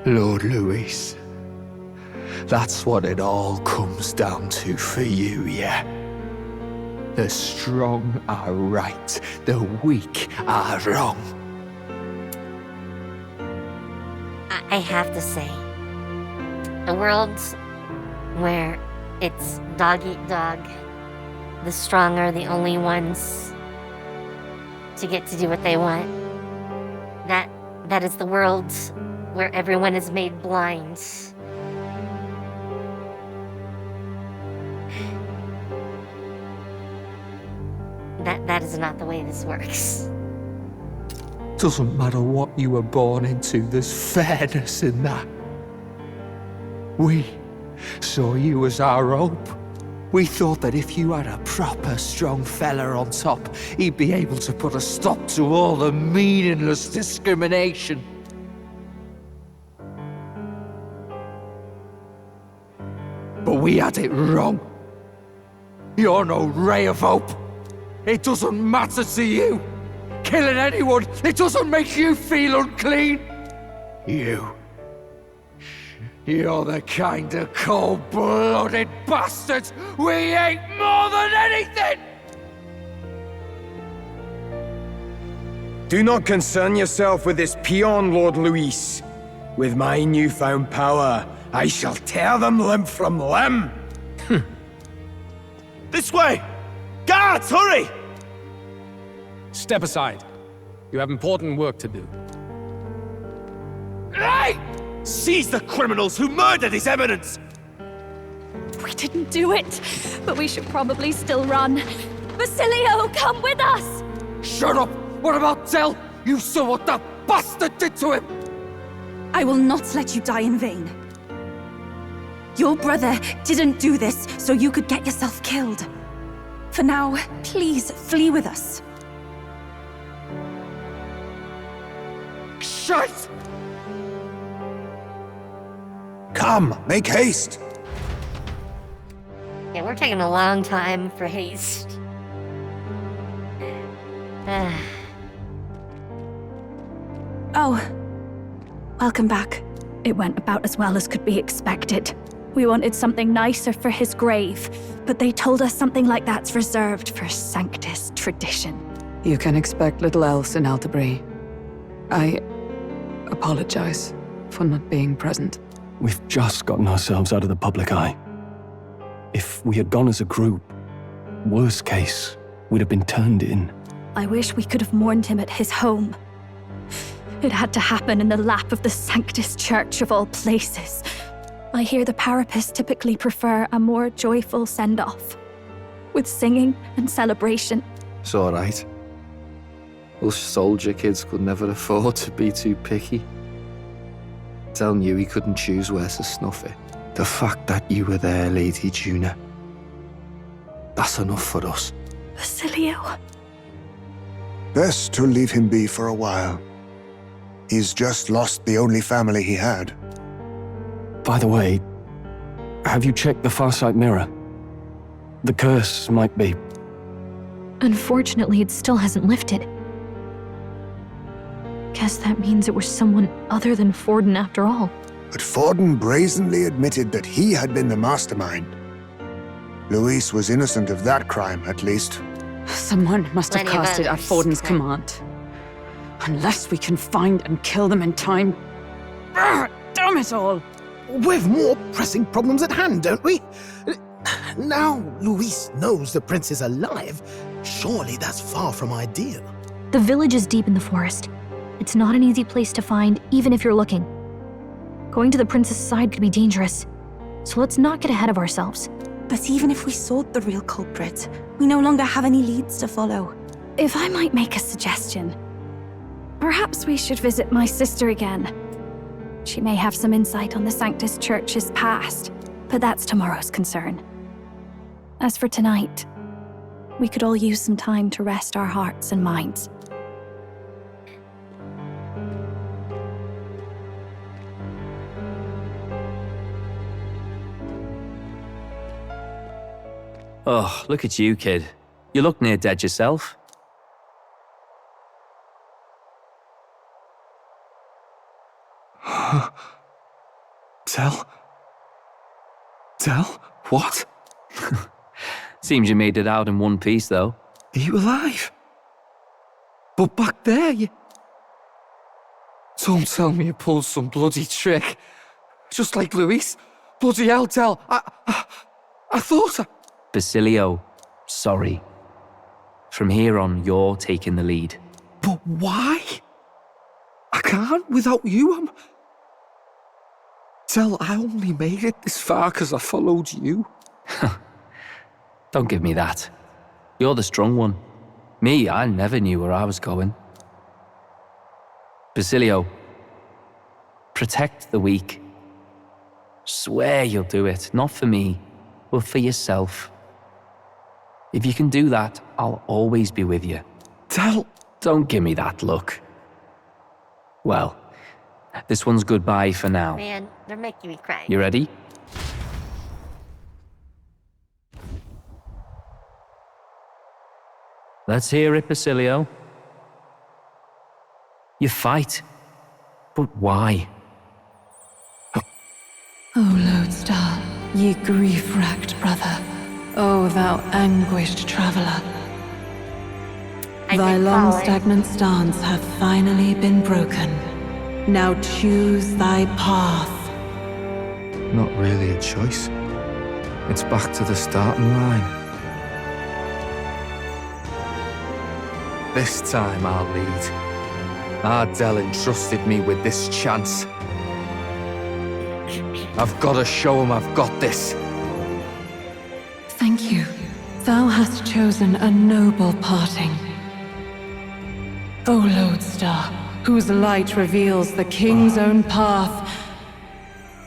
Lord Louis. That's what it all comes down to for you, yeah? The strong are right, the weak are wrong. I have to say, a world where it's dog eat dog, the strong are the only ones, to get to do what they want. That is the world where everyone is made blind. That is not the way this works. Doesn't matter what you were born into, there's fairness in that. We saw you as our hope. We thought that if you had a proper strong fella on top, he'd be able to put a stop to all the meaningless discrimination. But we had it wrong. You're no ray of hope. It doesn't matter to you. Killing anyone, it doesn't make you feel unclean. You're the kind of cold-blooded bastards we hate more than anything! Do not concern yourself with this peon, Lord Luis. With my newfound power, I shall tear them limb from limb. This way! Guards, hurry! Step aside. You have important work to do. Hey! Seize the criminals who murdered His Eminence! We didn't do it, but we should probably still run. Basilio, come with us! Shut up! What about Tell? You saw what that bastard did to him! I will not let you die in vain. Your brother didn't do this so you could get yourself killed. For now, please flee with us. Shite! Come, make haste! Yeah, we're taking a long time for haste. Oh, welcome back. It went about as well as could be expected. We wanted something nicer for his grave, but they told us something like that's reserved for Sanctus tradition. You can expect little else in Altabri. I apologize for not being present. We've just gotten ourselves out of the public eye. If we had gone as a group, worst case, we'd have been turned in. I wish we could have mourned him at his home. It had to happen in the lap of the Sanctus Church of all places. I hear the Parapists typically prefer a more joyful send-off, with singing and celebration. It's all right. Us soldier kids could never afford to be too picky. Telling you he couldn't choose where to snuff it. The fact that you were there, Lady Juna, that's enough for us. Basilio. Best to leave him be for a while. He's just lost the only family he had. By the way, have you checked the Farsight mirror? The curse might be... Unfortunately, it still hasn't lifted. Guess that means it was someone other than Forden after all. But Forden brazenly admitted that he had been the mastermind. Luis was innocent of that crime, at least. Someone must have cast it at Forden's command. Unless we can find and kill them in time. Damn it all! We've more pressing problems at hand, don't we? Now Luis knows the prince is alive. Surely that's far from ideal. The village is deep in the forest. It's not an easy place to find, even if you're looking. Going to the prince's side could be dangerous, so let's not get ahead of ourselves. But even if we sought the real culprit, we no longer have any leads to follow. If I might make a suggestion, perhaps we should visit my sister again. She may have some insight on the Sanctus Church's past, but that's tomorrow's concern. As for tonight, we could all use some time to rest our hearts and minds. Oh, look at you, kid. You look near dead yourself. Tell? What? Seems you made it out in one piece, though. Are you alive? But back there, you... Don't tell me you pulled some bloody trick. Just like Luis. Bloody hell, Tell. I thought I... Basilio, sorry. From here on, you're taking the lead. But why? I can't without you. Tell, I only made it this far because I followed you. Don't give me that. You're the strong one. Me, I never knew where I was going. Basilio, protect the weak. Swear you'll do it, not for me, but for yourself. If you can do that, I'll always be with you. Tell... Don't give me that look. Well, this one's goodbye for now. Man, they're making me cry. You ready? Let's hear it, Basilio. You fight. But why? O Lodestar, ye grief-racked brother, O thou anguished traveler. Thy long stagnant stance hath finally been broken. Now choose thy path. Not really a choice. It's back to the starting line. This time I'll lead. Ardell entrusted me with this chance. I've got to show him I've got this. Thank you. Thou hast chosen a noble parting. O Lodestar, whose light reveals the king's own path.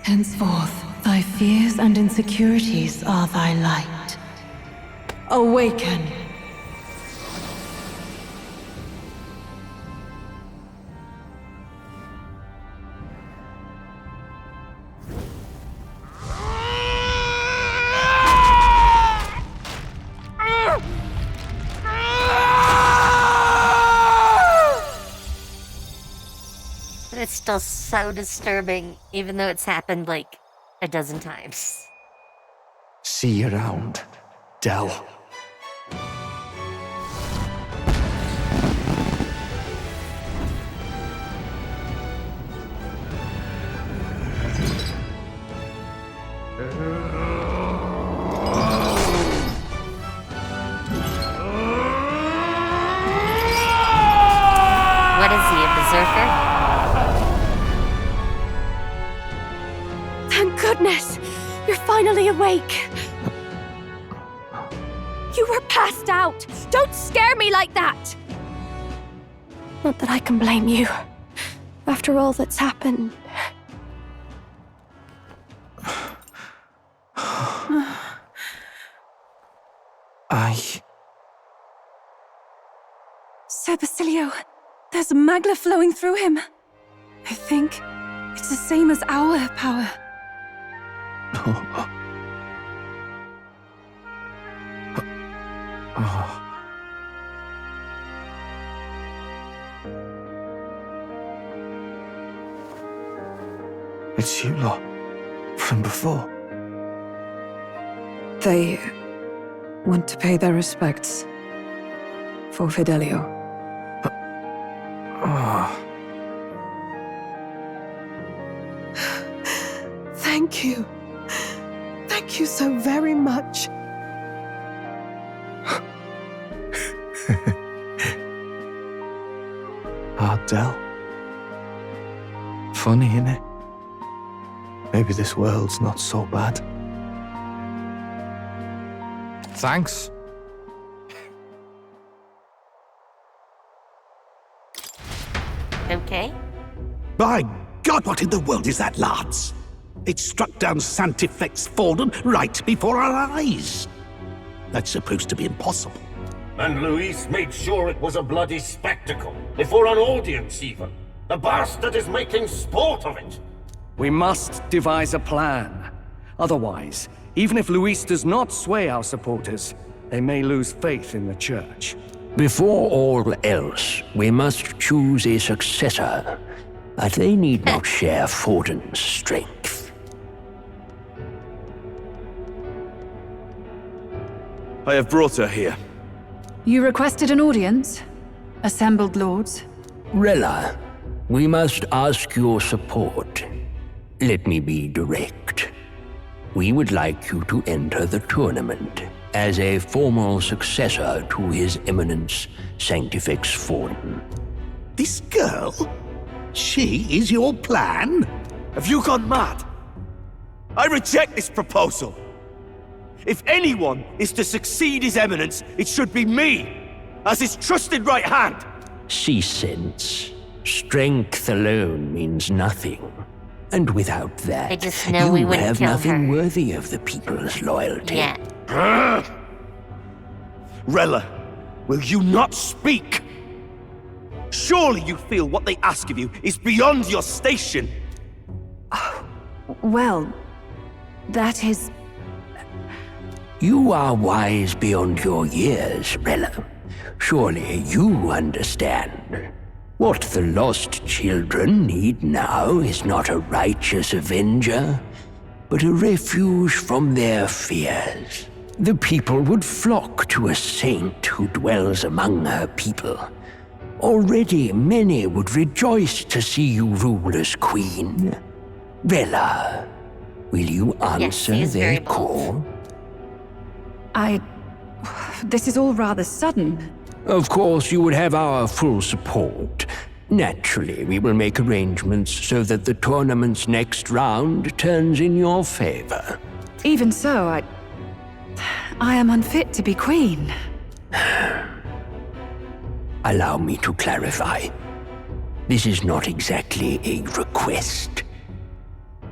Henceforth, thy fears and insecurities are thy light. Awaken. It's still so disturbing, even though it's happened like a dozen times. See you around, Dell. What is he, a berserker? Thank goodness! You're finally awake! You were passed out! Don't scare me like that! Not that I can blame you. After all that's happened. Sir Basilio, there's magla flowing through him. I think it's the same as our power. It's you lot, from before. They want to pay their respects for Fidelio. Thank you. Thank you so very much. Ardell. Funny, innit? Maybe this world's not so bad. Thanks. Okay. By God, what in the world is that, lads? It struck down Sanctifex Forden right before our eyes. That's supposed to be impossible. And Luis made sure it was a bloody spectacle, before an audience even. The bastard is making sport of it. We must devise a plan. Otherwise, even if Luis does not sway our supporters, they may lose faith in the church. Before all else, we must choose a successor. But they need not share Forden's strength. I have brought her here. You requested an audience? Assembled lords? Rella, we must ask your support. Let me be direct. We would like you to enter the tournament as a formal successor to His Eminence Sanctifex Forden. This girl? She is your plan? Have you gone mad? I reject this proposal. If anyone is to succeed His Eminence, it should be me, as his trusted right hand. See, sense. Strength alone means nothing. And without that, I just know we you wouldn't have kill nothing her. worthy of the people's loyalty. Yeah. Rella, will you not speak? Surely you feel what they ask of you is beyond your station. Well, that is... You are wise beyond your years, Rella. Surely you understand. What the lost children need now is not a righteous avenger, but a refuge from their fears. The people would flock to a saint who dwells among her people. Already many would rejoice to see you rule as queen. Rella, will you answer their call? This is all rather sudden. Of course, you would have our full support. Naturally, we will make arrangements so that the tournament's next round turns in your favor. Even so, I am unfit to be queen. Allow me to clarify. This is not exactly a request.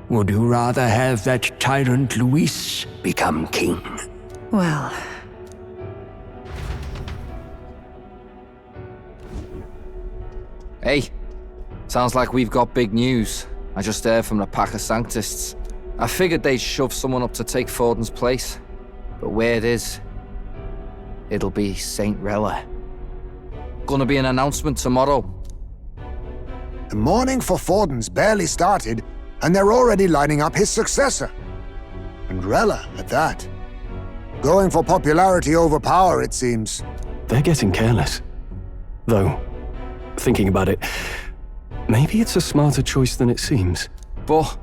Would you rather have that tyrant Luis become king? Well... Hey, sounds like we've got big news. I just heard from the pack of Sanctists. I figured they'd shove someone up to take Forden's place. But where it is, it'll be Saint Rella. Gonna be an announcement tomorrow. The mourning for Forden's barely started, and they're already lining up his successor. And Rella, at that. Going for popularity over power, it seems. They're getting careless. Though, thinking about it, maybe it's a smarter choice than it seems. But,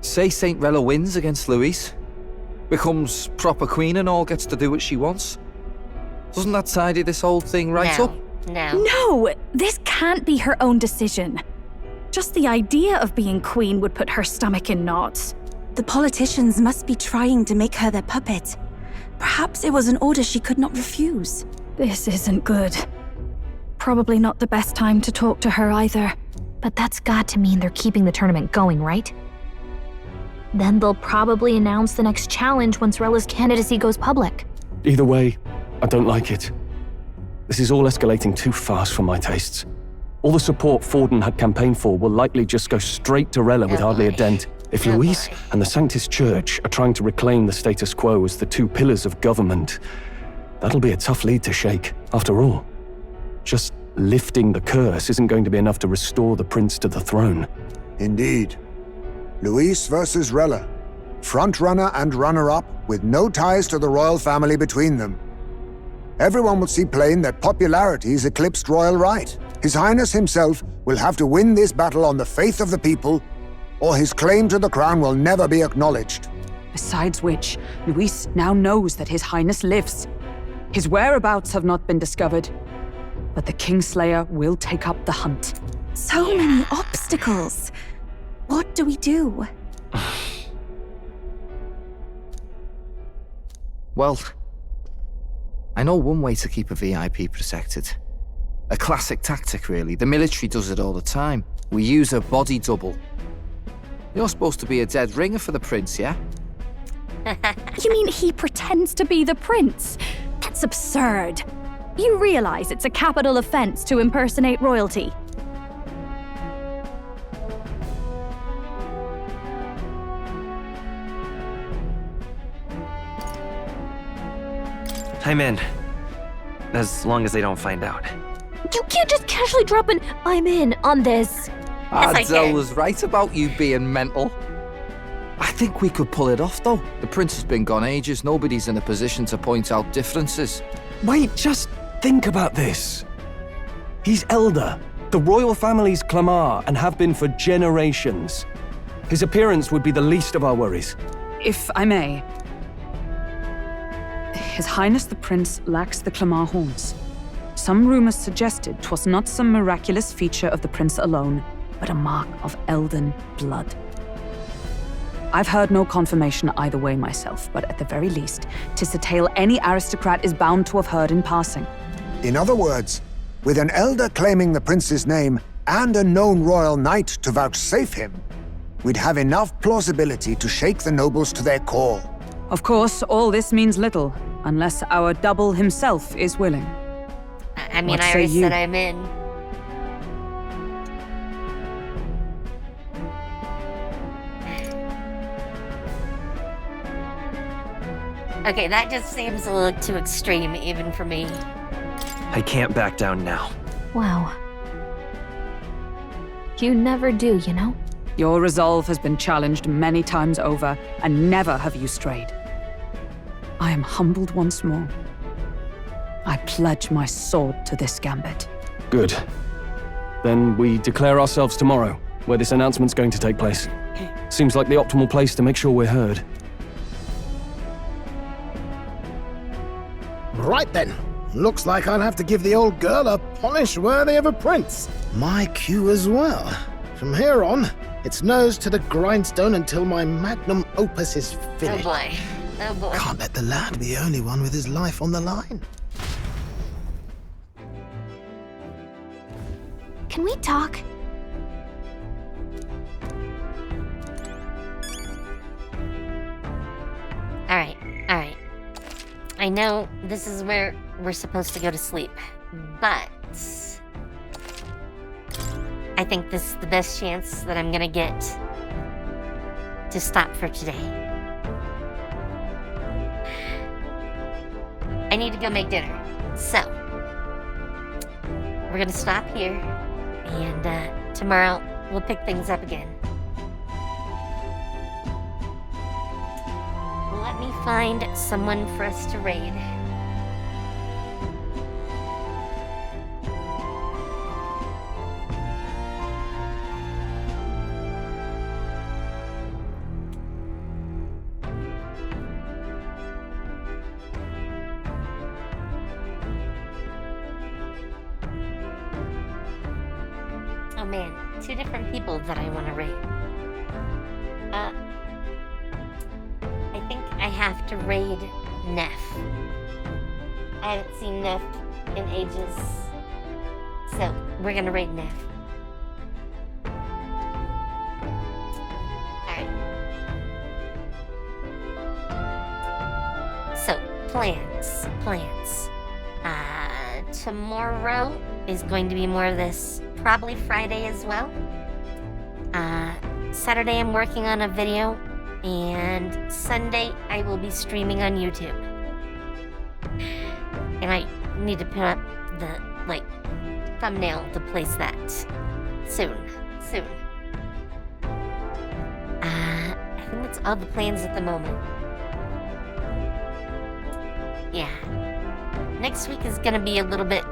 say Saint Rella wins against Luis, becomes proper queen and all, gets to do what she wants. Doesn't that tidy this whole thing right up? No, this can't be her own decision. Just the idea of being queen would put her stomach in knots. The politicians must be trying to make her their puppet. Perhaps it was an order she could not refuse. This isn't good. Probably not the best time to talk to her either. But that's got to mean they're keeping the tournament going, right? Then they'll probably announce the next challenge once Rella's candidacy goes public. Either way, I don't like it. This is all escalating too fast for my tastes. All the support Forden had campaigned for will likely just go straight to Rella with hardly a dent. If Luis and the Sanctus Church are trying to reclaim the status quo as the two pillars of government, that'll be a tough lead to shake. After all, just lifting the curse isn't going to be enough to restore the prince to the throne. Indeed. Luis versus Rella. Front-runner and runner-up with no ties to the royal family between them. Everyone will see plain that popularity's eclipsed royal right. His Highness himself will have to win this battle on the faith of the people, or his claim to the crown will never be acknowledged. Besides which, Luis now knows that His Highness lives. His whereabouts have not been discovered, but the Kingslayer will take up the hunt. So many obstacles. What do we do? Well, I know one way to keep a VIP protected. A classic tactic, really. The military does it all the time. We use a body double. You're supposed to be a dead ringer for the prince, yeah? You mean he pretends to be the prince? That's absurd. You realize it's a capital offense to impersonate royalty. I'm in. As long as they don't find out. You can't just casually drop an "I'm in" on this. Adele was right about you being mental. I think we could pull it off, though. The prince has been gone ages. Nobody's in a position to point out differences. Wait, just think about this. He's elder. The royal family's Clamar and have been for generations. His appearance would be the least of our worries. If I may. His Highness the Prince lacks the Clamar horns. Some rumors suggested 'twas not some miraculous feature of the prince alone, but a mark of elden blood. I've heard no confirmation either way myself, but at the very least, 'tis a tale any aristocrat is bound to have heard in passing. In other words, with an elder claiming the prince's name and a known royal knight to vouchsafe him, we'd have enough plausibility to shake the nobles to their core. Of course, all this means little, unless our double himself is willing. I mean, What I say already you? said I'm in. Okay, that just seems a little too extreme, even for me. I can't back down now. Wow. You never do, you know? Your resolve has been challenged many times over, and never have you strayed. I am humbled once more. I pledge my sword to this gambit. Good. Then we declare ourselves tomorrow, where this announcement's going to take place. Seems like the optimal place to make sure we're heard. Right then. Looks like I'll have to give the old girl a polish worthy of a prince. My cue as well. From here on, it's nose to the grindstone until my magnum opus is finished. Oh boy. Oh boy. Can't let the lad be the only one with his life on the line. Can we talk? Alright, alright. I know this is where we're supposed to go to sleep, but I think this is the best chance that I'm gonna get to stop for today. I need to go make dinner, so we're gonna stop here, and tomorrow we'll pick things up again. Let me find someone for us to raid. Oh man, 2 different people that I want to raid. I think I have to raid Neff. I haven't seen Neff in ages. So, we're gonna raid Neff. Alright. So, plans. Tomorrow is going to be more of this. Probably Friday as well. Saturday I'm working on a video. And Sunday, I will be streaming on YouTube. And I need to put up the, thumbnail to place that soon. I think that's all the plans at the moment. Yeah. Next week is gonna be a little bit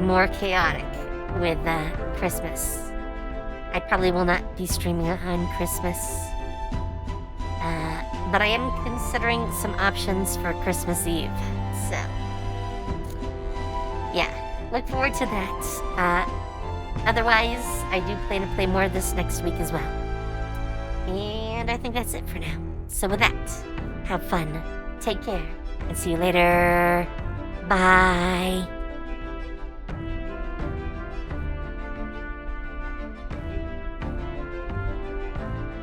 more chaotic with Christmas. I probably will not be streaming on Christmas. But I am considering some options for Christmas Eve, so yeah, look forward to that. Otherwise, I do plan to play more of this next week as well. And I think that's it for now. So with that, have fun, take care, and see you later. Bye.